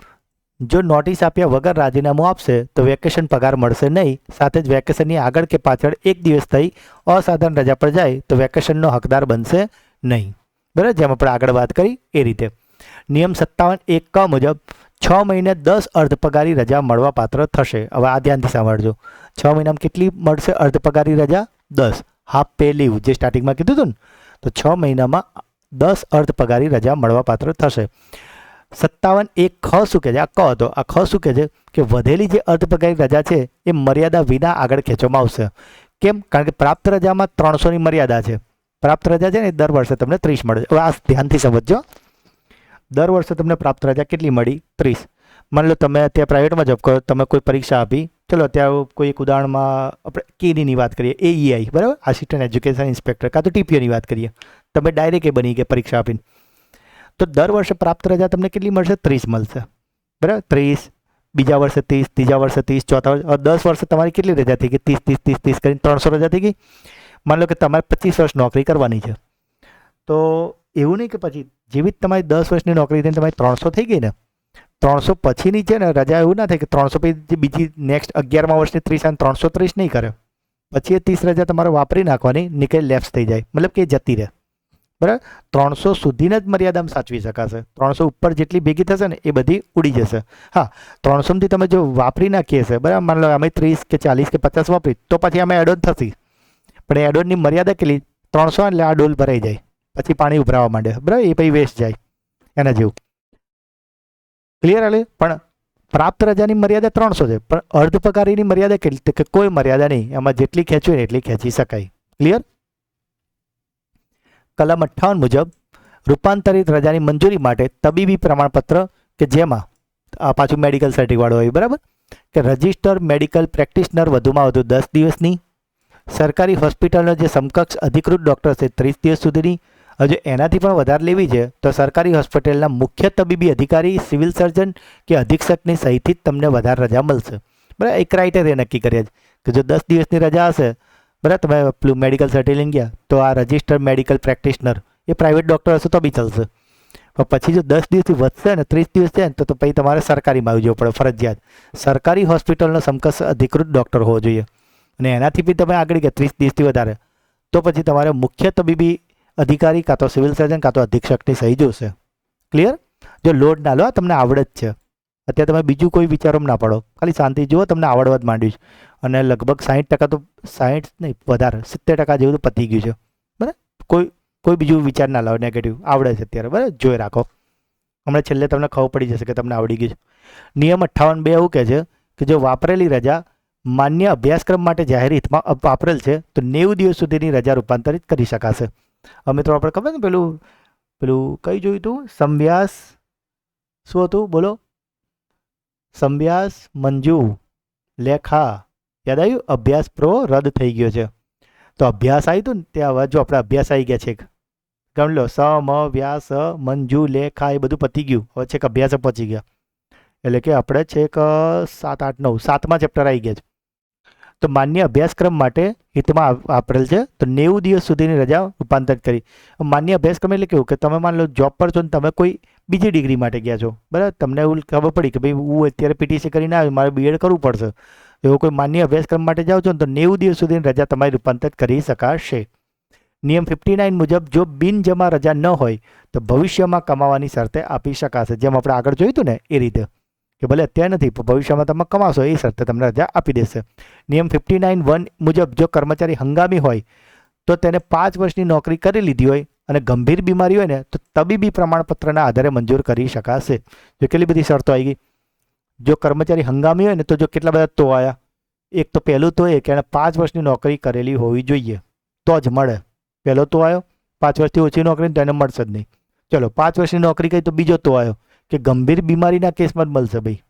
જો નોટિસ આપ્યા વગર રાજીનામું આપશે તો વેકેશન પગાર મળશે નહીં, સાથે જ વેકેશનની આગળ કે પાછળ એક દિવસ થઈ અસાધારણ રજા પર જાય તો વેકેશનનો હકદાર બનશે નહીં, બરાબર? જેમ આપણે આગળ વાત કરી એ રીતે. નિયમ 57(1) મુજબ 6 મહિને 10 અર્ધપગારી રજા મળવા પાત્ર થશે. હવે આ ધ્યાનથી સાંભળજો, 6 મહિનામાં કેટલી મળશે અર્ધપગારી રજા? 10. હાફ પે લીવ જે સ્ટાર્ટિંગમાં કીધું હતું ને, તો 6 મહિનામાં 10 અર્ધપગારી રજા મળવા પાત્ર થશે. 57(1) શું કહે છે? આ ક હતો, આ ખ શું કહે છે કે વધેલી જે અર્ધપગારી રજા છે એ મર્યાદા વિના આગળ ખેંચવામાં આવશે. કેમ? કારણ કે પ્રાપ્ત રજામાં 300ની મર્યાદા છે. પ્રાપ્ત રજા છે ને દર વર્ષે તમને 30 મળે. હવે આ ધ્યાનથી સમજજો, દર વર્ષે તમને પ્રાપ્ત રજા કેટલી મળી? 30. માની લો તમે ત્યાં પ્રાઇવેટમાં જોબ કરો, તમે કોઈ પરીક્ષા આપી, ચલો ત્યાં કોઈ એક ઉદાહરણમાં આપણે કેડીની વાત કરીએ, AEI બરાબર, આસિસ્ટન્ટ એજ્યુકેશન ઇન્સ્પેક્ટર, કાં તો TPOની વાત કરીએ, તમે ડાયરેક્ટ એ બની ગયા પરીક્ષા આપીને, તો દર વર્ષે પ્રાપ્ત રજા તમને કેટલી મળશે? 30 મળશે બરાબર. 30, બીજા વર્ષે 30, ત્રીજા વર્ષે 30, ચોથા વર્ષે 10 વર્ષે તમારી કેટલી રજા થઈ ગઈ? 30 30 30 30 કરીને 300 રજા થઈ ગઈ. માની લો કે તમારે 25 વર્ષ નોકરી કરવાની છે, તો એવું નહીં કે પછી જેવી જ તમારી 10 વર્ષની નોકરી થઈને તમારી 300 થઈ ગઈ ને, 300 પછીની છે ને રજા એવું ના થાય કે 300 પછી બીજી નેક્સ્ટ 11મા વર્ષની 30 અને 330 નહીં કરે, પછી એ 30 રજા તમારે વાપરી નાખવાની, નીકળી લેપ્સ થઈ જાય, મતલબ કે એ જતી રહે બરાબર. 300 સુધીને જ મર્યાદામાં સાચવી શકાશે, 300 ઉપર જેટલી ભેગી થશે ને એ બધી ઉડી જશે. હા, 300થી તમે જો વાપરી નાખીએ છે બરાબર, માની લો અમે 30 કે 40 કે 50 વાપરી, તો પછી અમે એડ ઓન થશે, પણ એ એડ ઓનની મર્યાદા કેટલી? 300, એટલે આ ડોલ ભરાઈ જાય, પછી પાણી ઉભરાવા માંડે બરાબર, એ પછી વેસ્ટ જાય એના જેવું. ક્લિયર હાલે? પણ પ્રાપ્ત રજાની મર્યાદા 300 છે, પણ અર્ધ પગારીની મર્યાદા કેટલી? કે કોઈ મર્યાદા નહીં, એમાં જેટલી ખેંચવી ને એટલી ખેંચી શકાય. ક્લિયર? કલમ 58 મુજબ રૂપાંતરિત રજાની મંજૂરી માટે તબીબી પ્રમાણપત્ર કે જેમાં આ પાછું મેડિકલ સર્ટિફિકેટ હોય બરાબર, કે રજિસ્ટર મેડિકલ પ્રેક્ટિશનર વધુમાં વધુ 10 દિવસની, સરકારી હોસ્પિટલનો જે સમકક્ષ અધિકૃત ડૉક્ટર છે 30 દિવસ સુધીની, હજુ એનાથી પણ વધારે લેવી છે તો સરકારી હોસ્પિટલના મુખ્ય તબીબી અધિકારી, સિવિલ સર્જન કે અધિક્ષકની સહીથી જ તમને વધારે રજા મળશે બરાબર. એક ક્રાઇટેરિયા નક્કી કર્યા છે કે જો 10 દિવસની રજા હશે બરાબર, તમે પેલું મેડિકલ સર્ટિફિકેટ ગયા તો આ રજિસ્ટર્ડ મેડિકલ પ્રેક્ટિશનર એ પ્રાઇવેટ ડૉક્ટર હશે તો બી ચાલશે, પણ પછી જો 10 દિવસથી વધશે ને 30 દિવસ છે ને તો પછી તમારે સરકારીમાં આવી જવું પડે ફરજિયાત. સરકારી હોસ્પિટલનો સમકક્ષ અધિકૃત ડૉક્ટર હોવો જોઈએ, અને એનાથી બી તમે આગળ ગયા 30 દિવસથી વધારે, તો પછી તમારે મુખ્ય તબીબી અધિકારી કાં તો સિવિલ સર્જન કાં તો અધિક્ષકની સહી જોશે. ક્લિયર? જો લોડ ના લો, તમને આવડે જ છે અત્યારે, તમે બીજું કોઈ વિચારોમાં ના પડો, ખાલી શાંતિ જુઓ, તમને આવડવા જ માંડ્યું છે, અને લગભગ 60% તો 60 નહીં વધારે 70% જેવું તો પતી ગયું છે બરાબર. કોઈ બીજું વિચાર ના લાવો નેગેટિવ, આવડે છે અત્યારે બરાબર, જોઈ રાખો, હમણાં છેલ્લે તમને ખબર પડી જશે કે તમને આવડી ગયું છે. નિયમ 58(2) એવું કહે છે કે જો વાપરેલી રજા માન્ય અભ્યાસક્રમ માટે જાહેર હિતમાં વાપરેલ છે તો 90 દિવસ સુધીની રજા રૂપાંતરિત કરી શકાશે. મિત્રો આપણે ખબર ને પેલું કઈ જોયું હતું? સંવ્યાસ શું હતું બોલો? સંવ્યાસ મંજુ લેખા યાદ આવ્યું? અભ્યાસ પ્રો રદ થઈ ગયો છે, તો અભ્યાસ આવ્યું હતું ને ત્યાં હવે જો આપણે અભ્યાસ આવી ગયા છે, ગણ લો સમ વ્યાસ મંજુ લેખા એ બધું પતી ગયું, હવે છેક અભ્યાસ પહોંચી ગયા, એટલે કે આપણે છેક 7, 8, 9 7મા ચેપ્ટર આવી ગયા છે. તો માન્ય અભ્યાસક્રમ માટે હિતમાં વાપરેલ છે તો 90 દિવસ સુધીની રજા રૂપાંતરિત કરી. માન્ય અભ્યાસક્રમ એટલે કેવું કે તમે માની લો જોબ પર છો ને તમે કોઈ બીજી ડિગ્રી માટે ગયા છો બરાબર, તમને એવું ખબર પડી કે ભાઈ હું અત્યારે PTC કરીને આવ્યો, મારે BEd કરવું પડશે, એવો કોઈ માન્ય અભ્યાસક્રમ માટે જાઓ છો ને તો 90 દિવસ સુધીની રજા તમારી રૂપાંતરિત કરી શકાશે. નિયમ 59 મુજબ જો બિનજમા રજા ન હોય તો ભવિષ્યમાં કમાવાની શરતે આપી શકાશે, જેમ આપણે આગળ જોયું હતું ને એ રીતે, કે ભલે અત્યારે નથી પણ ભવિષ્યમાં તમે કમાશો એ શરતે તમને રજા આપી દેશે. નિયમ 59(1) મુજબ જો કર્મચારી હંગામી હોય તો તેને 5 વર્ષની નોકરી કરી લીધી હોય અને ગંભીર બીમારી હોય ને તો તબીબી પ્રમાણપત્રના આધારે મંજૂર કરી શકાશે. જો કેટલી બધી શરતો આવી ગઈ. જો કર્મચારી હંગામી હોય ને તો જો કેટલા બધા તો આવ્યા, એક તો પહેલું તો એ કે એને 5 વર્ષની નોકરી કરેલી હોવી જોઈએ તો જ મળે. પહેલો તો આવ્યો 5 વર્ષથી ઓછી નોકરી તો એને મળશે જ નહીં. ચલો 5 વર્ષની નોકરી કરી તો બીજો તો આવ્યો કે ગંભીર બીમારીના કેસમાં જ મળશે ભાઈ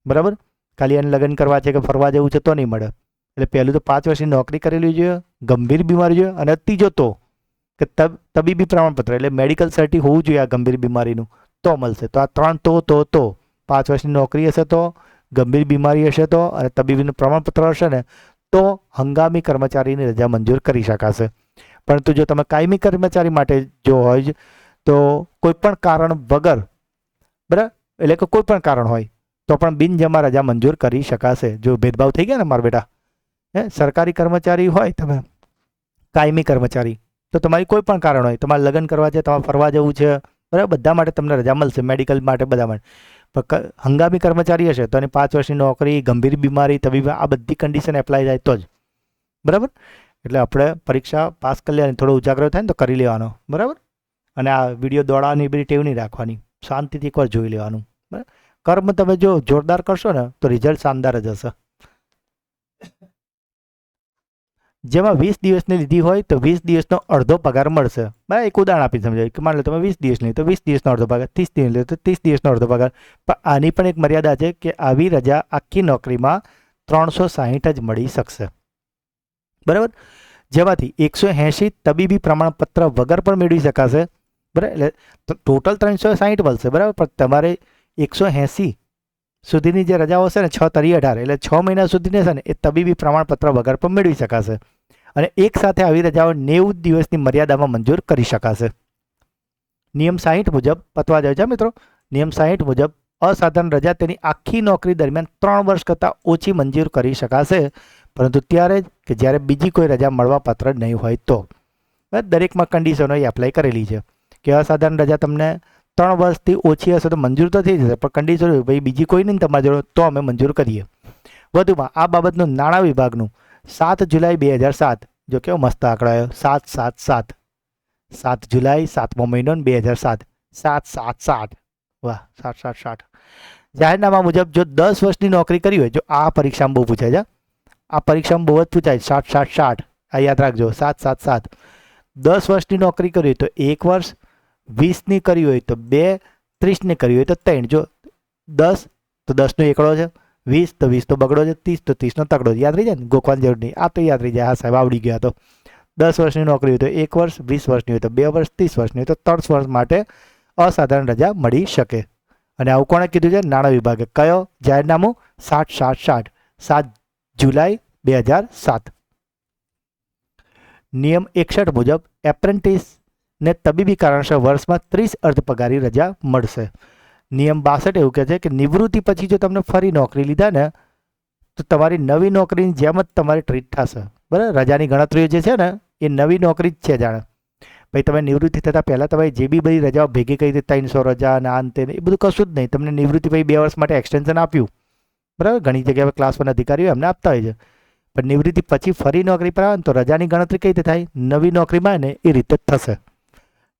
બરાબર, ખાલી એને લગ્ન કરવા છે કે ફરવા જવું છે તો નહીં મળે. એટલે પહેલું તો 5 વર્ષની નોકરી કરેલી જોઈએ, ગંભીર બીમારી જોઈએ, અને ત્રીજો તો કે તબીબી પ્રમાણપત્ર એટલે મેડિકલ સર્ટી હોવું જોઈએ આ ગંભીર બીમારીનું તો મળશે. તો આ 3 તો 5 વર્ષની નોકરી હશે તો, ગંભીર બીમારી હશે તો, અને તબીબીનું પ્રમાણપત્ર હશે ને તો હંગામી કર્મચારીની રજા મંજૂર કરી શકાશે. પરંતુ જો તમે કાયમી કર્મચારી માટે જો હોય તો કોઈ પણ કારણ વગર બરાબર, એટલે કે કોઈ પણ કારણ હોય તો પણ બિનજમા રજા મંજૂર કરી શકાશે. જો ભેદભાવ થઈ ગયા ને મારા બેટા, સરકારી કર્મચારી હોય તમે કાયમી કર્મચારી તો તમારી કોઈ પણ કારણ હોય, તમારે લગ્ન કરવા છે, તમારે ફરવા જવું છે બરાબર, બધા માટે તમને રજા મળશે, મેડિકલ માટે બધા માટે. પણ હંગામી કર્મચારી હશે તો એની 5 વર્ષની નોકરી, ગંભીર બીમારી, તબીબ આ બધી કન્ડિશન એપ્લાય થાય તો જ બરાબર. એટલે આપણે પરીક્ષા પાસ કરી લેવાની, થોડો ઉજાગરો થાય ને તો કરી લેવાનો બરાબર. અને આ વિડીયો દોડાવવાની બધી ટેવ નહીં રાખવાની, શાંતિથી એકવાર જોઈ લેવાનું બરાબર. કર્મ તમે જો જોરદાર કરશો ને તો રિઝલ્ટ શાનદાર જ હશે. જેમાં 20 દિવસની લીધી હોય તો 20 દિવસનો અડધો પગાર મળશે બરાબર. એક ઉદાહરણ આપી સમજાય કે માની લો તમે 20 દિવસની તો 20 દિવસનો અડધો પગાર, 30 દિવસ લે તો 30 દિવસનો અડધો પગાર. પણ આની પણ એક મર્યાદા છે કે આવી રજા આખી નોકરીમાં 360 જ મળી શકશે. બરાબર. જેમાંથી 180 તબીબી પ્રમાણપત્ર વગર પણ મેળવી શકાશે. બરાબર. એટલે ટોટલ 360 મળશે. બરાબર. પણ તમારે 180 સુધીની જે રજાઓ છે ને 6 તરી 18 એટલે 6 મહિના સુધીની છે ને એ તબીબી પ્રમાણપત્ર વગર પણ મેળવી શકાશે. અને એક સાથે આવી રજાઓ 90 દિવસની મર્યાદામાં મંજૂર કરી શકાશે. નિયમ 60 મુજબ પતવા જાય છે મિત્રો. નિયમ 60 મુજબ અસાધારણ રજા તેની આખી નોકરી દરમિયાન 3 વર્ષ કરતાં ઓછી મંજૂર કરી શકાશે, પરંતુ ત્યારે જ કે જ્યારે બીજી કોઈ રજા મળવાપાત્ર નહીં હોય તો. દરેકમાં કન્ડિશનો એ એપ્લાય કરેલી છે કે અસાધારણ રજા તમને 3 વર્ષથી ઓછી હશે તો મંજૂર તો થઈ જશે, પણ કન્ડિશન ભાઈ બીજી કોઈ નહીં તમારી જોડે તો અમે મંજૂર કરીએ. વધુમાં આ બાબતનું નાણાં વિભાગનું 7 જુલાઈ 2007, જો કેવો મસ્ત આંકડો આવ્યો, 777, 7 જુલાઈ 7મો મહિનો 2007, 777, વાહ 777. જાહેરનામા મુજબ જો 10 વર્ષની નોકરી કરી હોય, જો આ પરીક્ષામાં બહુ પૂછાય છે, આ પરીક્ષામાં બહુ જ પૂછાય, 777, આ યાદ રાખજો, 777. 10 વર્ષની નોકરી કરી હોય તો 1 વર્ષ, 20ની કરી હોય તો 2, 30ની કરી હોય તો 3. જો 10 તો 10નો એકડો છે, 20 તો 20 તો બગડો છે, 30 તો 30નો તગડો છે. યાદ રહી જાય ને, ગોખવાની જરૂર નહીં, આ તો યાદ રહી જાય. હા સાહેબ આવડી ગયા. તો 10 વર્ષની નોકરી હોય તો 1 વર્ષ, 20 વર્ષની હોય તો 2 વર્ષ, 30 વર્ષની હોય તો 3 વર્ષ માટે અસાધારણ રજા મળી શકે. અને આવું કોણે કીધું છે? નાણાં વિભાગે. કયો જાહેરનામું? 777, 7 જુલાઈ 2007. નિયમ 61 મુજબ એપ્રેન્ટિસને તબીબી કારણસર વર્ષમાં 30 અર્ધપગારી રજા મળશે. નિયમ 62 એવું કહે છે કે નિવૃત્તિ પછી જો તમને ફરી નોકરી લીધા ને તો તમારી નવી નોકરીની જેમ જ તમારી ટ્રીટ થશે. બરાબર. રજાની ગણતરીઓ જે છે ને એ નવી નોકરી જ છે. જાણે ભાઈ તમે નિવૃત્તિ થતાં પહેલાં તમારી જે બી બધી રજાઓ ભેગી કરી હતી, 300 રજા અને આ અંતે એ બધું કશું જ નહીં. તમને નિવૃત્તિ પછી 2 વર્ષ માટે એક્સટેન્શન આપ્યું. બરાબર. ઘણી જગ્યાએ ક્લાસ 1 અધિકારીઓ એમને આપતા હોય છે. પણ નિવૃત્તિ પછી ફરી નોકરી પર આવે ને તો રજાની ગણતરી કઈ રીતે થાય? નવી નોકરીમાં ને એ રીતે જ થશે.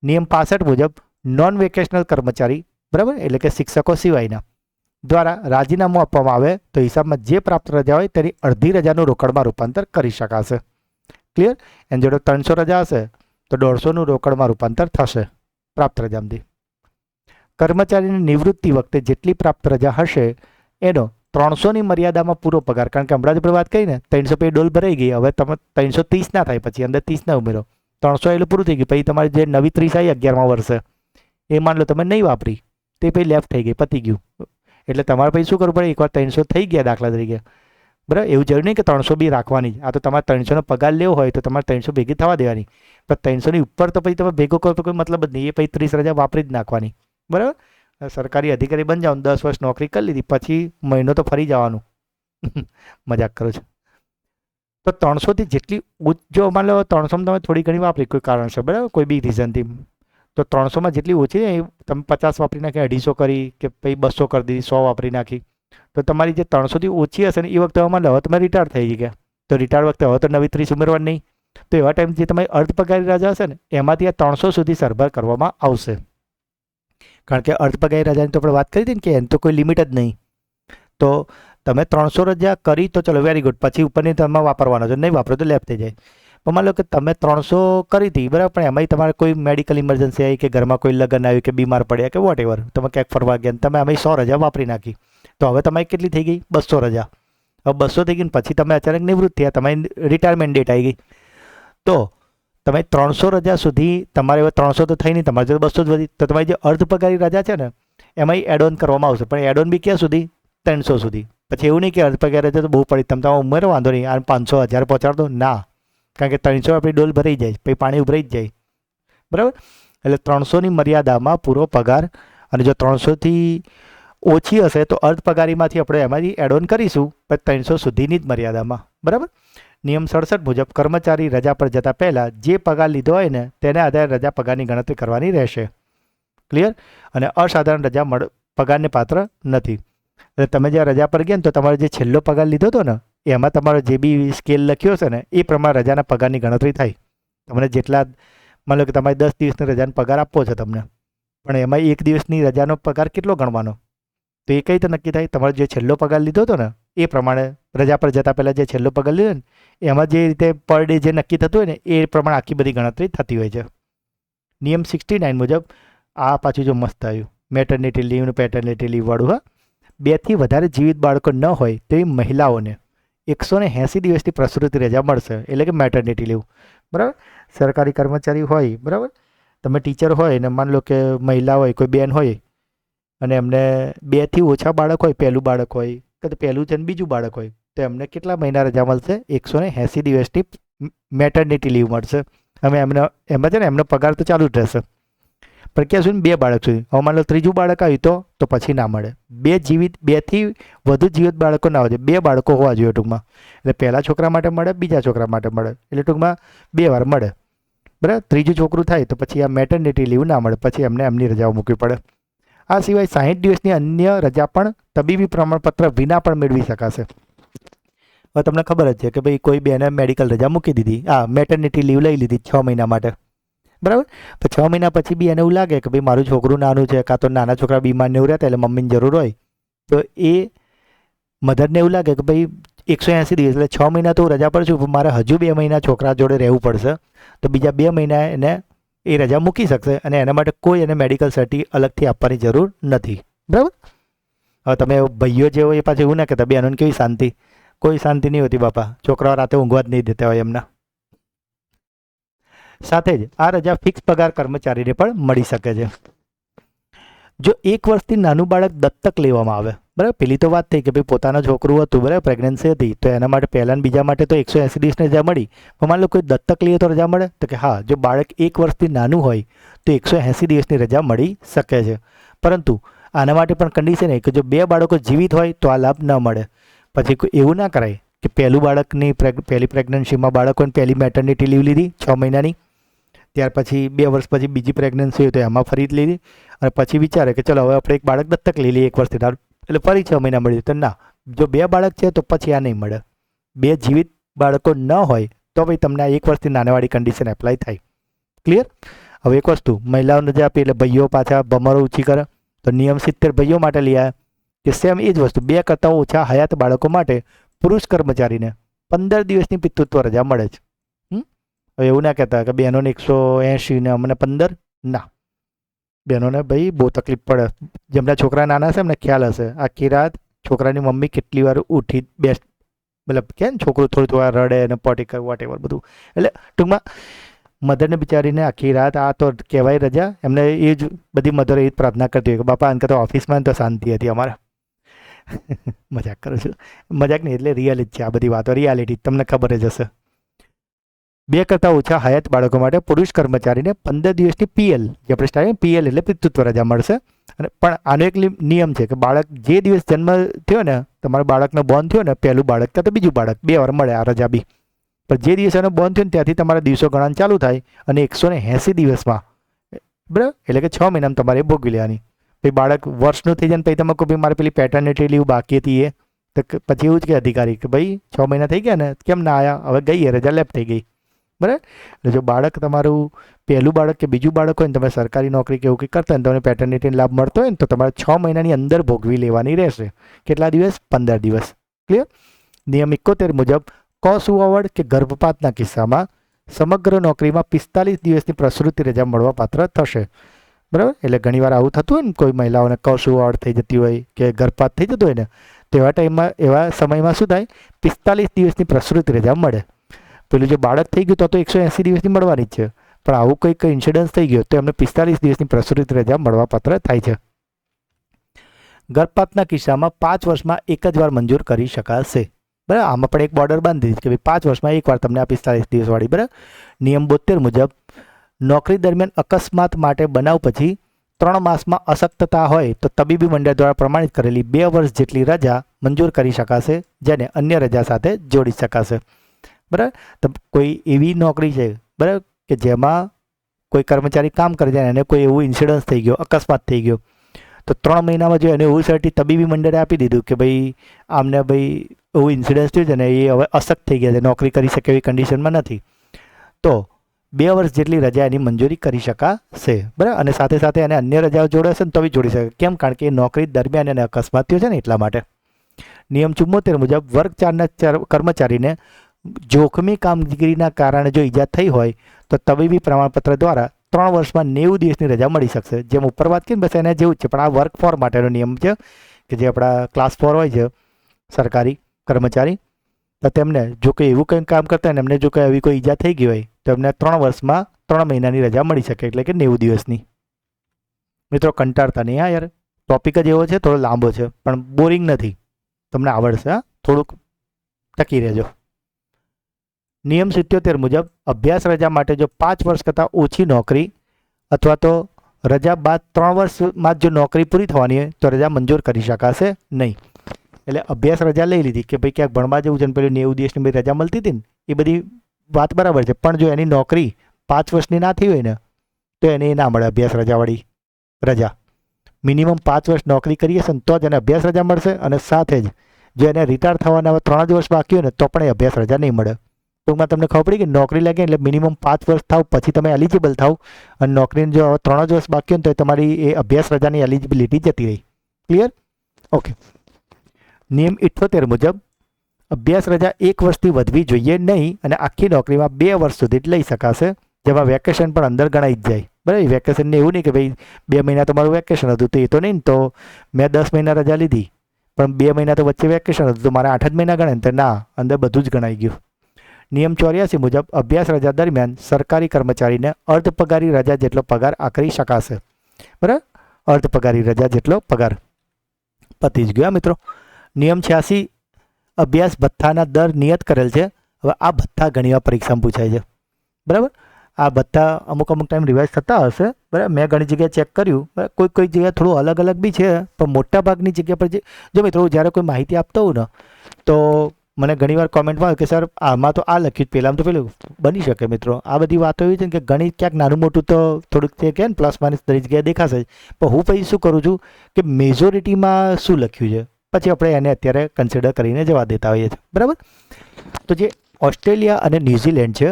નિયમ 65 મુજબ નોન વેકેશનલ કર્મચારી, બરાબર, એટલે કે શિક્ષકો સિવાયના દ્વારા રાજીનામું આપવામાં આવે તો હિસાબમાં જે પ્રાપ્ત રજા હોય તેની અડધી રજાનું રોકડમાં રૂપાંતર કરી શકાશે. ક્લિયર? એની જોડે 300 રજા હશે તો 150નું રોકડમાં રૂપાંતર થશે પ્રાપ્ત રજામાંથી. કર્મચારીની નિવૃત્તિ વખતે જેટલી પ્રાપ્ત રજા હશે એનો 300ની મર્યાદામાં પૂરો પગાર, કારણ કે હમણાં જ આપણે વાત કરી ને 300 પછી ડોલ ભરાઈ ગઈ, હવે તમે 330 ના થાય, પછી અંદર 30 ના ઉમેરો, 300 એટલે પૂરું થઈ ગયું. પછી તમારી જે નવી 30 આવી 11મા વર્ષે એ માન લો તમે નહીં વાપરી, તે પછી લેફ્ટ થઈ ગઈ, પતી ગયું. એટલે તમારે પછી શું કરવું પડે? એકવાર 300 થઈ ગયા દાખલા તરીકે, બરાબર, એવું જરૂર નહીં કે 300 બી રાખવાની. આ તો તમારે 300નો પગાર લેવો હોય તો તમારે 300 ભેગી થવા દેવાની, પણ 300ની ઉપર તો પછી તમે ભેગો કરો તો કોઈ મતલબ જ નહીં. એ પછી 30 રજા વાપરી જ નાખવાની. બરાબર. સરકારી અધિકારી બની જાઓ, 10 વર્ષ નોકરી કરી લીધી, પછી મહિનો તો ફરી જવાનું. મજાક કરું છું. તો 300થી જેટલી જો માન લો 300માં તમે થોડી ઘણી વાપરી કોઈ કારણસર, બરાબર, કોઈ બી રીઝનથી, તો 300માં જેટલી ઓછી એ તમે 50 વાપરી નાખી, 250 કરી, કે પછી 200 કરી દીધી, 100 વાપરી નાખી, તો તમારી જે 300થી ઓછી હશે ને એ વખતે માન લો હવે તમે રિટાયર થઈ ગયા, તો રિટાયર વખતે હવે તો નવી 30 ઉમેરવાની નહીં. તો એવા ટાઈમ જે તમારી અર્ધપગારી રજા હશે ને એમાંથી આ 300 સુધી સરભર કરવામાં આવશે. કારણ કે અર્ધપગારી રજાની તો આપણે વાત કરી હતી ને કે એની તો કોઈ લિમિટ જ નહીં. તો તમે 300 રજા કરી તો ચલો વેરી ગુડ, પછી ઉપરની તમે વાપરવાનો છે, નહીં વાપરો તો લેફ્ટ થઈ જાય. પણ માન લો કે તમે 300 કરી હતી, બરાબર, પણ એમાંય તમારે કોઈ મેડિકલ ઇમરજન્સી આવી, કે ઘરમાં કોઈ લગ્ન આવ્યું, કે બીમાર પડ્યા, કે વોટ એવર, તમે ક્યાંક ફરવા ગયા, તમે આમાં 100 રજા વાપરી નાખી, તો હવે તમારી કેટલી થઈ ગઈ? 200 રજા. હવે 200 થઈ ગઈ ને પછી તમે અચાનક નિવૃત્ત થયા, તમારી રિટાયરમેન્ટ ડેટ આવી ગઈ, તો તમે 300 રજા સુધી તમારે હવે 300 તો થઈ નહીં, તમારે જો 200 જ વધી, તો તમારી જે અર્ધપગારી રજા છે ને એમાં એડ ઓન કરવામાં આવશે. પણ એડ ઓન બી ક્યાં સુધી? 300 સુધી. પછી એવું નહીં કે અર્ધપગારી રજા તો બહુ પડી, તમે ઉમેરો વાંધો નહીં, આ 500 1000 પહોંચાડો ના, કારણ કે 300 આપણી ડોલ ભરાઈ જાય, પછી પાણી ઉભરાઈ જ જાય. બરાબર. એટલે 300ની મર્યાદામાં પૂરો પગાર, અને જો 300થી ઓછી હશે તો અર્ધપગારીમાંથી આપણે એમાંથી એડ ઓન કરીશું, પણ 300 સુધીની જ મર્યાદામાં. બરાબર. નિયમ 67 મુજબ કર્મચારી રજા પર જતા પહેલાં જે પગાર લીધો હોય ને તેને આધારે રજા પગારની ગણતરી કરવાની રહેશે. ક્લિયર? અને અસાધારણ રજા પગારને પાત્ર નથી. એટલે તમે જ્યાં રજા પર ગયા ને તો તમારે જે છેલ્લો પગાર લીધો હતો ને એમાં તમારો જે બી સ્કેલ લખ્યો છે ને એ પ્રમાણે રજાના પગારની ગણતરી થાય. તમને જેટલા, માન લો કે તમારે 10 દિવસની રજાનો પગાર આપવો છે તમને, પણ એમાં 1 દિવસની રજાનો પગાર કેટલો ગણવાનો? તો એ કઈ રીતે નક્કી થાય? તમારે જે છેલ્લો પગાર લીધો હતો ને એ પ્રમાણે રજા પર જતા પહેલાં જે છેલ્લો પગાર લીધો ને એમાં જે રીતે પર ડે જે નક્કી થતું હોય ને એ પ્રમાણે આખી બધી ગણતરી થતી હોય છે. નિયમ 69 મુજબ આ પાછું જો મસ્ત આવ્યું, મેટર્નિટી લીવ ને પેટર્નિટી લીવ વાળું, હા, 2થી વધારે જીવિત બાળકો ન હોય તેવી મહિલાઓને 180 દિવસની પ્રસૂતિ રજા મળશે, એટલે કે મેટર્નિટી લીવ. બરાબર. સરકારી કર્મચારી હોય, બરાબર, તમે ટીચર હોય ને માન લો કે મહિલા હોય, કોઈ બેન હોય અને એમને 2થી ઓછા બાળક હોય, પહેલું બાળક હોય કે પહેલું છે ને બીજું બાળક હોય, તો એમને કેટલા મહિના રજા મળશે? 180 દિવસની મેટર્નિટી લીવ મળશે. હવે એમાં છે ને એમનો પગાર તો ચાલુ જ રહેશે, પણ ક્યાં સુધી? 2 બાળક સુધી. હવે માન લો ત્રીજું બાળક આવ્યું તો પછી ના મળે. 2થી વધુ જીવિત બાળકો ના હોય, 2 બાળકો હોવા જોઈએ ટૂંકમાં. એટલે પહેલા છોકરા માટે મળે, બીજા છોકરા માટે મળે, એટલે ટૂંકમાં 2 વાર મળે. બરાબર. ત્રીજું છોકરું થાય તો પછી આ મેટર્નિટી લીવ ના મળે, પછી એમને એમની રજાઓ મૂકવી પડે. આ સિવાય 60 દિવસની અન્ય રજા પણ તબીબી પ્રમાણપત્ર વિના પણ મેળવી શકાશે. હવે તમને ખબર જ છે કે ભાઈ કોઈ બેને મેડિકલ રજા મૂકી દીધી, મેટર્નિટી લીવ લઈ લીધી 6 મહિના માટે, બરાબર. તો 6 મહિના પછી બી એને એવું લાગે કે ભાઈ મારું છોકરું નાનું છે, કાં તો નાના છોકરા બીમાર ને એવું રહેતા એટલે મમ્મીની જરૂર હોય, તો એ મધરને એવું લાગે કે ભાઈ 180 દિવસ એટલે 6 મહિના તો રજા પર છું, પણ મારે હજુ 2 મહિના છોકરા જોડે રહેવું પડશે, તો બીજા 2 મહિના એને એ રજા મૂકી શકશે અને એના માટે કોઈ એને મેડિકલ સર્ટી અલગથી આપવાની જરૂર નથી. બરાબર. હવે તમે ભાઈઓ જે હોય એ પાછું એવું ના કહેતા બેનોને કેવી શાંતિ, કોઈ શાંતિ નહીં હોતી બાપા, છોકરાઓ રાતે ઊંઘવા જ નહીં દેતા હોય એમના. સાથે જ આ રજા ફિક્સ પગાર કર્મચારીને પણ મળી શકે છે. જો 1 વર્ષથી નાનું બાળક દત્તક લેવામાં આવે, બરાબર, પેલી તો વાત થઈ કે ભાઈ પોતાનું છોકરું હતું, બરાબર, પ્રેગ્નન્સી હતી, તો એના માટે પહેલા અને બીજા માટે તો 180 દિવસની રજા મળી. પણ માન લો કોઈ દત્તક લઈએ તો રજા મળે? તો કે હા, જો બાળક 1 વર્ષથી નાનું હોય તો 180 દિવસની રજા મળી શકે છે. પરંતુ આના માટે પણ કન્ડિશન એ કે જો 2 બાળકો જીવિત હોય તો આ લાભ ન મળે. પછી એવું ના કરાય કે પહેલું બાળકની પહેલી પ્રેગ્નન્સીમાં બાળકોને પહેલી મેટર્નિટી લીવ લીધી 6 મહિનાની, ત્યાર પછી 2 વર્ષ પછી બીજી પ્રેગ્નન્સી હોય તો એમાં ફરી જ લીધી, અને પછી વિચારે કે ચલો હવે આપણે એક બાળક દત્તક લઈ લઈએ 1 વર્ષથી, એટલે ફરી 6 મહિના મળી. તો ના, જો 2 બાળક છે તો પછી આ નહીં મળે. 2 જીવિત બાળકો ન હોય તો ભાઈ તમને આ 1 વર્ષથી નાનાવાળી કન્ડિશન એપ્લાય થાય. ક્લિયર? હવે એક વસ્તુ, મહિલાઓને રજા આપી એટલે ભાઈઓ પાછા ભમરો ઊંચી કરે, તો નિયમ 70 ભાઈઓ માટે લઈ આવ્યા કે સેમ એ જ વસ્તુ 2 કરતાં ઓછા હયાત બાળકો માટે પુરુષ કર્મચારીને 15 દિવસની પિતૃત્વ રજા મળે છે. હવે એવું ના કહેતા કે બહેનોને 180 ને અમને 15, ના, બહેનોને ભાઈ બહુ તકલીફ પડે. જેમના છોકરા નાના છે એમને ખ્યાલ હશે, આખી રાત છોકરાની મમ્મી કેટલી વાર ઉઠી મતલબ કે છોકરું થોડું વાર રડે અને પોટી કરે વોટ એવર બધું. એટલે ટૂંકમાં મધરને બિચારીને આખી રાત આ તો કહેવાય રજા, એમને એ જ બધી મધરો એ જ પ્રાર્થના કરતી હોય કે બાપા આને તો ઓફિસમાં તો શાંતિ હતી અમારે. મજાક કરું છું, મજાક નહીં, એટલે રિયલ જ છે આ બધી વાતો, રિયાલિટી તમને ખબર જ હશે. 2 કરતાં ઓછા હયાત બાળકો માટે પુરુષ કર્મચારીને 15 દિવસની PL, જે આપણે સ્ટાર્ટિંગ PL એટલે પિતૃત્વ રજા મળશે. અને પણ આનો એક નિયમ છે કે બાળક જે દિવસ જન્મ થયો ને, તમારા બાળકનો બોર્ન થયો ને, પહેલું બાળક કાં તો બીજું બાળક, 2 વાર મળે આ રજા બી. પણ જે દિવસે એનો બોર્ન થયો ને ત્યાંથી તમારા દિવસો ગણન ચાલુ થાય અને 180 દિવસમાં, બરાબર, એટલે કે 6 મહિનામાં તમારે ભોગવી લેવાની. પછી બાળક વર્ષનું થઈ જાય ને પછી તમે કહો ભાઈ મારે પેલી પેટર્નિટી લીવ બાકી હતી એ, તો પછી એવું જ કે અધિકારી કે ભાઈ 6 મહિના થઈ ગયા ને, કેમ ના આવ્યા? હવે ગઈ એ રજા લેપ થઈ ગઈ. બરાબર. એટલે જો બાળક તમારું પહેલું બાળક કે બીજું બાળક હોય ને, તમે સરકારી નોકરી કે એવું કંઈ કરતા હોય ને, તમને પેટર્નિટી લાભ મળતો હોય ને, તો તમારે 6 મહિનાની અંદર ભોગવી લેવાની રહેશે. કેટલા દિવસ? 15 દિવસ. ક્લિયર? નિયમ 71 મુજબ કસુવાવડ કે ગર્ભપાતના કિસ્સામાં સમગ્ર નોકરીમાં 45 દિવસની પ્રસૂતિ રજા મળવા પાત્ર થશે. બરાબર. એટલે ઘણીવાર આવું થતું હોય ને, કોઈ મહિલાઓને કસુવાવડ થઈ જતી હોય કે ગર્ભપાત થઈ જતો હોય ને, તો એવા ટાઈમમાં, એવા સમયમાં શું થાય? 45 દિવસની પ્રસૂતિ રજા મળે. પેલું જો બાળક થઈ ગયું તો 180 દિવસની મળવાની જ છે, પણ આવું કંઈક ઇન્સિડન્સ થઈ ગયો તો એમને 45 દિવસની પ્રસૂતિ રજા મળવાપાત્ર થાય છે. ગર્ભપાતના કિસ્સામાં 5 વર્ષમાં એક જ વાર મંજૂર કરી શકાશે. બરાબર. આમાં પણ એક બોર્ડર બાંધી દીધી કે ભાઈ 5 વર્ષમાં એકવાર તમને આ 45 દિવસવાળી. બરાબર. નિયમ 72 મુજબ નોકરી દરમિયાન અકસ્માત માટે બનાવ પછી 3 માસમાં અશક્તતા હોય તો તબીબી મંડળ દ્વારા પ્રમાણિત કરેલી 2 વર્ષ જેટલી રજા મંજૂર કરી શકાશે, જેને અન્ય રજા સાથે જોડી શકાશે. બરાબર. તો કોઈ એવી નોકરી છે, બરાબર, કે જેમાં કોઈ કર્મચારી કામ કરે છે અને એને કોઈ એવું ઇન્સિડન્સ થઈ ગયો, અકસ્માત થઈ ગયો, તો 3 મહિનામાં જો એને એવું સર્ટી તબીબી મંડળે આપી દીધું કે ભાઈ આમને ભાઈ એવું ઇન્સિડન્સ થયું છે ને એ હવે અશક્ત થઈ ગયા છે, નોકરી કરી શકે એવી કન્ડિશનમાં નથી, તો 2 વર્ષ જેટલી રજા એની મંજૂરી કરી શકાશે. બરાબર. અને સાથે સાથે એને અન્ય રજાઓ જોડાશે ને તો બી જોડી શકે. કેમ? કારણ કે એ નોકરી દરમિયાન એને અકસ્માત થયો છે ને એટલા માટે. નિયમ 74 મુજબ વર્ગ 4ના કર્મચારીને જોખમી કામગીરીના કારણે જો ઈજા થઈ હોય તો તબીબી પ્રમાણપત્ર દ્વારા 3 વર્ષમાં 90 દિવસની રજા મળી શકશે. જેમ ઉપર વાત કરી બસ એના જેવું જ છે, પણ આ વર્ક 4 માટેનો નિયમ છે કે જે આપણા ક્લાસ 4 હોય છે સરકારી કર્મચારી, તો તેમને જો કોઈ એવું કંઈ કામ કરતા હોય ને એમને જો કોઈ એવી કોઈ ઈજા થઈ ગઈ હોય તો એમને 3 વર્ષમાં 3 મહિનાની રજા મળી શકે, એટલે કે 90 દિવસની. મિત્રો કંટાળતા નહીં હા યાર, ટોપિક જ એવો છે, થોડો લાંબો છે પણ બોરિંગ નથી, તમને આવડશે. હા, થોડુંક ટકી રહેજો. નિયમ 77 મુજબ અભ્યાસ રજા માટે જો 5 વર્ષ કરતાં ઓછી નોકરી અથવા તો રજા બાદ 3 વર્ષમાં જો નોકરી પૂરી થવાની હોય તો રજા મંજૂર કરી શકાશે નહીં. એટલે અભ્યાસ રજા લઈ લીધી કે ભાઈ ક્યાંક ભણવા જવું છે ને પેલી 90 દિવસની બધી રજા મળતી હતી ને, એ બધી વાત બરાબર છે, પણ જો એની નોકરી 5 વર્ષની ના થઈ હોય ને તો એને ના મળે અભ્યાસ રજાવાળી રજા. મિનિમમ 5 વર્ષ નોકરી કરીએ છે ને તો જ એને અભ્યાસ રજા મળશે, અને સાથે જ જો એને રિટાયર થવાના 3 જ વર્ષ બાકી હોય ને તો પણ એ અભ્યાસ રજા નહીં મળે. ટૂંકમાં તમને ખબર પડી કે નોકરી લાગે એટલે મિનિમમ 5 વર્ષ થાવ પછી તમે એલિજિબલ થાવ, અને નોકરીને જો 3 જ વર્ષ બાકી હોય ને તો તમારી એ અભ્યાસ રજાની એલિજિબિલિટી જતી રહી. ક્લિયર? ઓકે. નિયમ 78 મુજબ અભ્યાસ રજા 1 વર્ષથી વધવી જોઈએ નહીં, અને આખી નોકરીમાં 2 વર્ષ સુધી જ લઈ શકાશે, જેમાં વેકેશન પણ અંદર ગણાઈ જ જાય. બરાબર? વેકેશનને એવું નહીં કે ભાઈ 2 મહિના તો મારું વેકેશન હતું તો એ તો નહીં, તો મેં 10 મહિના રજા લીધી પણ 2 મહિના તો વચ્ચે વેકેશન હતું તો મારે 8 જ મહિના ગણાય ને, તો ના, અંદર બધું જ ગણાઈ ગયું. નિયમ 84 મુજબ અભ્યાસ રજા દરમિયાન સરકારી કર્મચારીને અર્ધ પગારી રજા જેટલો પગાર આકરી શકાશે. બરાબર? અર્ધ પગારી રજા જેટલો પગાર. પતી જ ગયો મિત્રો. નિયમ 86 અભ્યાસ ભથ્થાના દર નિયત કરેલ છે. હવે આ ભથ્થા ઘણીવાર પરીક્ષામાં પૂછાય છે. બરાબર? આ ભથ્થા અમુક ટાઈમ રિવાઇઝ થતા હશે. બરાબર? મેં ઘણી જગ્યાએ ચેક કર્યું, કોઈ જગ્યાએ થોડું અલગ અલગ બી છે, પણ મોટા ભાગની જગ્યા પર જો મિત્રો જ્યારે કોઈ માહિતી આપતો હોઉં ને તો મને ઘણીવાર કોમેન્ટમાં કે સર આમાં તો આ લખ્યું પહેલાં તો પેલું બની શકે. મિત્રો આ બધી વાતો એવી છે કે ઘણી ક્યાંક નાનું મોટું તો થોડુંક તે કહે ને પ્લસ માઇનસ દરેક જગ્યાએ દેખાશે, પણ હું પછી શું કરું છું કે મેજોરિટીમાં શું લખ્યું છે પછી આપણે એને અત્યારે કન્સિડર કરીને જવા દેતા હોઈએ છીએ. બરાબર? તો જે ઓસ્ટ્રેલિયા અને ન્યૂઝીલેન્ડ છે,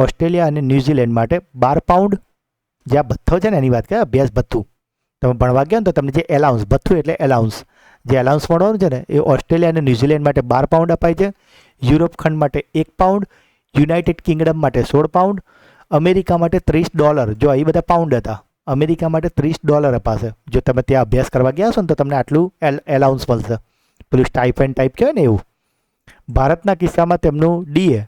ઓસ્ટ્રેલિયા અને ન્યૂઝીલેન્ડ માટે 12 પાઉન્ડ જે આ ભથ્થો છે ને એની વાત કરે, અભ્યાસ ભથ્થું. તમે ભણવા ગયા ને તો તમને જે એલાઉન્સ, ભથ્થું એટલે એલાઉન્સ, જે એલાઉન્સ મળવાનું છે ને એ ઓસ્ટ્રેલિયા અને ન્યૂઝીલેન્ડ માટે 12 પાઉન્ડ અપાય છે, યુરોપ ખંડ માટે 1 પાઉન્ડ, યુનાઇટેડ કિંગડમ માટે 16 પાઉન્ડ, અમેરિકા માટે $30. જો એ બધા પાઉન્ડ હતા, અમેરિકા માટે $30 અપાશે. જો તમે ત્યાં અભ્યાસ કરવા ગયા છો ને તો તમને આટલું એલાઉન્સ મળશે, પેલું સ્ટાઇપેન્ડ ટાઈપ કહેવાય ને એવું. ભારતના કિસ્સામાં તેમનું ડીએ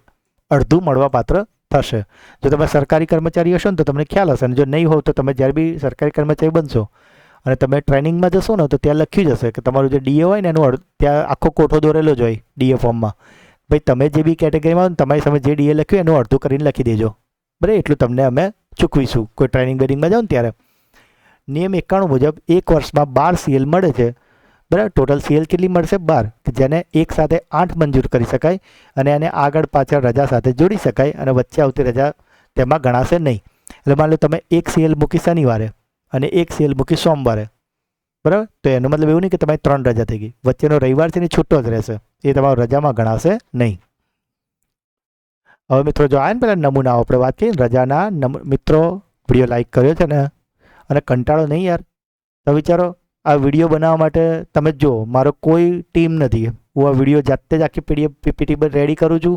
અડધું મળવાપાત્ર થશે. જો તમે સરકારી કર્મચારી હશો ને તો તમને ખ્યાલ હશે, અને જો નહીં હોવ તો તમે જ્યારે બી સરકારી કર્મચારી બનશો અને તમે ટ્રેનિંગમાં જશો ને તો ત્યાં લખ્યું જ હશે કે તમારું જે ડીએ હોય ને એનું ત્યાં આખો કોઠો દોરેલો જ હોય ડીએ ફોર્મમાં. ભાઈ તમે જે બી કેટેગરીમાં તમારી સામે જે ડીએ લખ્યું એનું અડધું કરીને લખી દેજો. બરાબર? એટલું તમને અમે ચૂકવીશું કોઈ ટ્રેનિંગ બેનિંગમાં જાઓ ને ત્યારે. નિયમ 91 મુજબ 1 વર્ષમાં 12 CL મળે છે. બરાબર? ટોટલ CL કેટલી મળશે? 12, કે જેને એક સાથે 8 મંજૂર કરી શકાય, અને એને આગળ પાછળ રજા સાથે જોડી શકાય, અને વચ્ચે આવતી રજા તેમાં ગણાશે નહીં. એટલે માની લો તમે 1 CL મૂકી શનિવારે અને 1 CL મૂકી સોમવારે. બરાબર? તો એનો મતલબ એવું નહીં કે તમારી 3 રજા થઈ ગઈ, વચ્ચેનો રવિવાર છે ને છૂટો જ રહેશે, એ તમારો રજામાં ગણાશે નહીં. હવે મિત્રો જો આ ને પેલા નમૂનાઓ આપણે વાત કરીએ રજાના મિત્રો, વિડીયો લાઈક કર્યો છે ને અને કંટાળો નહીં યાર, તો વિચારો આ વિડીયો બનાવવા માટે તમે જો મારો કોઈ ટીમ નથી, હું આ વિડીયો જાતે જ આખી PDF PPT રેડી કરું છું,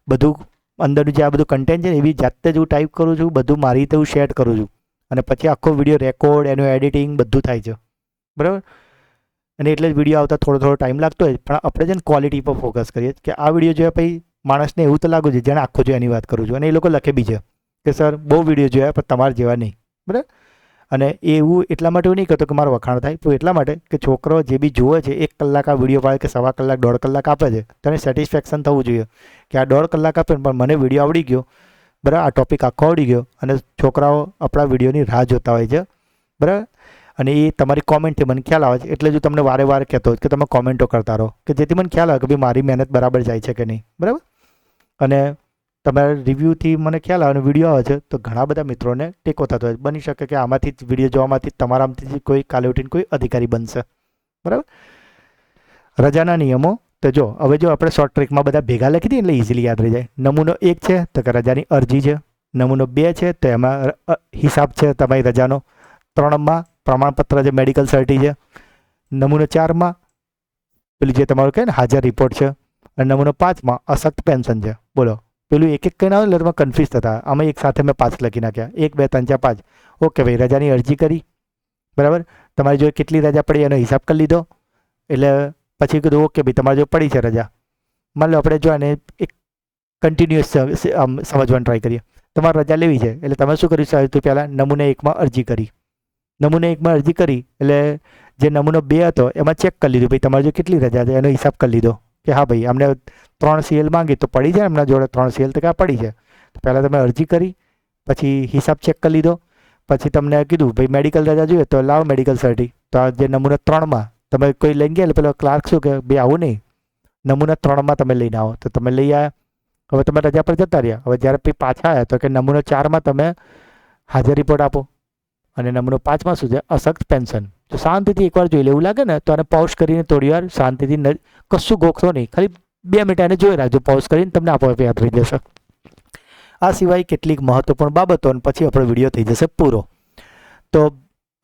બધું અંદરનું જે આ બધું કન્ટેન્ટ છે ને એવી જાતે જ હું ટાઈપ કરું છું, બધું મારી રીતે હું શેર કરું છું, અને પછી આખો વિડીયો રેકોર્ડ, એનું એડિટિંગ બધું થાય છે. બરાબર? અને એટલે જ વિડીયો આવતા થોડો ટાઈમ લાગતો હોય, પણ આપણે છે ને ક્વોલિટી પર ફોકસ કરીએ કે આ વિડીયો જોયા પછી માણસને એવું તો લાગુ છે જેને આખો જોયા એની વાત કરું છું, અને એ લોકો લખે બી છે કે સર બહુ વિડીયો જોયા પણ તમારા જેવા નહીં. બરાબર? અને એવું એટલા માટે હું નહીં કહેતો કે મારો વખાણ થાય, તો એટલા માટે કે છોકરો જે બી જોવે છે 1 કલાક આ વિડીયો પાડે કે 1.25 કલાક 1.5 કલાક આપે છે, તેને સેટિસ્ફેક્શન થવું જોઈએ કે આ 1.5 કલાક આપે પણ મને વિડીયો આવડી ગયો. બરાબર? આ ટોપિક આખો આવડી ગયો, અને છોકરાઓ આપણા વિડીયોની રાહ જોતા હોય છે. બરાબર? અને એ તમારી કોમેન્ટથી મને ખ્યાલ આવે છે, એટલે જ તમને વારે વારે કહેતો હોય કે તમે કોમેન્ટો કરતા રહો, કે જેથી મને ખ્યાલ આવે કે ભાઈ મારી મહેનત બરાબર જાય છે કે નહીં. બરાબર? અને તમારા રિવ્યૂથી મને ખ્યાલ આવે અને વિડીયો આવે છે તો ઘણા બધા મિત્રોને ટેકો થતો હોય. બની શકે કે આમાંથી જ વિડીયો જોવામાંથી તમારામાંથી કોઈ કાલે ઉઠીને કોઈ અધિકારી બનશે. બરાબર? રજાના નિયમો તો જો હવે જો આપણે શોર્ટ ટ્રીકમાં બધા ભેગા લખી દઈએ એટલે ઇઝીલી યાદ રહી જાય. નમૂનો 1 છે તો કે રજાની અરજી છે. નમૂનો 2 છે તો એમાં હિસાબ છે તમારી રજાનો. 3માં પ્રમાણપત્ર છે, મેડિકલ સર્ટી છે. નમૂનો 4માં પેલું જે તમારું કહે ને હાજર રિપોર્ટ છે. અને નમૂનો 5માં અસક્ત પેન્શન છે. બોલો, પેલું એક કહીને આવે એટલે તમે કન્ફ્યુઝ થતા, આમાં એક સાથે મેં 5 લખી નાખ્યા, 1 2 3 4 5. ઓકે ભાઈ, રજાની અરજી કરી. બરાબર? તમારી જોડે કેટલી રજા પડી એનો હિસાબ કરી લીધો, એટલે પછી કીધું ઓકે ભાઈ તમારી જોડે પડી છે રજા, માની લો આપણે જો આને એક કન્ટિન્યુઅસ સમજવાનું ટ્રાય કરીએ. તમારે રજા લેવી છે એટલે તમે શું કર્યું? સૌથી પહેલાં નમૂના 1માં અરજી કરી. નમૂના 1માં અરજી કરી એટલે જે નમૂનો 2 હતો એમાં ચેક કરી લીધું ભાઈ તમારે જો કેટલી રજા છે એનો હિસાબ કરી લીધો કે હા ભાઈ અમને 3 CL માંગી તો પડી જાય એમના જોડે 3 CL તો ક્યાં પડી છે. તો પહેલાં તમે અરજી કરી, પછી હિસાબ ચેક કરી લીધો, પછી તમને કીધું ભાઈ મેડિકલ રજા જોઈએ તો લાવો મેડિકલ સર્ટી. તો આ જે નમૂના 3માં તમે કોઈ લઈ ગયા એટલે પેલો ક્લાર્ક શું કે ભાઈ આવું નહીં, નમૂના 3માં તમે લઈને આવો. તો તમે લઈ આવ્યા. હવે તમે રજા પર જતા રહ્યા. હવે જ્યારે પછી પાછા આવ્યા તો કે નમૂનો 4માં તમે હાજર રિપોર્ટ આપો અને નમૂનો 5માં શું છે? અસખ્ત પેન્શન. તો શાંતિથી એકવાર જોઈ લે. એવું લાગે ને તો આને પોઝ કરીને થોડી વાર શાંતિથી કશું ગોખશો નહીં, ખાલી 2 મિનિટ એને જોઈ રાખજો. પોઝ કરીને તમને આપોઆપ યાદ રહી જશે. આ સિવાય કેટલીક મહત્વપૂર્ણ બાબતો અને પછી આપણો વિડીયો થઈ જશે પૂરો. તો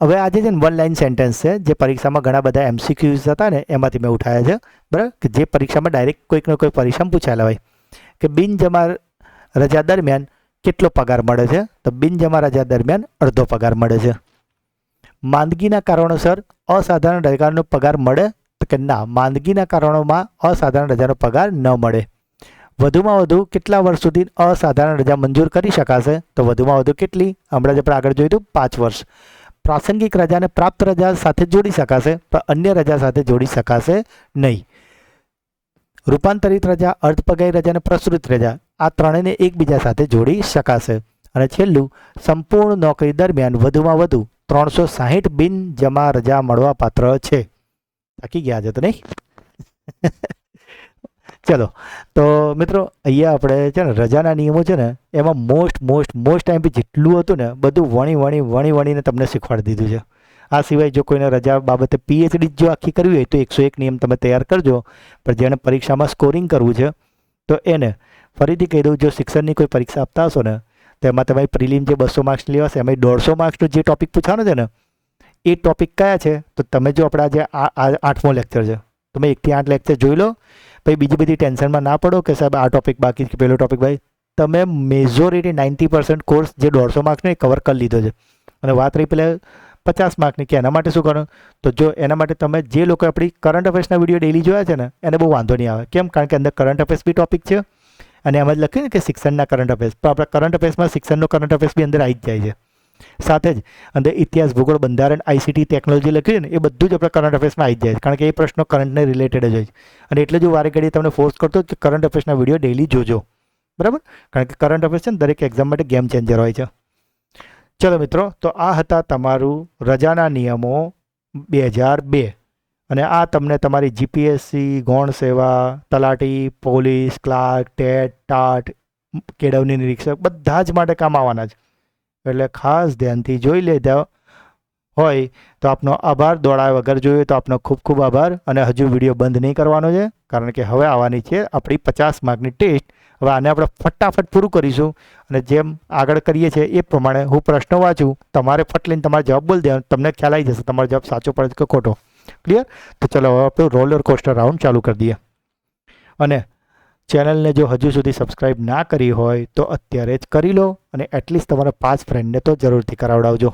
હવે આજે છે ને 1 લાઇન સેન્ટેન્સ છે જે પરીક્ષામાં ઘણા બધા MCQs હતા ને એમાંથી મેં ઉઠાયા છે, બરાબર, કે જે પરીક્ષામાં ડાયરેક્ટ કોઈકને કોઈ પરીક્ષામાં પૂછાયેલા હોય કે બિનજમા રજા દરમિયાન કેટલો પગાર મળે છે? તો બિનજમા રજા દરમિયાન અડધો પગાર મળે છે. માંદગીના કારણોસર અસાધારણ રજાનો પગાર મળે? તો કે ના, માંદગીના કારણોમાં અસાધારણ રજાનો પગાર ન મળે. વધુમાં વધુ કેટલા વર્ષ સુધી અસાધારણ રજા મંજૂર કરી શકાશે? તો વધુમાં વધુ કેટલી? હમણાં જ આપણે આગળ જોયું હતું 5 વર્ષ. પ્રાસંગિક રજાને પ્રાપ્ત રજા સાથે જોડી શકાશે પણ અન્ય રજા સાથે જોડી શકાશે નહીં. રૂપાંતરિત રજા, અર્ધપગારી રજા અને પ્રસૃત રજા આ ત્રણેયને એકબીજા સાથે જોડી શકાશે. અને છેલ્લું, સંપૂર્ણ નોકરી દરમિયાન વધુમાં વધુ 360 બિનજમા રજા મળવા પાત્ર છે. થાકી ગયા છે તો નહીં? ચલો, તો મિત્રો અહીંયા આપણે છે ને રજાના નિયમો છે ને એમાં મોસ્ટ ટાઈમ જેટલું હતું ને બધું વણીને તમને શીખવાડી દીધું છે. આ સિવાય જો કોઈને રજા બાબતે PhD જો આખી કરવી હોય તો 101 નિયમ તમે તૈયાર કરજો. પણ જેણે પરીક્ષામાં સ્કોરિંગ કરવું છે તો એને ફરીથી કહી દઉં, જો શિક્ષણની કોઈ પરીક્ષા આપતા હશો ને તો એમાં તમારી પ્રિલિમ જે 200 માર્ક્સની લેવાશે એમાં 150 માર્ક્સનો જે ટોપિક પૂછવાનો છે ને એ ટોપિક કયા છે? તો તમે જો આપણા જે 8મો લેક્ચર છે તમે 1 થી 8 લેક્ચર જોઈ લો. પછી બીજી બધી ટેન્શનમાં ના પડો કે સાહેબ આ ટોપિક બાકી છે, પેલો ટોપિક ભાઈ તમે મેજોરિટી 90% કોર્સ જે 150 માર્ક્સનો એ કવર કરી લીધો છે. અને વાત રહી પેલા 50 માર્કની કે એના માટે શું કરો? તો જો એના માટે તમે જે લોકો આપણી કરંટ અફેર્સના વિડીયો ડેલી જોયા છે ને એને બહુ વાંધો નહીં આવે. કેમ? કારણ કે અંદર કરંટ અફેર્સ બી ટોપિક છે અને એમાં જ લખ્યું ને કે શિક્ષણના કરંટ અફેર્સ. તો આપણા કરંટ અફેર્સમાં શિક્ષણનો કરંટ અફેર્સ બી અંદર આવી જ જાય છે. સાથે જ અંદર ઇતિહાસ, ભૂગોળ, બંધારણ, ICT, ટેકનોલોજી લખ્યું છે ને એ બધું જ આપણા કરંટ અફેર્સમાં આવી જ જાય છે. કારણ કે એ પ્રશ્નો કરંટને રિલેટેડ જ હોય. અને એટલે જ હું વારે ઘડીએ તમને ફોર્સ કરતો કે કરંટ અફેર્સના વિડીયો ડેલી જોજો, બરાબર? કારણ કે કરંટ અફેર્સ છે ને દરેક એક્ઝામ માટે ગેમ ચેન્જર હોય છે. ચલો મિત્રો, તો આ હતા તમારું રજાના નિયમો 2002 અને આ તમને તમારી GPSC, ગૌણ સેવા, તલાટી, પોલીસ, ક્લાર્ક, ટેટ, ટાટ, કેળવણી નિરીક્ષક બધા જ માટે કામ આવવાના છે. એટલે ખાસ ધ્યાનથી જોઈ લેતા હોય તો આપનો આભાર. દોડાયા વગર જોઈએ તો આપનો ખૂબ ખૂબ આભાર. અને હજુ વિડીયો બંધ નહીં કરવાનો છે કારણ કે હવે આવવાની છે આપણી 50 માર્કની ટેસ્ટ. હવે આને આપણે ફટાફટ પૂરું કરીશું અને જેમ આગળ કરીએ છીએ એ પ્રમાણે હું પ્રશ્નો વાંચું, તમારે ફટ લઈને તમારે જવાબ બોલી દેવાનો. તમને ખ્યાલ આવી જશે તમારો જવાબ સાચો પડે કે ખોટો. ક્લિયર? તો ચલો હવે આપણું રોલર કોસ્ટર રાઉન્ડ ચાલુ કરી દઈએ. અને ચેનલને જો હજુ સુધી સબસ્ક્રાઈબ ના કરી હોય તો અત્યારે જ કરી લો અને એટલીસ્ટ તમારા 5 ફ્રેન્ડને તો જરૂરથી કરાવડાવજો.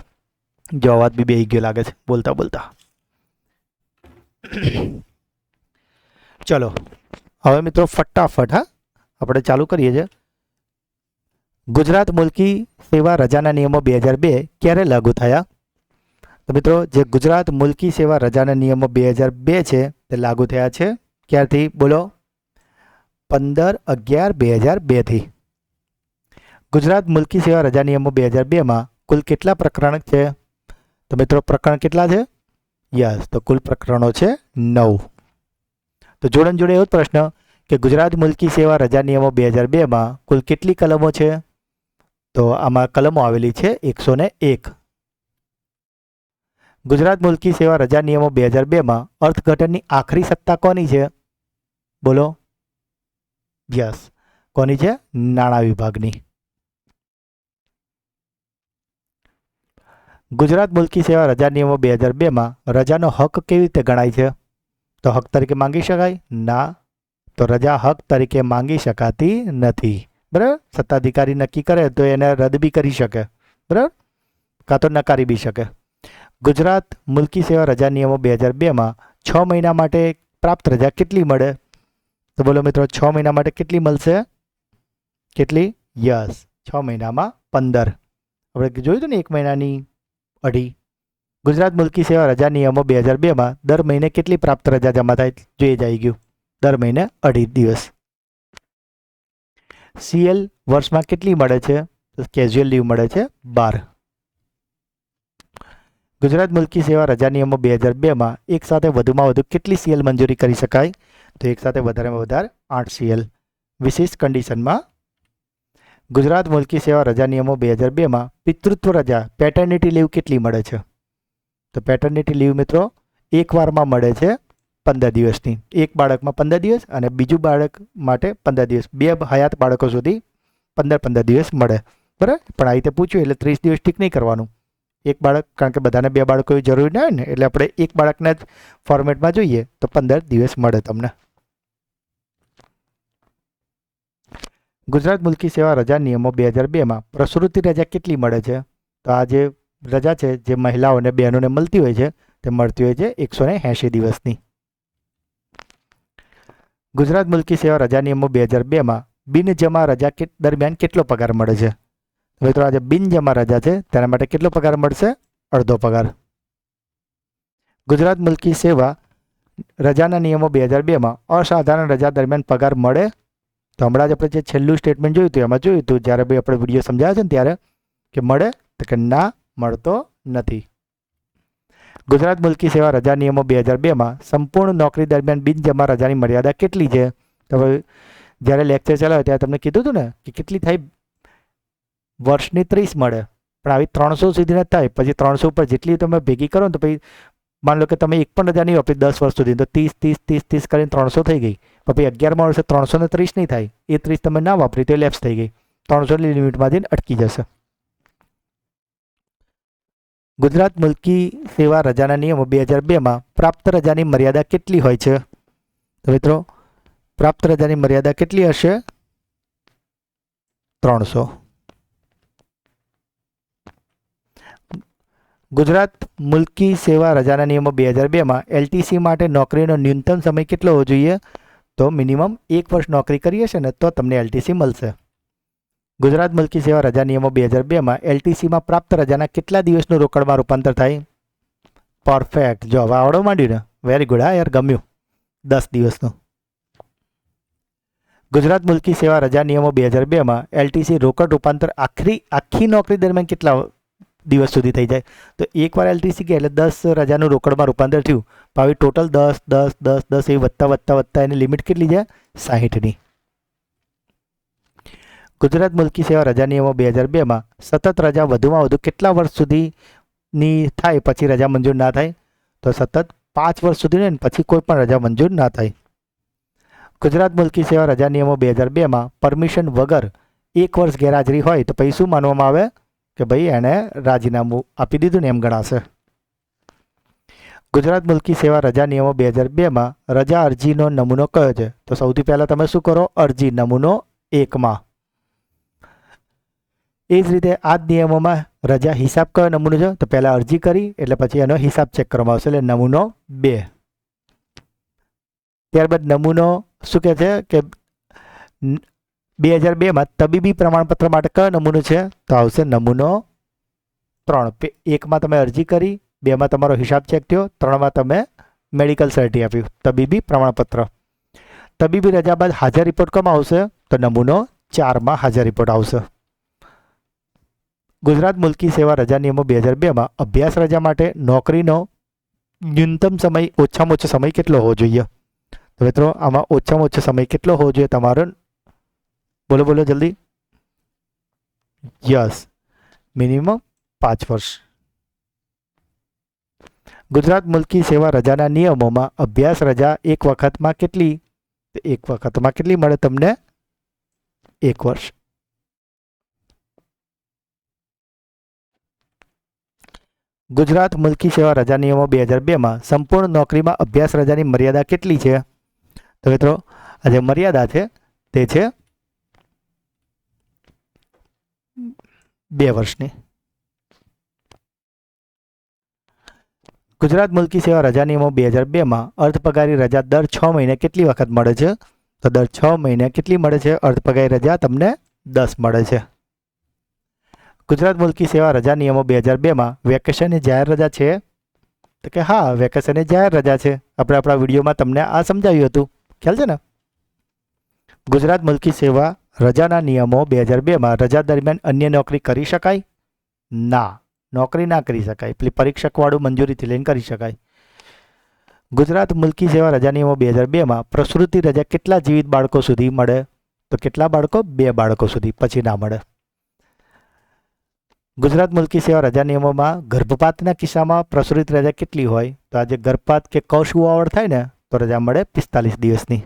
જો અવાજ બી બેહી ગયો લાગે છે બોલતા બોલતા. ચલો હવે મિત્રો ફટાફટ આપણે ચાલુ કરીએ છીએ. ગુજરાત મુલકી સેવા રજાના નિયમો 2002 ક્યારે લાગુ થયા? તો મિત્રો જે ગુજરાત મુલકી સેવા રજાના નિયમો 2002 છે તે લાગુ થયા છે ક્યારથી? બોલો. 15/11/2002 થી. ગુજરાત મુલકી સેવા રજા નિયમો 2002માં કુલ કેટલા પ્રકરણ છે? તો મિત્રો પ્રકરણ કેટલા છે? યસ, તો કુલ પ્રકરણો છે 9. તો જોડે એવો જ પ્રશ્ન કે ગુજરાત મુલકી સેવા રજા નિયમો 2002માં કુલ કેટલી કલમો છે? તો આમાં કલમો આવેલી છે 101. ગુજરાત મુલકી સેવા રજા નિયમો 2002માં અર્થઘટનની આખરી સત્તા કોની છે? બોલો. યસ, કોની છે? નાણાં વિભાગની. ગુજરાત મુલકી સેવા રજા નિયમો 2002માં રજાનો હક કેવી રીતે ગણાય છે? તો હક તરીકે માંગી શકાય? ના, તો રજા હક તરીકે માંગી શકાતી નથી. બરાબર? સત્તાધિકારી નક્કી કરે તો એને રદ બી કરી શકે, બરાબર, કાં તો નકારી બી શકે. ગુજરાત મુલકી સેવા રજા નિયમો 2002માં 6 મહિના માટે પ્રાપ્ત રજા કેટલી મળે? તો બોલો મિત્રો 6 મહિના માટે કેટલી મળશે? કેટલી? યસ, 6 મહિનામાં 15. આપણે જોયું હતું ને 1 મહિનાની અઢી. ગુજરાત મુલ્કી સેવા રજા નિયમો 2002માં દર મહિને કેટલી પ્રાપ્ત રજા જમા થાય જોઈએ જ આવી ગયું. દર મહિને 2.5 દિવસ. સીએલ વર્ષમાં કેટલી મળે છે? તો કેઝ્યુઅલ લીવ મળે છે 12. ગુજરાત મુલ્કી સેવા રજા નિયમો 2002માં એક સાથે વધુમાં વધુ કેટલી સીએલ મંજૂરી કરી શકાય? તો એક સાથે વધારેમાં વધારે 8 સીએલ. વિશેષ કન્ડિશનમાં ગુજરાત મુલ્કી સેવા રજા નિયમો 2002માં પિતૃત્વ રજા પેટર્નિટી લીવ કેટલી મળે છે? તો પેટર્નિટી લીવ મિત્રો એક વારમાં મળે છે 15 દિવસની. એક બાળકમાં 15 દિવસ અને બીજું બાળક માટે 15 દિવસ. 2 હયાત બાળકો સુધી 15 દિવસ મળે. બરાબર, પણ આ રીતે પૂછ્યું એટલે 30 દિવસ ઠીક નહીં કરવાનું. એક બાળક, કારણ કે બધાને 2 બાળકો જરૂરી ના હોય ને, એટલે આપણે એક બાળકના જ ફોર્મેટમાં જોઈએ તો 15 દિવસ મળે તમને. ગુજરાત મુલ્કી સેવા રજા નિયમો 2002માં પ્રસૂતિ રજા કેટલી મળે છે? તો આ જે રજા છે જે મહિલાઓને બહેનોને મળતી હોય છે તે મળતી હોય છે 180 દિવસની. ગુજરાત મુલ્કી સેવા રજા નિયમો 2002માં બિનજમા રજા દરમિયાન કેટલો પગાર મળે છે? મિત્રો આ જે બિનજમા રજા છે તેના માટે કેટલો પગાર મળશે? અડધો પગાર. ગુજરાત મુલ્કી સેવા રજાના નિયમો 2002માં અસાધારણ રજા દરમિયાન પગાર મળે? તો હમણાં જ આપણે જે છેલ્લું સ્ટેટમેન્ટ જોયું હતું એમાં જોયું હતું જ્યારે ભાઈ આપણે વિડીયો સમજાવ્યા છે ને ત્યારે કે મળે, તો કે ના, મળતો નથી. ગુજરાત મુલ્કી સેવા રજા નિયમો 2002માં સંપૂર્ણ નોકરી દરમિયાન બિનજમા રજાની મર્યાદા કેટલી છે? તો જ્યારે લેક્ચર ચલાવ્યો ત્યારે તમને કીધું હતું ને કે કેટલી થાય? વર્ષની 30 મળે, પણ આવી 300 સુધી ન થાય. પછી 300 ઉપર જેટલી તમે ભેગી કરો ને તો પછી માન લો કે તમે એક પણ રજા નહીં વાપરી 10 વર્ષ સુધી, તો 30 કરીને 300 થઈ ગઈ. પછી 11મા વર્ષે 330 નહીં થાય, એ 30 તમે ના વાપરી તો એ લેપ્સ થઈ ગઈ. 300ની લિમિટમાંથી અટકી જશે. ગુજરાત મુલ્કી સેવા રજાના નિયમો 2002માં પ્રાપ્ત રજાની મર્યાદા કેટલી હોય છે? તો મિત્રો પ્રાપ્ત રજાની મર્યાદા કેટલી હશે? 300. ગુજરાત મુલ્કી સેવા રજાના નિયમો 2002માં એલટીસી માટે નોકરીનો ન્યૂનતમ સમય કેટલો હોવો જોઈએ? તો મિનિમમ 1 વર્ષ નોકરી કરી હશે ને તો તમને એલટીસી મળશે. ગુજરાત મુલ્કી સેવા રજા નિયમો 2002માં એલટીસીમાં પ્રાપ્ત રજાના કેટલા દિવસનું રોકડમાં રૂપાંતર થાય? પરફેક્ટ. જો હવે આવડો માંડ્યું ને, વેરી ગુડ. હા યાર, ગમ્યું. 10 દિવસનું. ગુજરાત મુલ્કી સેવા રજા નિયમો 2002માં એલટીસી રોકડ રૂપાંતર આખી નોકરી દરમિયાન કેટલા દિવસ સુધી થઈ જાય? તો એકવાર એલટીસી ગયા એટલે 10 રજાનું રોકડમાં રૂપાંતર થયું. હવે ટોટલ 10 10 10 10 એ વધતા એની લિમિટ કેટલી છે? 60ની. ગુજરાત મુલ્કી સેવા રજા નિયમો 2002માં સતત રજા વધુમાં વધુ કેટલા વર્ષ સુધીની થાય પછી રજા મંજૂર ના થાય? તો સતત 5 વર્ષ સુધી ને પછી કોઈ પણ રજા મંજૂર ના થાય. ગુજરાત મુલ્કી સેવા રજા નિયમો 2002માં પરમિશન વગર 1 વર્ષ ગેરહાજરી હોય તો પછી શું માનવામાં આવે? કે ભાઈ એણે રાજીનામું આપી દીધું ને એમ ગણાશે. ગુજરાત મુલ્કી સેવા રજા નિયમો 2002માં રજા અરજીનો નમૂનો કયો છે? તો સૌથી પહેલાં તમે શું કરો? અરજી નમૂનો 1માં. એ જ રીતે આ જ નિયમોમાં રજા હિસાબ કયો નમૂનો છે? તો પહેલાં અરજી કરી એટલે પછી એનો હિસાબ ચેક કરવામાં આવશે, એટલે નમૂનો 2. ત્યારબાદ નમૂનો શું કહે છે કે 2002માં તબીબી પ્રમાણપત્ર માટે કયો નમૂનો છે? તો આવશે નમૂનો 3. 1માં તમે અરજી કરી, 2માં તમારો હિસાબ ચેક થયો, 3માં તમે મેડિકલ સર્ટી આપ્યું, તબીબી પ્રમાણપત્ર. તબીબી રજા બાદ હાજર રિપોર્ટ કોમાં આવશે? તો નમૂનો 4માં હાજર રિપોર્ટ આવશે. ગુજરાત મુલ્કી સેવા રજા નિયમો 2002માં અભ્યાસ રજા માટે નોકરીનો ન્યૂનતમ સમય ઓછામાં ઓછો સમય કેટલો હોવો જોઈએ? તો મિત્રો આમાં ઓછામાં ઓછો સમય કેટલો હોવો જોઈએ તમારો? બોલો બોલો જલ્દી. યસ, મિનિમમ 5 વર્ષ. ગુજરાત મુલ્કી સેવા રજાના નિયમોમાં અભ્યાસ રજા એક વખતમાં કેટલી મળે તમને? 1 વર્ષ. ગુજરાત મુલ્કી સેવા રજા નિયમો 2002માં સંપૂર્ણ નોકરીમાં અભ્યાસ રજાની મર્યાદા કેટલી છે? તો મિત્રો આ જે મર્યાદા છે તે છે 2 વર્ષની. ગુજરાત મુલ્કી સેવા રજા નિયમો 2002માં અર્ધ પગારી રજા દર 6 મહિને કેટલી વખત મળે છે? તો દર 6 મહિને કેટલી મળે છે અર્ધ પગારી રજા? તમને 10 મળે છે. ગુજરાત મુલકી સેવા રજા નિયમો 2002માં વેકેશન એ જાહેર રજા છે? તો કે હા, વેકેશન એ જાહેર રજા છે. આપણે આપણા વિડીયોમાં તમને આ સમજાવ્યું હતું, ખ્યાલ છે ને? ગુજરાત મુલકી સેવા રજાના નિયમો 2002માં રજા દરમિયાન અન્ય નોકરી કરી શકાય? ના, નોકરી ના કરી શકાય. પેલી પરીક્ષકવાળું મંજૂરીથી લઈને કરી શકાય. ગુજરાત મુલકી સેવા રજા નિયમો 2002માં પ્રસૂતિ રજા કેટલા જીવિત બાળકો સુધી મળે? તો કેટલા બાળકો? 2 બાળકો સુધી, પછી ના મળે. ગુજરાત મુલકી સેવા રજા નિયમોમાં ગર્ભપાતના કિસ્સામાં પ્રસૂતિ રજા કેટલી હોય? તો આજે ગર્ભપાત કે કૌશવાવડ થાય ને તો રજા મળે 45 દિવસની.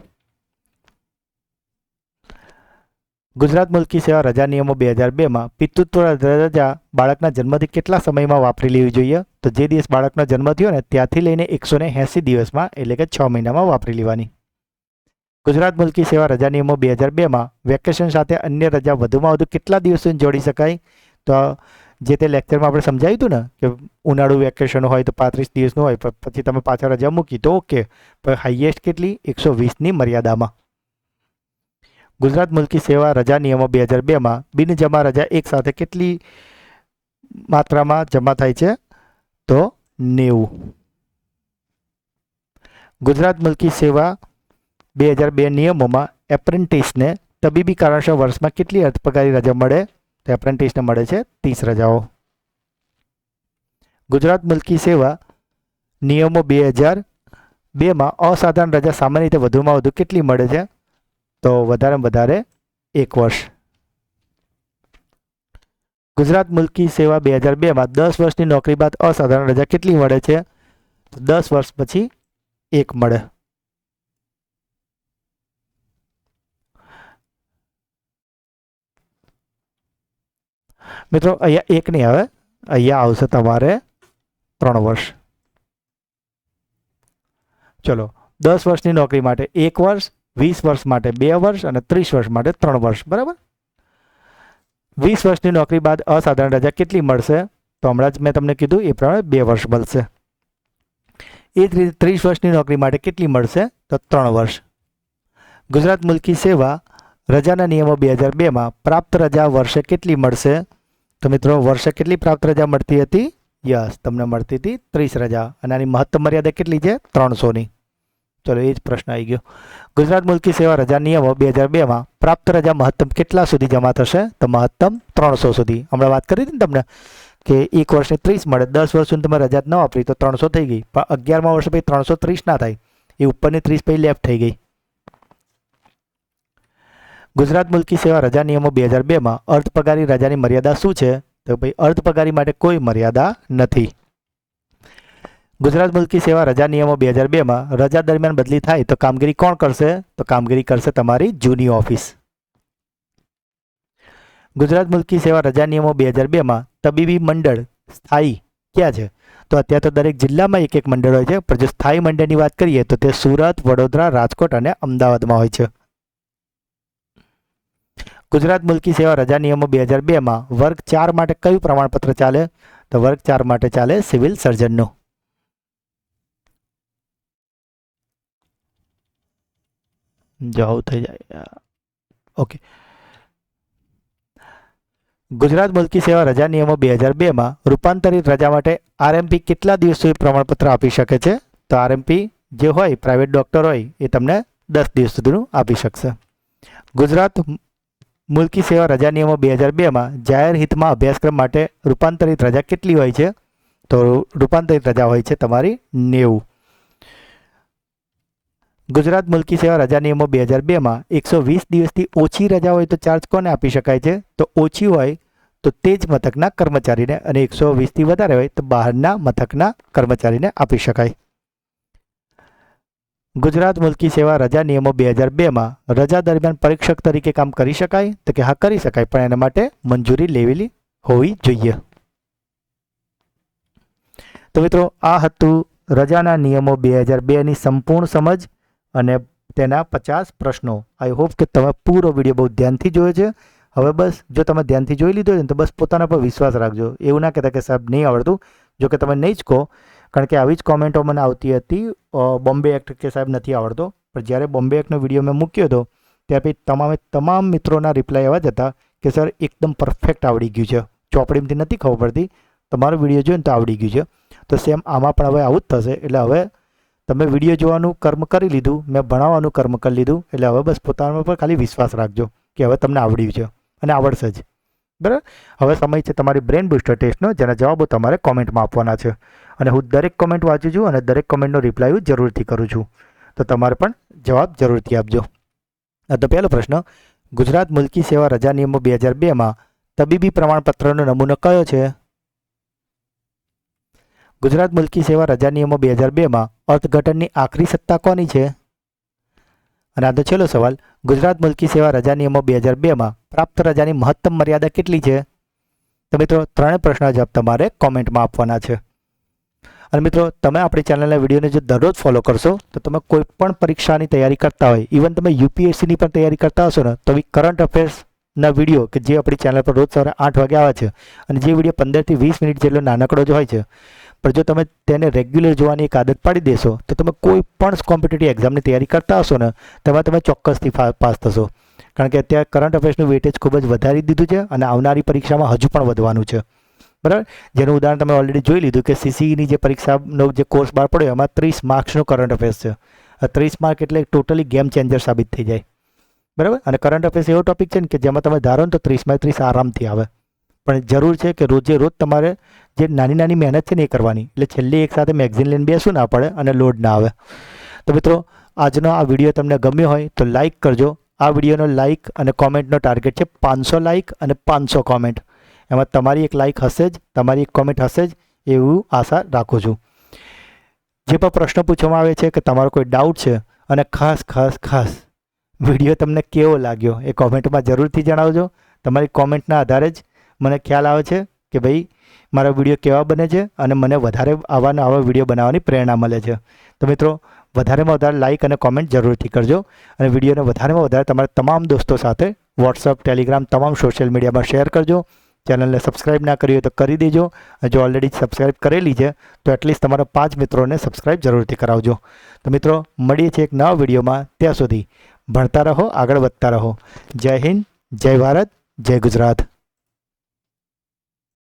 ગુજરાત મુલકી સેવા રજા નિયમો 2002માં પિતૃત્વ રજા બાળકના જન્મથી કેટલા સમયમાં વાપરી લેવી જોઈએ? તો જે દિવસ બાળકનો જન્મ થયો ને ત્યાંથી લઈને 180 દિવસમાં, એટલે કે 6 મહિનામાં વાપરી લેવાની. ગુજરાત મુલકી સેવા રજા નિયમો 2002માં વેકેશન સાથે અન્ય રજા વધુમાં વધુ કેટલા દિવસો જોડી શકાય? તો જે તે લેક્ચરમાં આપણે સમજાવ્યું હતું ને કે ઉનાળુ વેકેશન હોય તો 35 દિવસનું હોય, પછી તમે પાછળ રજા મૂકી તો ઓકે, પણ હાઈએસ્ટ કેટલી? 120ની મર્યાદામાં. ગુજરાત મુલકી સેવા રજા નિયમો 2002માં બિનજમા રજા એક સાથે કેટલી માત્રામાં જમા થાય છે? તો 90. ગુજરાત મુલકી સેવા 2002 નિયમોમાં એપ્રેન્ટિસને તબીબી કારણસર વર્ષમાં કેટલી અર્ધ પગારી રજા મળે? તો એપ્રેન્ટિસને મળે છે 30 રજાઓ. ગુજરાત મુલકી સેવા નિયમો 2002માં અસાધારણ રજા સામાન્ય રીતે વધુમાં વધુ કેટલી મળે છે? તો વધારેમાં વધારે 1 વર્ષ. ગુજરાત મુલકી સેવા 2002માં 10 વર્ષની નોકરી બાદ અસાધારણ રજા કેટલી મળે છે? 10 વર્ષ પછી 1 મળે. મિત્રો અહીંયા 1 નહીં આવે, અહીંયા આવશે તમારે 3 વર્ષ. ચલો, 10 વર્ષની નોકરી માટે 1 વર્ષ, 20 વર્ષ માટે 2 વર્ષ અને 30 વર્ષ માટે 3 વર્ષ. બરાબર. 20 વર્ષની નોકરી બાદ અસાધારણ રજા કેટલી મળશે? તો હમણાં જ મેં તમને કીધું એ પ્રમાણે 2 વર્ષ મળશે. એ જ રીતે 30 વર્ષની નોકરી માટે કેટલી મળશે? તો 3 વર્ષ. ગુજરાત મુલકી સેવા રજાના નિયમો 2002માં પ્રાપ્ત રજા વર્ષે કેટલી મળશે? તો મિત્રો વર્ષે કેટલી પ્રાપ્ત રજા મળતી હતી? યસ, તમને મળતી હતી 30 રજા. અને આની મહત્તમ મર્યાદા કેટલી છે? 300ની. ચલો, એ જ પ્રશ્ન આવી ગયો. ગુજરાત મુલકી સેવા રજા નિયમો 2002માં પ્રાપ્ત રજા મહત્તમ કેટલા સુધી જમા થશે? તો મહત્તમ 300 સુધી. હમણાં વાત કરી હતી ને તમને કે 1 વર્ષે 30 મળે, 10 વર્ષ સુધી તમે રજા ન વાપરી તો 300 થઈ ગઈ. પણ 11મા વર્ષે પછી 330 ના થાય, એ ઉપરની 30 પછી લેફ્ટ થઈ ગઈ. ગુજરાત મુલકી સેવા રજા નિયમો 2002માં અર્ધ પગારી રજાની મર્યાદા શું છે? તો ભાઈ અર્ધ પગારી માટે કોઈ મર્યાદા નથી. ગુજરાત મુલકી સેવા રજા નિયમો 2002માં રજા દરમિયાન બદલી થાય તો કામગીરી કોણ કરશે? તો કામગીરી કરશે તમારી જૂની ઓફિસ. ગુજરાત મુલકી સેવા રજા નિયમો 2002માં તબીબી મંડળ સ્થાયી ક્યાં છે? તો અત્યારે તો દરેક જિલ્લામાં એક એક મંડળ હોય છે, પણ જો સ્થાયી મંડળની વાત કરીએ તો તે સુરત, વડોદરા, રાજકોટ અને અમદાવાદમાં હોય છે. ગુજરાત મુલકી સેવા રજા નિયમો 2002માં વર્ગ 4 માટે કયું પ્રમાણપત્ર ચાલે? તો વર્ગ 4 માટે ચાલે સિવિલ સર્જનનું. જાવ થઈ જાય. ઓકે. ગુજરાત મુલકી સેવા રજા નિયમો 2002માં રૂપાંતરિત રજા માટે આરએમપી કેટલા દિવસ સુધી પ્રમાણપત્ર આપી શકે છે? તો આરએમપી જે હોય પ્રાઇવેટ ડોક્ટર હોય એ તમને 10 દિવસ સુધીનું આપી શકશે. ગુજરાત મુલકી સેવા રજા નિયમો 2002માં જાહેર હિતમાં અભ્યાસક્રમ માટે રૂપાંતરિત રજા કેટલી હોય છે? તો રૂપાંતરિત રજા હોય છે તમારી 90. ગુજરાત મુલકી સેવા રજા નિયમો 2002માં 120 દિવસથી ઓછી રજા હોય તો ચાર્જ કોને આપી શકાય છે? તો ઓછી હોય તો તે જ મથકના કર્મચારીને, અને 120થી વધારે હોય તો બહારના મથકના કર્મચારીને આપી શકાય. ગુજરાત મુલકી સેવા રજા નિયમો 2002માં રજા દરમિયાન પરીક્ષક તરીકે કામ કરી શકાય? તો કે હા, કરી શકાય, પણ એના માટે મંજૂરી લેવેલી હોવી જોઈએ. તો મિત્રો, આ હતું રજાના નિયમો 2002ની સંપૂર્ણ સમજ અને તેના 50 પ્રશ્નો. આઈ હોપ કે તમે પૂરો વિડીયો બહુ ધ્યાનથી જોયો છે. હવે બસ જો તમે ધ્યાનથી જોઈ લીધો છે તો બસ પોતાના પર વિશ્વાસ રાખજો. એવું ના કહેતા કે સાહેબ નહીં આવડતું. જો કે તમે નહીં જ કહો, કારણ કે આવી જ કોમેન્ટો મને આવતી હતી બોમ્બે એક્ટ કે સાહેબ નથી આવડતો. પણ જ્યારે બોમ્બે એકનો વિડીયો મેં મૂક્યો હતો ત્યાર પછી તમામ મિત્રોના રિપ્લાય એવા જ હતા કે સર એકદમ પરફેક્ટ આવડી ગયું છે, ચોપડીમાંથી નથી ખબર પડતી, તમારો વિડીયો જોઈને તો આવડી ગયું છે. તો સેમ આમાં પણ હવે આવું જ થશે. એટલે હવે તમે વિડીયો જોવાનું કર્મ કરી લીધું, મેં ભણાવવાનું કર્મ કરી લીધું, એટલે હવે બસ પોતાના પર ખાલી વિશ્વાસ રાખજો કે હવે તમને આવડ્યું છે અને આવડશે જ. બરાબર. હવે સમય છે તમારી બ્રેન બૂસ્ટર ટેસ્ટનો, જેના જવાબો તમારે કોમેન્ટમાં આપવાના છે. અને હું દરેક કોમેન્ટ વાંચું છું અને દરેક કોમેન્ટનો રિપ્લાય જરૂરથી કરું છું. તો તમારે પણ જવાબ જરૂરથી આપજો. તો પહેલો પ્રશ્ન, ગુજરાત મુલ્કી સેવા રજા નિયમો 2002માં તબીબી પ્રમાણપત્રનો નમૂનો કયો છે? ગુજરાત મુલ્કી સેવા રજા નિયમો 2002માં અર્થઘટનની આખરી સત્તા કોની છે? અને આ તો છેલ્લો સવાલ, ગુજરાત મુલ્કી સેવા રજા નિયમો 2002માં પ્રાપ્ત રજાની મહત્તમ મર્યાદા કેટલી છે? તો મિત્રો ત્રણેય પ્રશ્નના જવાબ તમારે કોમેન્ટમાં આપવાના છે. અને મિત્રો તમે આપણી ચેનલના વિડીયોને જો દરરોજ ફોલો કરશો તો તમે કોઈ પણ પરીક્ષાની તૈયારી કરતા હોય, ઇવન તમે યુપીએસસીની પણ તૈયારી કરતા હશો ને, તો કરંટ અફેર્સના વિડીયો કે જે આપણી ચેનલ પર રોજ સવારે 8 વાગે આવે છે, અને જે વિડીયો 15 થી 20 મિનિટ જેટલો નાનકડો જ હોય છે, પણ જો તમે તેને રેગ્યુલર જોવાની એક આદત પાડી દેશો તો તમે કોઈ પણ કોમ્પિટિટિવ એક્ઝામની તૈયારી કરતા હશો ને, તેમાં તમે ચોક્કસથી પાસ થશો. કારણ કે અત્યારે કરંટ અફેર્સનું વેટેજ ખૂબ જ વધારી દીધું છે અને આવનારી પરીક્ષામાં હજુ પણ વધવાનું છે. બરાબર. જેનું ઉદાહરણ તમે ઓલરેડી જોઈ લીધું કે સીસીઈની જે પરીક્ષાનો જે કોર્સ બહાર પડ્યો એમાં 30 માર્ક્સનો કરંટ અફેર્સ છે. 30 માર્ક એટલે ટોટલી ગેમ ચેન્જર સાબિત થઈ જાય. બરાબર. અને કરંટ અફેર્સ એવો ટોપિક છે ને કે જેમાં તમે ધારો ને તો 30 માં 30 આરામથી આવે. પણ જરૂર છે કે રોજે રોજ તમારે જે નાની નાની મહેનત છે ને એ કરવાની, એટલે છેલ્લી એક સાથે મેગઝીન લઈને બેસવું ના પડે અને લોડ ના આવે. તો મિત્રો આજનો આ વિડીયો તમને ગમ્યો હોય તો લાઇક કરજો. આ વિડીયોનો લાઇક અને કોમેન્ટનો ટાર્ગેટ છે 500 લાઇક અને 500 કોમેન્ટ. એમાં તમારી એક લાઇક હશે જ, તમારી એક કોમેન્ટ હશે જ, એવું આશા રાખું છું. જે પણ પ્રશ્ન પૂછવામાં આવે છે કે તમારો કોઈ ડાઉટ છે, અને ખાસ વિડીયો તમને કેવો લાગ્યો એ કોમેન્ટમાં જરૂરથી જણાવજો. તમારી કોમેન્ટના આધારે જ મને ખ્યાલ આવે છે કે ભાઈ મારા વિડીયો કેવા બને છે અને મને વધારે આવા વિડીયો બનાવવાની પ્રેરણા મળે છે. તો મિત્રો વધારેમાં વધારે લાઇક અને કોમેન્ટ જરૂરથી કરજો અને વિડીયોને વધારેમાં વધારે તમારા તમામ દોસ્તો સાથે વોટ્સઅપ, ટેલિગ્રામ, તમામ સોશિયલ મીડિયામાં શેર કરજો. ચેનલને સબસ્ક્રાઇબ ના કરી હોય તો કરી દેજો. જો ઓલરેડી સબસ્ક્રાઇબ કરેલી છે તો એટલીસ્ટ તમારા 5 મિત્રોને સબસ્ક્રાઇબ જરૂરથી કરાવજો. તો મિત્રો મળીએ છીએ એક નવા વિડીયોમાં. ત્યાં સુધી ભણતા રહો, આગળ વધતા રહો. જય હિન્દ, જય ભારત, જય ગુજરાત.